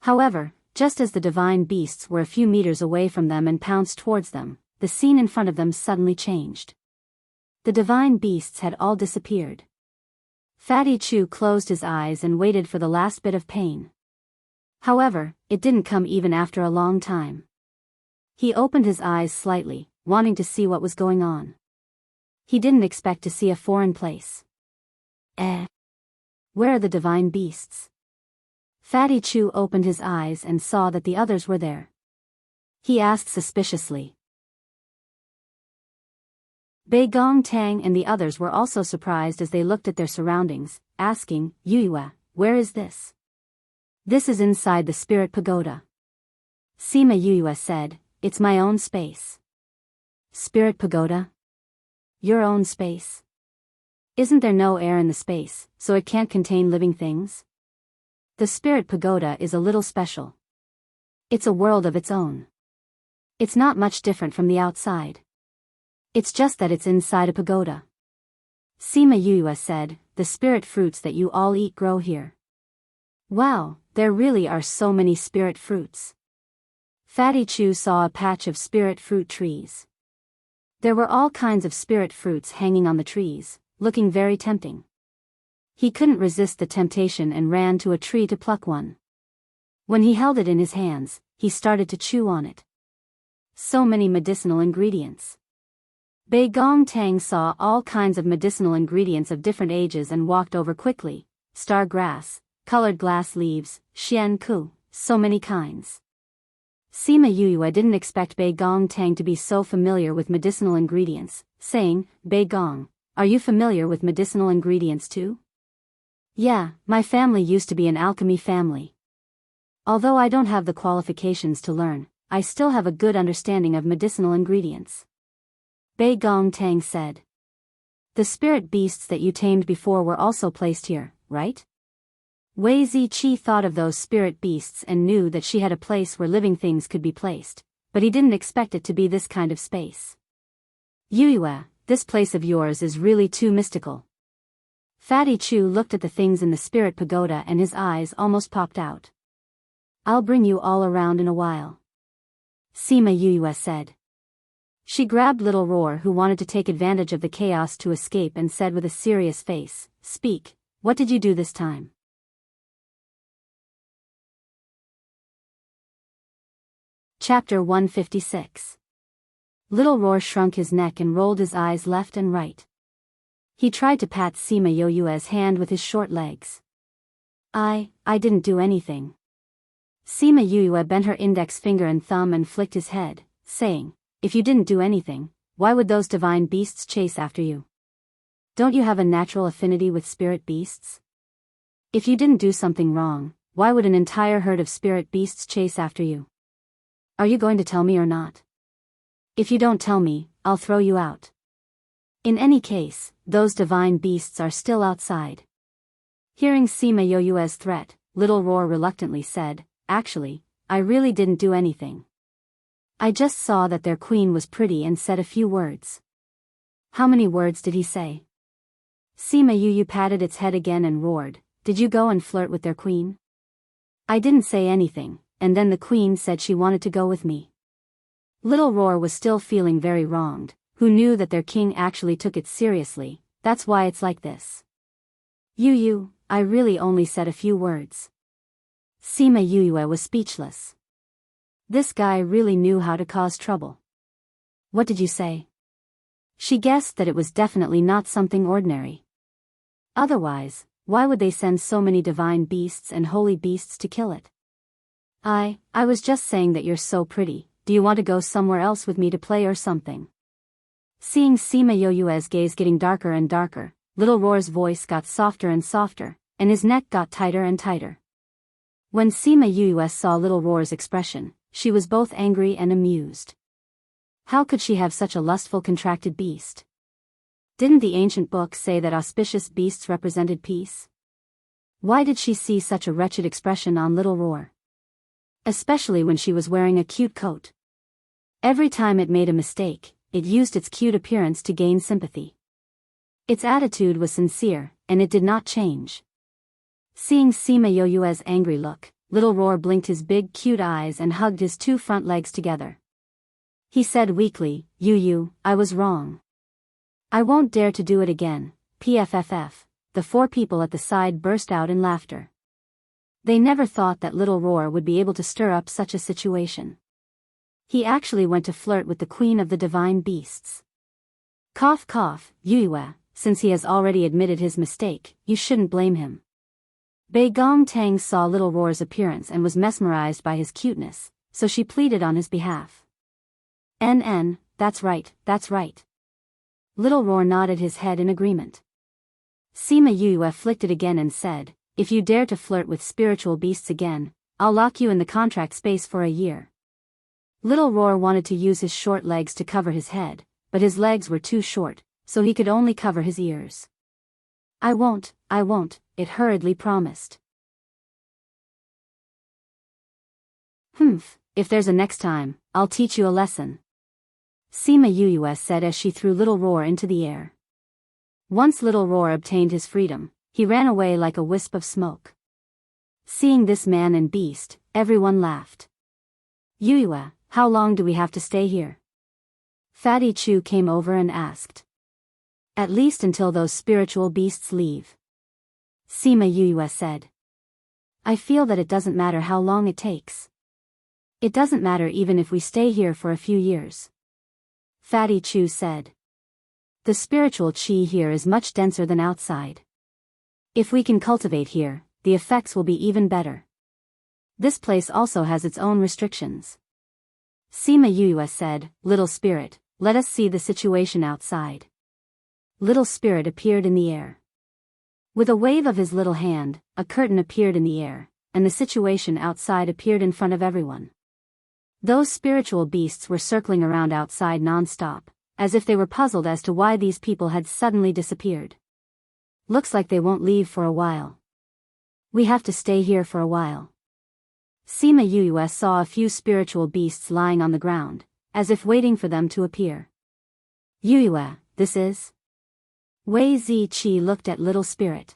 However, just as the divine beasts were a few meters away from them and pounced towards them, the scene in front of them suddenly changed. The divine beasts had all disappeared. Fatty Chu closed his eyes and waited for the last bit of pain. However, it didn't come even after a long time. He opened his eyes slightly, wanting to see what was going on. He didn't expect to see a foreign place. Where are the divine beasts? Fatty Chu opened his eyes and saw that the others were there. He asked suspiciously. Bei Gong Tang and the others were also surprised as they looked at their surroundings, asking, Yuyue, where is this? This is inside the spirit pagoda. Sima Yuyue said, it's my own space. Spirit pagoda? Your own space? Isn't there no air in the space, so it can't contain living things? The spirit pagoda is a little special. It's a world of its own. It's not much different from the outside. It's just that it's inside a pagoda. Sima Yuyue said, the spirit fruits that you all eat grow here. Wow, there really are so many spirit fruits. Fatty Chu saw a patch of spirit fruit trees. There were all kinds of spirit fruits hanging on the trees, looking very tempting. He couldn't resist the temptation and ran to a tree to pluck one. When he held it in his hands, he started to chew on it. So many medicinal ingredients. Bei Gong Tang saw all kinds of medicinal ingredients of different ages and walked over quickly. Star grass, colored glass leaves, xian ku, so many kinds. Sima Yuyue didn't expect Bei Gong Tang to be so familiar with medicinal ingredients, saying, Bei Gong, are you familiar with medicinal ingredients too? Yeah, my family used to be an alchemy family. Although I don't have the qualifications to learn, I still have a good understanding of medicinal ingredients. Bei Gong Tang said. The spirit beasts that you tamed before were also placed here, right? Wei Ziqi thought of those spirit beasts and knew that she had a place where living things could be placed, but he didn't expect it to be this kind of space. Yuyue, this place of yours is really too mystical. Fatty Chu looked at the things in the spirit pagoda and his eyes almost popped out. I'll bring you all around in a while. Sima Yuyue said. She grabbed Little Roar, who wanted to take advantage of the chaos to escape, and said with a serious face, Speak, what did you do this time? Chapter 156. Little Roar shrunk his neck and rolled his eyes left and right. He tried to pat Sima Yuyue's hand with his short legs. I didn't do anything. Sima Yuyue bent her index finger and thumb and flicked his head, saying, If you didn't do anything, why would those divine beasts chase after you? Don't you have a natural affinity with spirit beasts? If you didn't do something wrong, why would an entire herd of spirit beasts chase after you? Are you going to tell me or not? If you don't tell me, I'll throw you out. In any case, those divine beasts are still outside. Hearing Sima Yuyue's threat, Little Roar reluctantly said, Actually, I really didn't do anything. I just saw that their queen was pretty and said a few words. How many words did he say? Sima Yuyue patted its head again and roared, Did you go and flirt with their queen? I didn't say anything, and then the queen said she wanted to go with me. Little Roar was still feeling very wronged. Who knew that their king actually took it seriously? That's why it's like this. Yuyue, I really only said a few words. Sima Yuyue was speechless. This guy really knew how to cause trouble. What did you say? She guessed that it was definitely not something ordinary. Otherwise, why would they send so many divine beasts and holy beasts to kill it? I was just saying that you're so pretty. Do you want to go somewhere else with me to play or something? Seeing Sima Yuyue's gaze getting darker and darker, Little Roar's voice got softer and softer, and his neck got tighter and tighter. When Sima Yuyue saw Little Roar's expression, she was both angry and amused. How could she have such a lustful contracted beast? Didn't the ancient book say that auspicious beasts represented peace? Why did she see such a wretched expression on Little Roar? Especially when she was wearing a cute coat. Every time it made a mistake, it used its cute appearance to gain sympathy. Its attitude was sincere, and it did not change. Seeing Sima Yuyue's angry look, Little Roar blinked his big cute eyes and hugged his two front legs together. He said weakly, Yuyue, I was wrong. I won't dare to do it again, pfff, the 4 people at the side burst out in laughter. They never thought that little Roar would be able to stir up such a situation. He actually went to flirt with the queen of the divine beasts. Cough cough, Yue, since he has already admitted his mistake, you shouldn't blame him. Bei Gong Tang saw little Roar's appearance and was mesmerized by his cuteness, so she pleaded on his behalf. NN, that's right, that's right. Little Roar nodded his head in agreement. Sima Yue flicked it again and said, if you dare to flirt with spiritual beasts again, I'll lock you in the contract space for a year. Little Roar wanted to use his short legs to cover his head, but his legs were too short, so he could only cover his ears. I won't, it hurriedly promised. If there's a next time, I'll teach you a lesson. Sima Yue said as she threw Little Roar into the air. Once Little Roar obtained his freedom, he ran away like a wisp of smoke. Seeing this man and beast, everyone laughed. Yue, how long do we have to stay here? Fatty Chu came over and asked. At least until those spiritual beasts leave. Sima Yue said. I feel that it doesn't matter how long it takes. It doesn't matter even if we stay here for a few years. Fatty Chu said. The spiritual qi here is much denser than outside. If we can cultivate here, the effects will be even better. This place also has its own restrictions. Sima Yue said, Little Spirit, let us see the situation outside. Little Spirit appeared in the air. With a wave of his little hand, a curtain appeared in the air, and the situation outside appeared in front of everyone. Those spiritual beasts were circling around outside non-stop, as if they were puzzled as to why these people had suddenly disappeared. Looks like they won't leave for a while. We have to stay here for a while. Sima Yue saw a few spiritual beasts lying on the ground, as if waiting for them to appear. Yue, this is? Wei Ziqi looked at Little Spirit.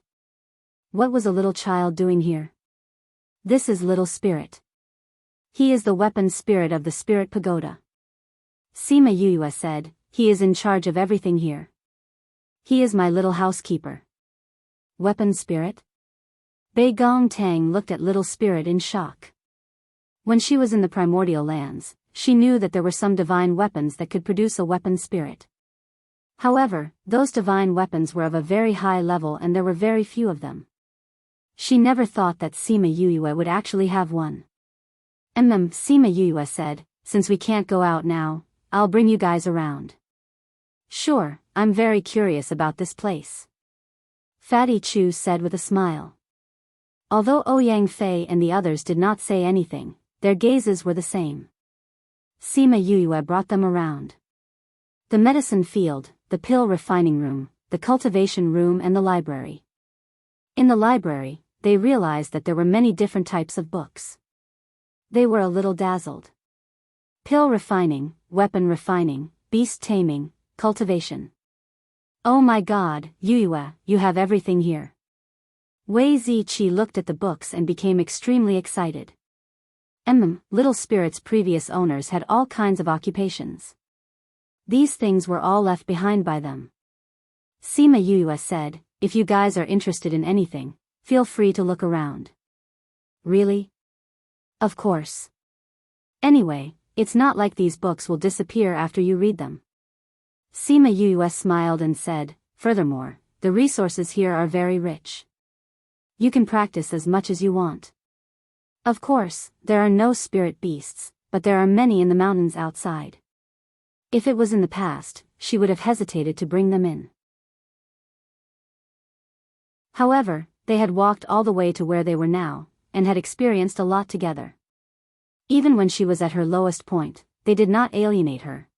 What was a little child doing here? This is Little Spirit. He is the weapon spirit of the Spirit Pagoda. Sima Yue said, he is in charge of everything here. He is my little housekeeper. Weapon spirit? Bei Gong Tang looked at Little Spirit in shock. When she was in the primordial lands, she knew that there were some divine weapons that could produce a weapon spirit. However, those divine weapons were of a very high level and there were very few of them. She never thought that Sima Yue would actually have one. Sima Yue said, since we can't go out now, I'll bring you guys around. Sure, I'm very curious about this place. Fatty Chu said with a smile. Although Ouyang Fei and the others did not say anything, their gazes were the same. Sima Yue brought them around. The medicine field, the pill refining room, the cultivation room and the library. In the library, they realized that there were many different types of books. They were a little dazzled. Pill refining, weapon refining, beast taming, cultivation. Oh my god, Yue, you have everything here. Wei Ziqi looked at the books and became extremely excited. Little Spirit's previous owners had all kinds of occupations. These things were all left behind by them. Sima Yue said, if you guys are interested in anything, feel free to look around. Really? Of course. Anyway, it's not like these books will disappear after you read them. Sima Yue smiled and said, furthermore, the resources here are very rich. You can practice as much as you want. Of course, there are no spirit beasts, but there are many in the mountains outside. If it was in the past, she would have hesitated to bring them in. However, they had walked all the way to where they were now, and had experienced a lot together. Even when she was at her lowest point, they did not alienate her.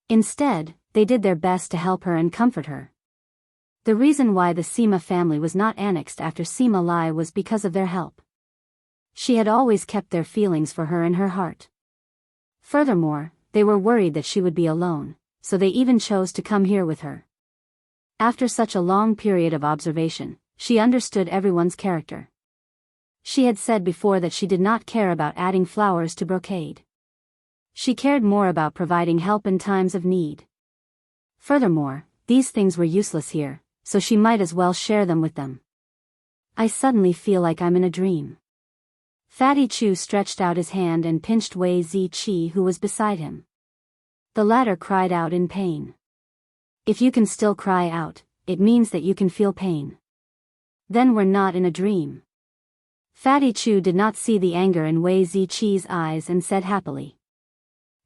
Instead, they did their best to help her and comfort her. The reason why the Sima family was not annexed after Sima Lai was because of their help. She had always kept their feelings for her in her heart. Furthermore, they were worried that she would be alone, so they even chose to come here with her. After such a long period of observation, she understood everyone's character. She had said before that she did not care about adding flowers to brocade. She cared more about providing help in times of need. Furthermore, these things were useless here, so she might as well share them with them. I suddenly feel like I'm in a dream. Fatty Chu stretched out his hand and pinched Wei Ziqi, who was beside him. The latter cried out in pain. If you can still cry out, it means that you can feel pain. Then we're not in a dream. Fatty Chu did not see the anger in Wei Ziqi's eyes and said happily.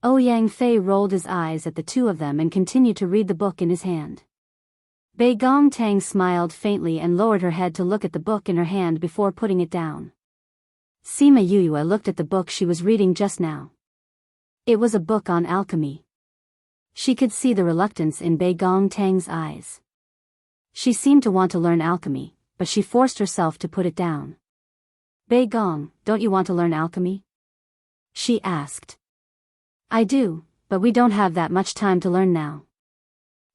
Ouyang Fei rolled his eyes at the two of them and continued to read the book in his hand. Bei Gong Tang smiled faintly and lowered her head to look at the book in her hand before putting it down. Sima Yuyue looked at the book she was reading just now. It was a book on alchemy. She could see the reluctance in Bei Gong Tang's eyes. She seemed to want to learn alchemy, but she forced herself to put it down. Bei Gong, don't you want to learn alchemy? She asked. I do, but we don't have that much time to learn now.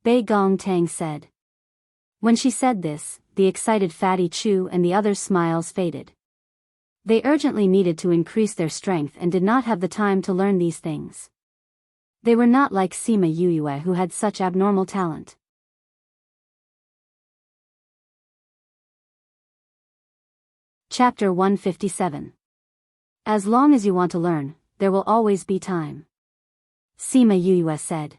Bei Gong Tang said. When she said this, the excited Fatty Chu and the others' smiles faded. They urgently needed to increase their strength and did not have the time to learn these things. They were not like Sima Yuyue, who had such abnormal talent. Chapter 157. As long as you want to learn, there will always be time. Sima Yuyue said.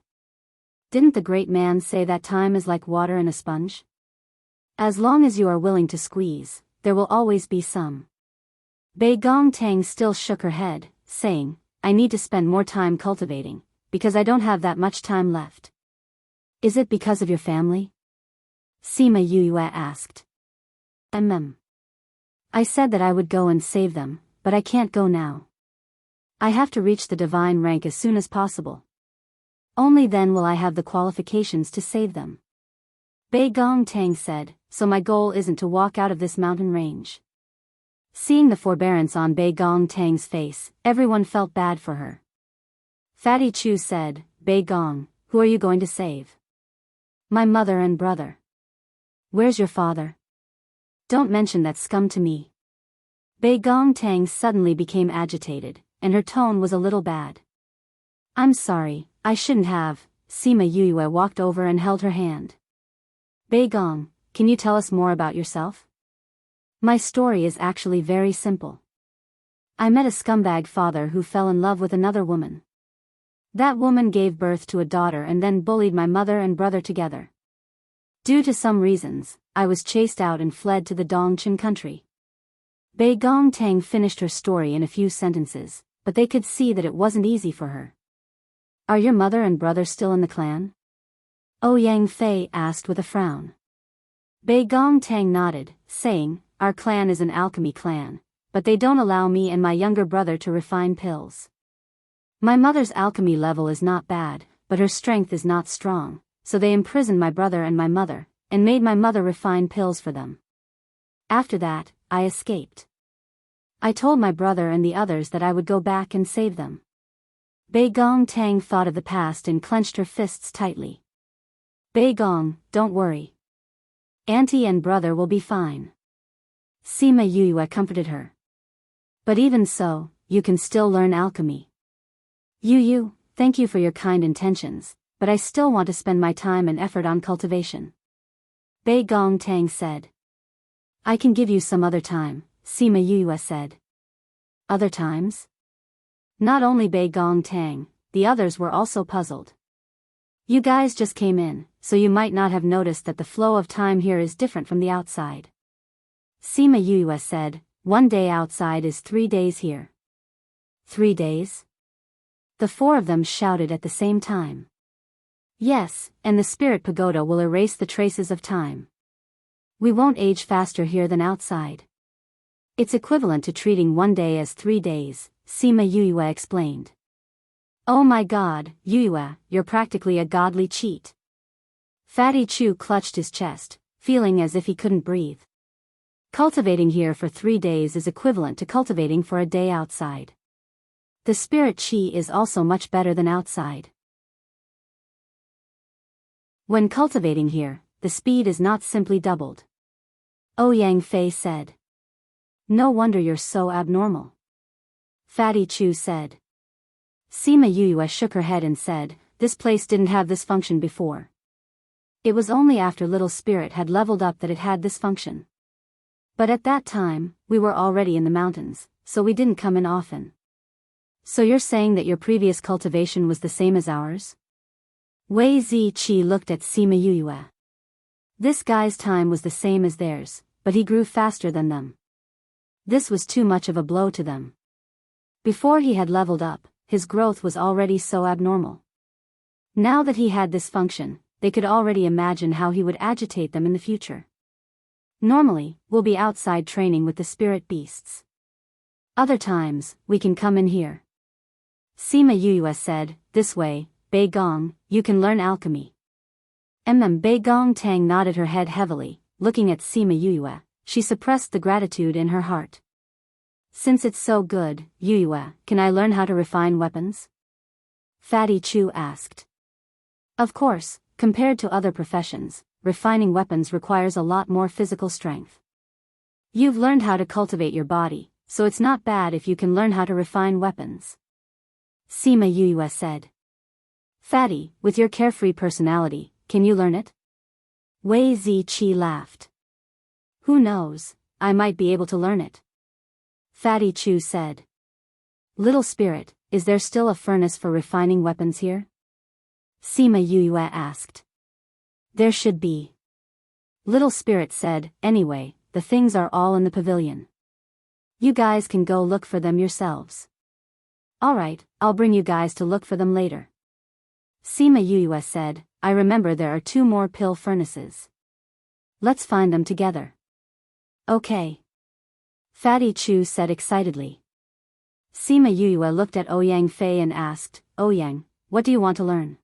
Didn't the great man say that time is like water in a sponge? As long as you are willing to squeeze, there will always be some. Bei Gong Tang still shook her head, saying, I need to spend more time cultivating, because I don't have that much time left. Is it because of your family? Sima Yuyue asked. I said that I would go and save them, but I can't go now. I have to reach the divine rank as soon as possible. Only then will I have the qualifications to save them. Bei Gong Tang said, so my goal isn't to walk out of this mountain range. Seeing the forbearance on Bei Gong Tang's face, everyone felt bad for her. Fatty Chu said, Bei Gong, who are you going to save? My mother and brother. Where's your father? Don't mention that scum to me. Bei Gong Tang suddenly became agitated, and her tone was a little bad. I'm sorry, I shouldn't have. Sima Yuyue walked over and held her hand. Bei Gong, can you tell us more about yourself? My story is actually very simple. I met a scumbag father who fell in love with another woman. That woman gave birth to a daughter and then bullied my mother and brother together. Due to some reasons, I was chased out and fled to the Dongchen country. Bei Gong Tang finished her story in a few sentences, but they could see that it wasn't easy for her. Are your mother and brother still in the clan? Ouyang Fei asked with a frown. Bei Gong Tang nodded, saying, Our clan is an alchemy clan, but they don't allow me and my younger brother to refine pills. My mother's alchemy level is not bad, but her strength is not strong, so they imprisoned my brother and my mother, and made my mother refine pills for them. After that, I escaped. I told my brother and the others that I would go back and save them. Bei Gong Tang thought of the past and clenched her fists tightly. Bei Gong, don't worry. Auntie and brother will be fine. Sima Yuyue comforted her. But even so, you can still learn alchemy. Yu, thank you for your kind intentions, but I still want to spend my time and effort on cultivation. Bei Gong Tang said. I can give you some other time, Sima Yuyue said. Other times? Not only Bei Gong Tang, the others were also puzzled. You guys just came in, so you might not have noticed that the flow of time here is different from the outside. Sima Yuyue said, 1 day outside is 3 days here. 3 days? The four of them shouted at the same time. Yes, and the spirit pagoda will erase the traces of time. We won't age faster here than outside. It's equivalent to treating 1 day as 3 days, Sima Yuyue explained. Oh my god, Yuyue, you're practically a godly cheat. Fatty Chu clutched his chest, feeling as if he couldn't breathe. Cultivating here for 3 days is equivalent to cultivating for a day outside. The spirit chi is also much better than outside. When cultivating here, the speed is not simply doubled. Ouyang Fei said. No wonder you're so abnormal. Fatty Chu said. Sima Yuyue shook her head and said, this place didn't have this function before. It was only after Little Spirit had leveled up that it had this function. But at that time, we were already in the mountains, so we didn't come in often. So you're saying that your previous cultivation was the same as ours? Wei Ziqi looked at Sima Yuyue. This guy's time was the same as theirs, but he grew faster than them. This was too much of a blow to them. Before he had leveled up, his growth was already so abnormal. Now that he had this function, they could already imagine how he would agitate them in the future. Normally, we'll be outside training with the spirit beasts. Other times, we can come in here. Sima Yuyue said, this way, Bei Gong, you can learn alchemy. Bei Gong Tang nodded her head heavily, looking at Sima Yuyue. She suppressed the gratitude in her heart. Since it's so good, Yuyue, can I learn how to refine weapons? Fatty Chu asked. Of course, compared to other professions, refining weapons requires a lot more physical strength. You've learned how to cultivate your body, so it's not bad if you can learn how to refine weapons. Sima Yuyue said. Fatty, with your carefree personality, can you learn it? Wei Ziqi laughed. Who knows, I might be able to learn it. Fatty Chu said. Little Spirit, is there still a furnace for refining weapons here? Sima Yuyue asked. There should be. Little Spirit said, anyway, the things are all in the pavilion. You guys can go look for them yourselves. Alright, I'll bring you guys to look for them later. Sima Yuyue said, I remember there are 2 more pill furnaces. Let's find them together. Okay. Fatty Chu said excitedly. Sima Yuyue looked at Ouyang Fei and asked, Ouyang, what do you want to learn?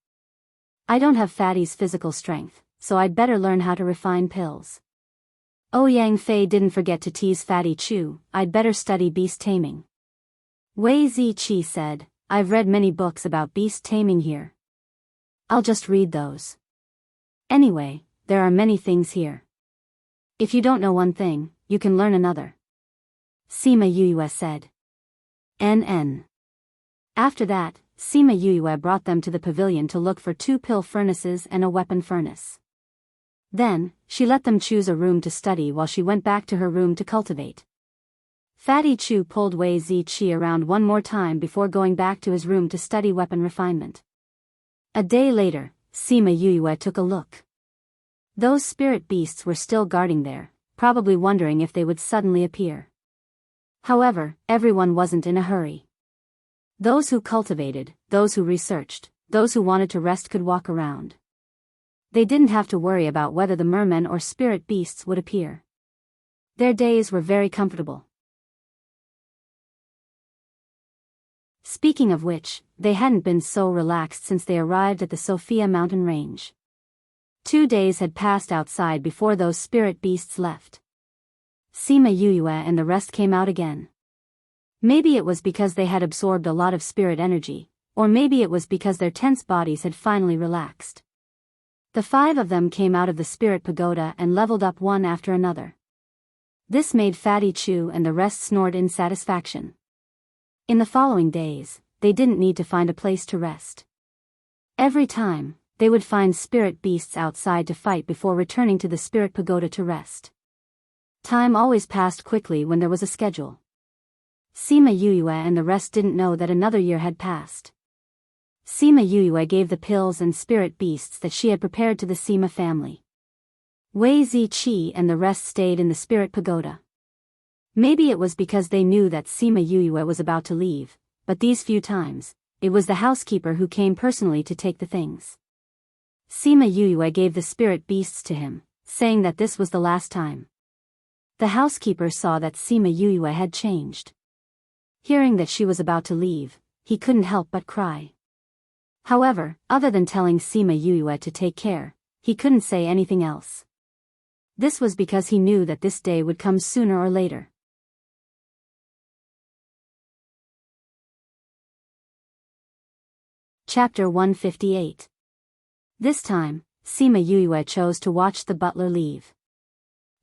I don't have Fatty's physical strength, so I'd better learn how to refine pills. Ouyang Fei didn't forget to tease Fatty Chu, I'd better study beast taming. Wei Ziqi said, I've read many books about beast taming here. I'll just read those. Anyway, there are many things here. If you don't know one thing, you can learn another. Sima Yuyue said. NN. After that, Sima Yuyue brought them to the pavilion to look for 2 pill furnaces and a weapon furnace. Then, she let them choose a room to study while she went back to her room to cultivate. Fatty Chu pulled Wei Ziqi around one more time before going back to his room to study weapon refinement. A day later, Sima Yuyue took a look. Those spirit beasts were still guarding there, probably wondering if they would suddenly appear. However, everyone wasn't in a hurry. Those who cultivated, those who researched, those who wanted to rest could walk around. They didn't have to worry about whether the mermen or spirit beasts would appear. Their days were very comfortable. Speaking of which, they hadn't been so relaxed since they arrived at the Sophia mountain range. 2 days had passed outside before those spirit beasts left. Sima Yuyue and the rest came out again. Maybe it was because they had absorbed a lot of spirit energy, or maybe it was because their tense bodies had finally relaxed. The 5 of them came out of the spirit pagoda and leveled up one after another. This made Fatty Chu and the rest snort in satisfaction. In the following days, they didn't need to find a place to rest. Every time, they would find spirit beasts outside to fight before returning to the spirit pagoda to rest. Time always passed quickly when there was a schedule. Sima Yuyue and the rest didn't know that another year had passed. Sima Yuyue gave the pills and spirit beasts that she had prepared to the Sima family. Wei Ziqi and the rest stayed in the spirit pagoda. Maybe it was because they knew that Sima Yuyue was about to leave, but these few times, it was the housekeeper who came personally to take the things. Sima Yuyue gave the spirit beasts to him, saying that this was the last time. The housekeeper saw that Sima Yuyue had changed. Hearing that she was about to leave, he couldn't help but cry. However, other than telling Sima Yuyue to take care, he couldn't say anything else. This was because he knew that this day would come sooner or later. Chapter 158. This time, Sima Yuyue chose to watch the butler leave.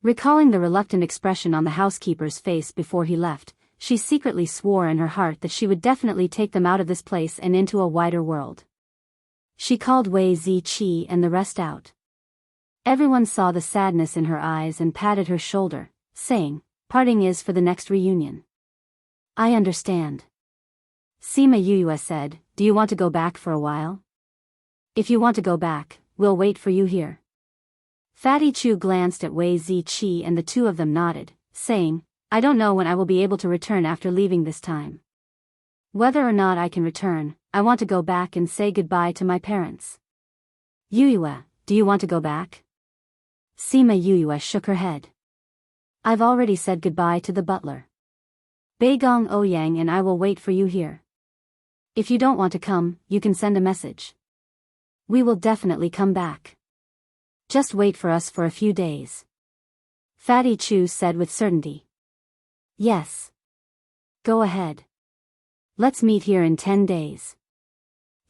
Recalling the reluctant expression on the housekeeper's face before he left, she secretly swore in her heart that she would definitely take them out of this place and into a wider world. She called Wei Ziqi and the rest out. Everyone saw the sadness in her eyes and patted her shoulder, saying, "Parting is for the next reunion." "I understand." Sima Yuyue said, "Do you want to go back for a while?" "If you want to go back, we'll wait for you here." Fatty Chu glanced at Wei Ziqi and the two of them nodded, saying, "I don't know when I will be able to return after leaving this time. Whether or not I can return, I want to go back and say goodbye to my parents." "Yuyue, do you want to go back?" Sima Yuyue shook her head. "I've already said goodbye to the butler. Beigong Ouyang and I will wait for you here. If you don't want to come, you can send a message. We will definitely come back. Just wait for us for a few days." Fatty Chu said with certainty. "Yes. Go ahead. Let's meet here in 10 days.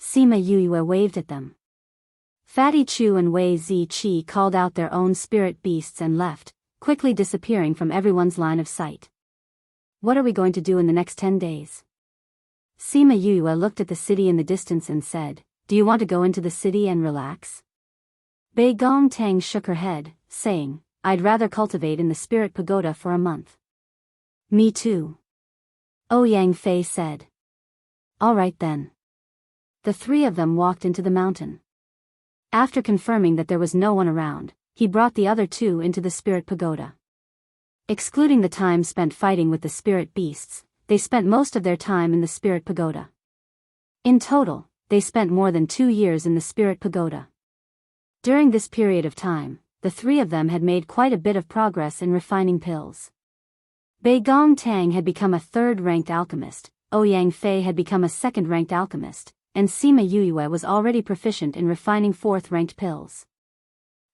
Sima Yuyue waved at them. Fatty Chu and Wei Ziqi called out their own spirit beasts and left, quickly disappearing from everyone's line of sight. What are we going to do in the next 10 days? Sima Yuyue looked at the city in the distance and said, "Do you want to go into the city and relax?" Bei Gong Tang shook her head, saying, "I'd rather cultivate in the spirit pagoda for a month." "Me too." Ouyang Fei said. "All right then." The three of them walked into the mountain. After confirming that there was no one around, he brought the other two into the spirit pagoda. Excluding the time spent fighting with the spirit beasts, they spent most of their time in the spirit pagoda. In total, they spent more than 2 years in the spirit pagoda. During this period of time, the three of them had made quite a bit of progress in refining pills. Bei Gong Tang had become a third-ranked alchemist, Ouyang Fei had become a second-ranked alchemist, and Sima Yuyue was already proficient in refining fourth-ranked pills.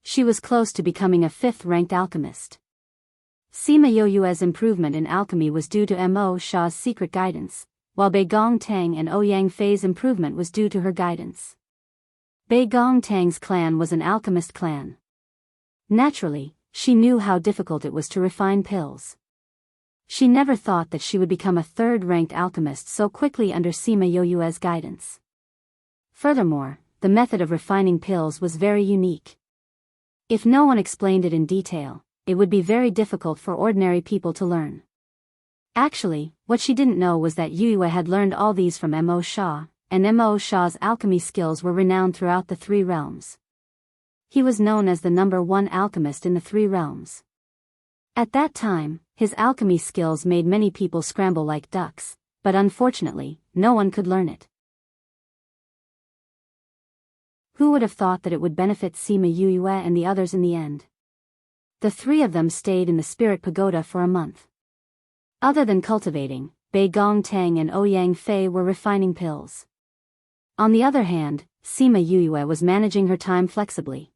She was close to becoming a fifth-ranked alchemist. Sima Yuyue's improvement in alchemy was due to Mo Sha's secret guidance, while Bei Gong Tang and Ouyang Fei's improvement was due to her guidance. Bei Gong Tang's clan was an alchemist clan. Naturally, she knew how difficult it was to refine pills. She never thought that she would become a third-ranked alchemist so quickly under Sima Yuyue's guidance. Furthermore, the method of refining pills was very unique. If no one explained it in detail, it would be very difficult for ordinary people to learn. Actually, what she didn't know was that Yuyue had learned all these from Mo Sha, and Mo Sha's alchemy skills were renowned throughout the 3 realms. He was known as the #1 alchemist in the 3 realms. At that time, his alchemy skills made many people scramble like ducks, but unfortunately, no one could learn it. Who would have thought that it would benefit Sima Yuyue and the others in the end? The 3 of them stayed in the spirit pagoda for a month. Other than cultivating, Bei Gong Tang and Ouyang Fei were refining pills. On the other hand, Sima Yuyue was managing her time flexibly.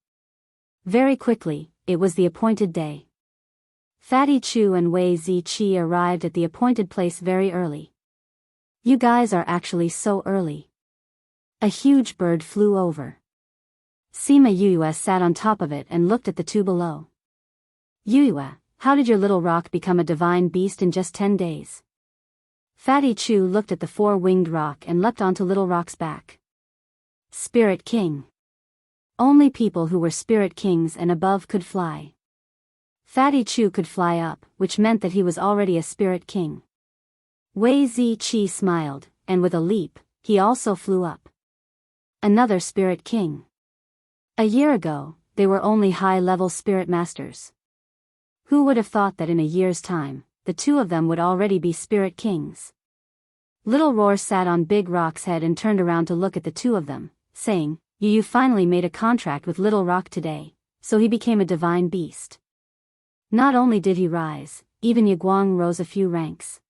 Very quickly, it was the appointed day. Fatty Chu and Wei Ziqi arrived at the appointed place very early. "You guys are actually so early." A huge bird flew over. Sima Yuyue sat on top of it and looked at the 2 below. "Yuyue, how did your little rock become a divine beast in just 10 days? Fatty Chu looked at the 4-winged rock and leapt onto Little Rock's back. Spirit King. Only people who were Spirit Kings and above could fly. Fatty Chu could fly up, which meant that he was already a Spirit King. Wei Ziqi smiled, and with a leap, he also flew up. Another Spirit King. A year ago, they were only high-level Spirit Masters. Who would have thought that in a year's time, the 2 of them would already be Spirit Kings? Little Roar sat on Big Rock's head and turned around to look at the 2 of them, saying, "You finally made a contract with Little Rock today, so he became a divine beast." Not only did he rise, even Yiguang rose a few ranks.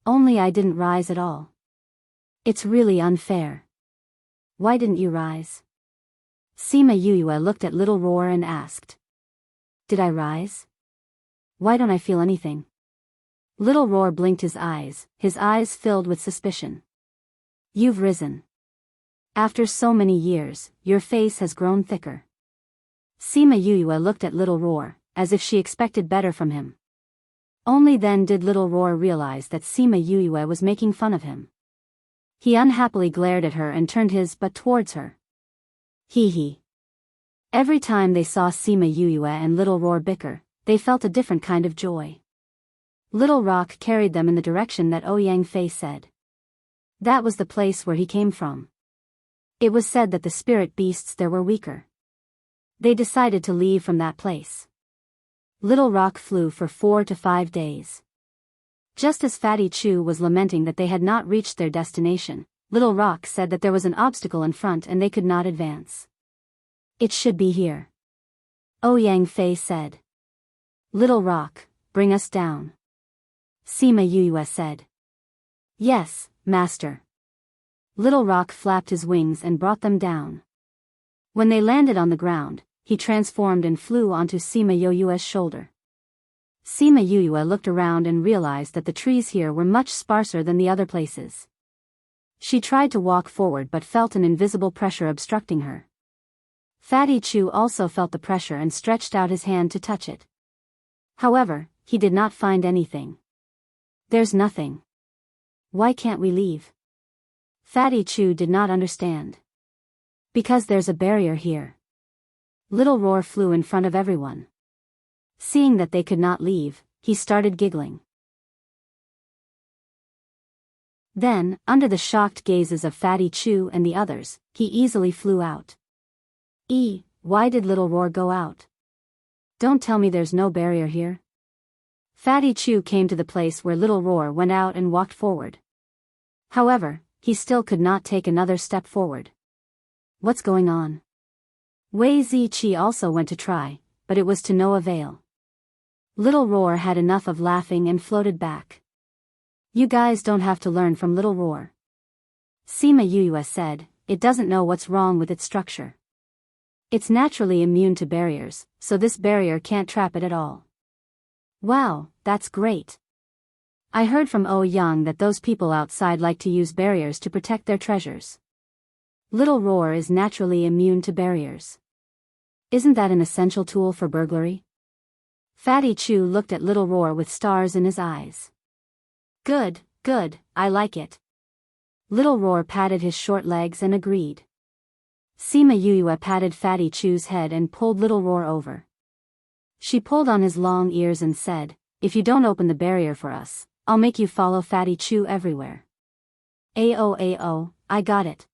Only I didn't rise at all. It's really unfair. Why didn't you rise? Sima Yuyue looked at Little Roar and asked. Did I rise? Why don't I feel anything? Little Roar blinked his eyes filled with suspicion. You've risen. After so many years, your face has grown thicker. Sima Yuyue looked at Little Roar, as if she expected better from him. Only then did Little Roar realize that Sima Yuyue was making fun of him. He unhappily glared at her and turned his butt towards her. Hee hee. Every time they saw Sima Yuyue and Little Roar bicker, they felt a different kind of joy. Little Rock carried them in the direction that Ouyang Fei said. That was the place where he came from. It was said that the spirit beasts there were weaker. They decided to leave from that place. Little Rock flew for 4 to 5 days. Just as Fatty Chu was lamenting that they had not reached their destination, Little Rock said that there was an obstacle in front and they could not advance. It should be here. Ouyang Fei said. Little Rock, bring us down. Sima Yuyue said. Yes, Master. Little Rock flapped his wings and brought them down. When they landed on the ground, he transformed and flew onto Sima Yuyue's shoulder. Sima Yuyue looked around and realized that the trees here were much sparser than the other places. She tried to walk forward but felt an invisible pressure obstructing her. Fatty Chu also felt the pressure and stretched out his hand to touch it. However, he did not find anything. There's nothing. Why can't we leave? Fatty Chu did not understand. Because there's a barrier here. Little Roar flew in front of everyone. Seeing that they could not leave, he started giggling. Then, under the shocked gazes of Fatty Chu and the others, he easily flew out. Why did Little Roar go out? Don't tell me there's no barrier here. Fatty Chu came to the place where Little Roar went out and walked forward. However, he still could not take another step forward. What's going on? Wei Ziqi also went to try, but it was to no avail. Little Roar had enough of laughing and floated back. You guys don't have to learn from Little Roar. Sima Yuyue said, it doesn't know what's wrong with its structure. It's naturally immune to barriers, so this barrier can't trap it at all. Wow, that's great. I heard from Ouyang that those people outside like to use barriers to protect their treasures. Little Roar is naturally immune to barriers. Isn't that an essential tool for burglary? Fatty Chu looked at Little Roar with stars in his eyes. Good, I like it. Little Roar patted his short legs and agreed. Sima Yuyue patted Fatty Chu's head and pulled Little Roar over. She pulled on his long ears and said, if you don't open the barrier for us, I'll make you follow Fatty Chu everywhere. Ao, I got it.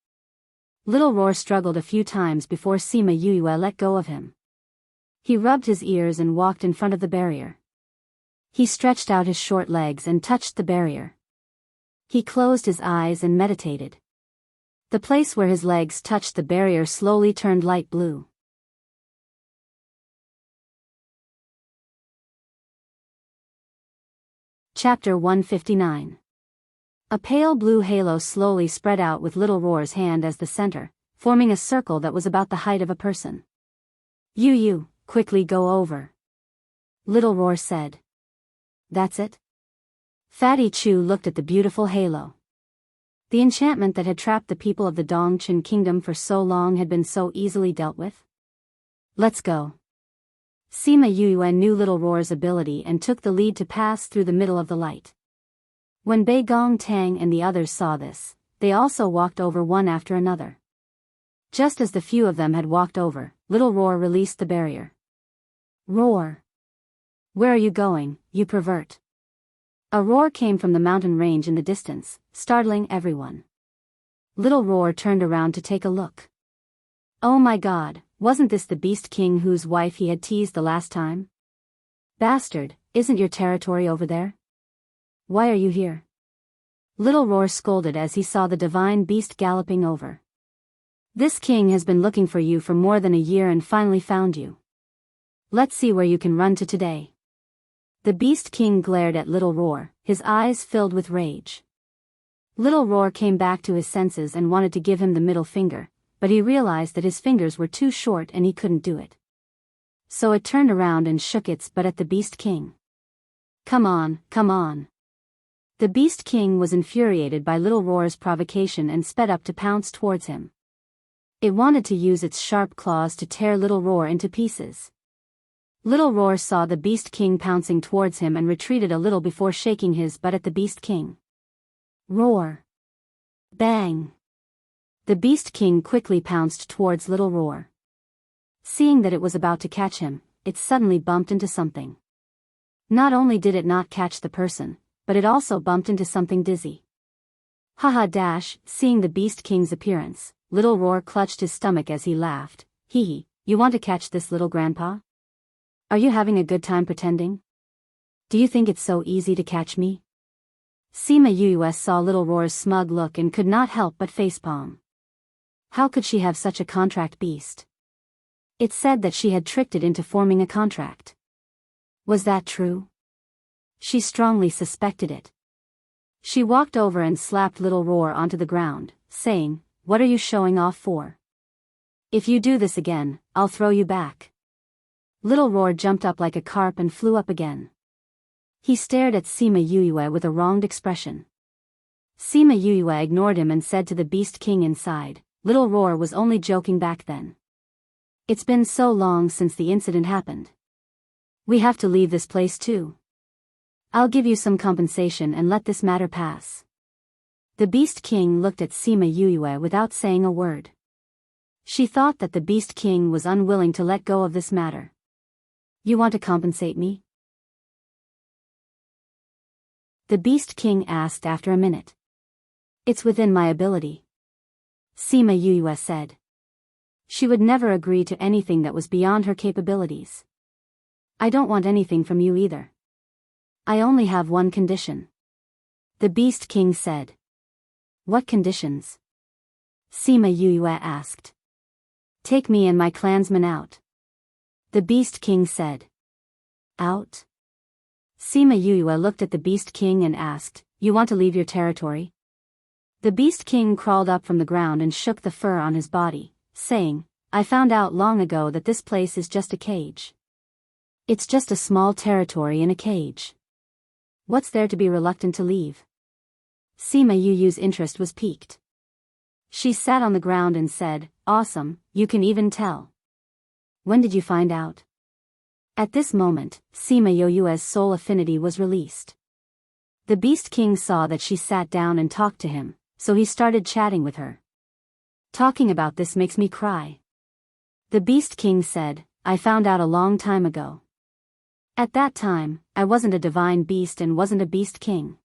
Little Roar struggled a few times before Sima Yuyue let go of him. He rubbed his ears and walked in front of the barrier. He stretched out his short legs and touched the barrier. He closed his eyes and meditated. The place where his legs touched the barrier slowly turned light blue. Chapter 159. A pale blue halo slowly spread out with Little Roar's hand as the center, forming a circle that was about the height of a person. You, quickly go over. Little Roar said. That's it? Fatty Chu looked at the beautiful halo. The enchantment that had trapped the people of the Dongchen kingdom for so long had been so easily dealt with. Let's go. Sima Yuyue knew Little Roar's ability and took the lead to pass through the middle of the light. When Bei Gong Tang and the others saw this, they also walked over one after another. Just as the few of them had walked over, Little Roar released the barrier. Roar! Where are you going, you pervert? A roar came from the mountain range in the distance, startling everyone. Little Roar turned around to take a look. Oh my God, wasn't this the Beast King whose wife he had teased the last time? Bastard, isn't your territory over there? Why are you here? Little Roar scolded as he saw the divine beast galloping over. This king has been looking for you for more than a year and finally found you. Let's see where you can run to today. The Beast King glared at Little Roar, his eyes filled with rage. Little Roar came back to his senses and wanted to give him the middle finger, but he realized that his fingers were too short and he couldn't do it. So it turned around and shook its butt at the Beast King. Come on. The Beast King was infuriated by Little Roar's provocation and sped up to pounce towards him. It wanted to use its sharp claws to tear Little Roar into pieces. Little Roar saw the Beast King pouncing towards him and retreated a little before shaking his butt at the Beast King. Roar! Bang! The Beast King quickly pounced towards Little Roar. Seeing that it was about to catch him, it suddenly bumped into something. Not only did it not catch the person, but it also bumped into something dizzy. Haha dash, seeing the Beast King's appearance, Little Roar clutched his stomach as he laughed. Hee hee, you want to catch this little grandpa? Are you having a good time pretending? Do you think it's so easy to catch me? Sima Yuyue saw Little Roar's smug look and could not help but facepalm. How could she have such a contract beast? It said that she had tricked it into forming a contract. Was that true? She strongly suspected it. She walked over and slapped Little Roar onto the ground, saying, "What are you showing off for? If you do this again, I'll throw you back." Little Roar jumped up like a carp and flew up again. He stared at Sima Yuyue with a wronged expression. Sima Yuyue ignored him and said to the Beast King inside, "Little Roar was only joking back then. It's been so long since the incident happened. We have to leave this place too. I'll give you some compensation and let this matter pass." The Beast King looked at Sima Yuyue without saying a word. She thought that the Beast King was unwilling to let go of this matter. "You want to compensate me?" The Beast King asked after a minute. "It's within my ability," Sima Yuyue said. She would never agree to anything that was beyond her capabilities. "I don't want anything from you either. I only have one condition," the Beast King said. "What conditions?" Sima Yuyue asked. "Take me and my clansmen out," the Beast King said. "Out?" Sima Yuyue looked at the Beast King and asked, "You want to leave your territory?" The Beast King crawled up from the ground and shook the fur on his body, saying, "I found out long ago that this place is just a cage. It's just a small territory in a cage. What's there to be reluctant to leave?" Sima Yuyue's interest was piqued. She sat on the ground and said, "Awesome, you can even tell. When did you find out?" At this moment, Sima Yuyue's soul affinity was released. The Beast King saw that she sat down and talked to him, so he started chatting with her. "Talking about this makes me cry," the Beast King said. "I found out a long time ago. At that time, I wasn't a divine beast and wasn't a Beast King.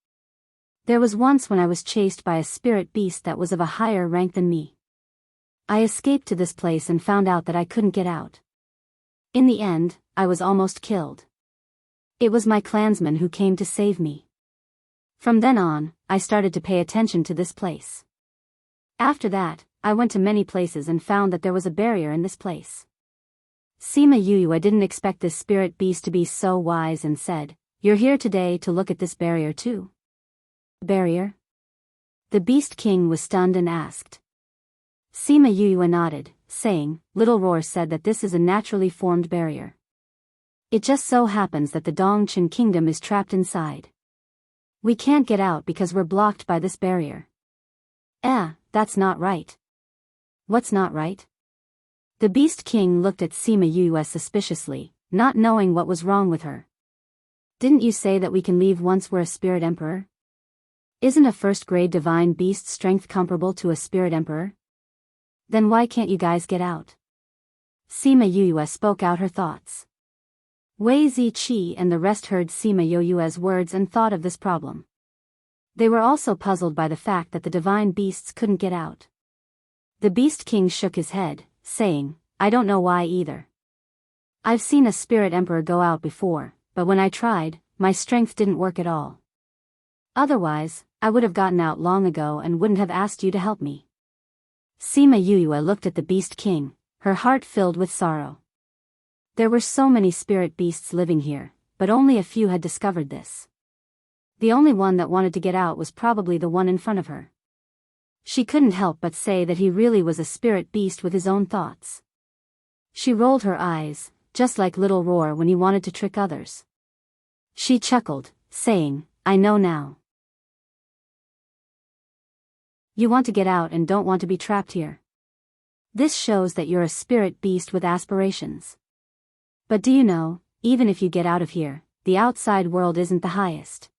There was once when I was chased by a spirit beast that was of a higher rank than me. I escaped to this place and found out that I couldn't get out. In the end, I was almost killed. It was my clansmen who came to save me. From then on, I started to pay attention to this place. After that, I went to many places and found that there was a barrier in this place." Sima Yuyue didn't expect this spirit beast to be so wise and said, "You're here today to look at this barrier too?" "Barrier?" The Beast King was stunned and asked. Sima Yuyue nodded, saying, "Little Roar said that this is a naturally formed barrier. It just so happens that the Dongchen Kingdom is trapped inside. We can't get out because we're blocked by this barrier." That's not right." "What's not right?" The Beast King looked at Sima Yuyue suspiciously, not knowing what was wrong with her. "Didn't you say that we can leave once we're a spirit emperor? Isn't a first-grade divine beast strength comparable to a spirit emperor? Then why can't you guys get out?" Sima Yuyue spoke out her thoughts. Wei Ziqi and the rest heard Sima Yuyue's words and thought of this problem. They were also puzzled by the fact that the divine beasts couldn't get out. The Beast King shook his head, saying, "I don't know why either. I've seen a spirit emperor go out before, but when I tried, my strength didn't work at all. Otherwise, I would have gotten out long ago and wouldn't have asked you to help me." Sima Yuyue looked at the Beast King, her heart filled with sorrow. There were so many spirit beasts living here, but only a few had discovered this. The only one that wanted to get out was probably the one in front of her. She couldn't help but say that he really was a spirit beast with his own thoughts. She rolled her eyes, just like Little Roar when he wanted to trick others. She chuckled, saying, "I know now. You want to get out and don't want to be trapped here. This shows that you're a spirit beast with aspirations. But do you know, even if you get out of here, the outside world isn't the highest.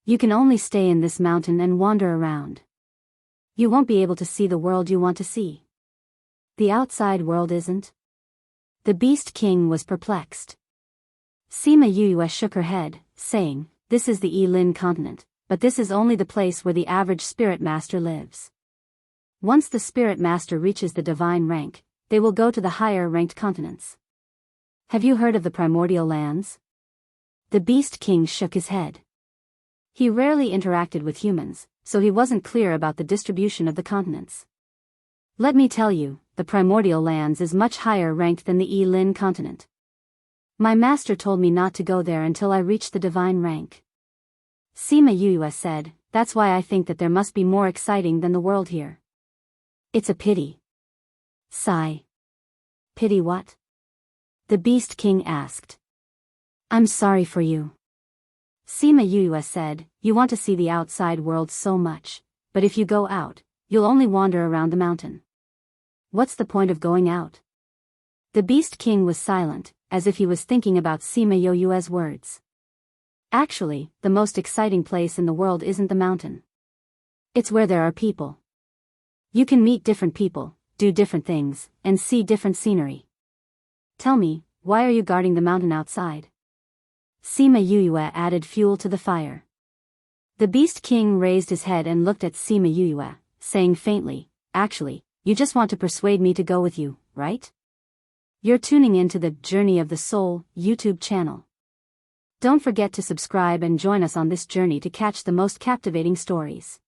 You can only stay in this mountain and wander around. You won't be able to see the world you want to see. The outside world isn't The Beast King was perplexed. Sima Yue shook her head, saying, "This is the Yi-Lin continent, but this is only the place where the average spirit master lives. Once the spirit master reaches the divine rank, they will go to the higher-ranked continents. Have you heard of the primordial lands?" The Beast King shook his head. He rarely interacted with humans, so he wasn't clear about the distribution of the continents. "Let me tell you, the primordial lands is much higher ranked than the Yi-Lin continent. My master told me not to go there until I reached the divine rank." Sima Yue said, "That's why I think that there must be more exciting than the world here." "It's a pity." Sigh. "Pity what?" The Beast King asked. "I'm sorry for you." Sima Yue said, "You want to see the outside world so much, but if you go out, you'll only wander around the mountain. What's the point of going out?" The Beast King was silent, as if he was thinking about Sima Yue's words. "Actually, the most exciting place in the world isn't the mountain. It's where there are people. You can meet different people, do different things, and see different scenery. Tell me, why are you guarding the mountain outside?" Sima Yue added fuel to the fire. The Beast King raised his head and looked at Sima Yue, saying faintly, "Actually, you just want to persuade me to go with you, right? You're tuning into the Journey of the Soul YouTube channel. Don't forget to subscribe and join us on this journey to catch the most captivating stories.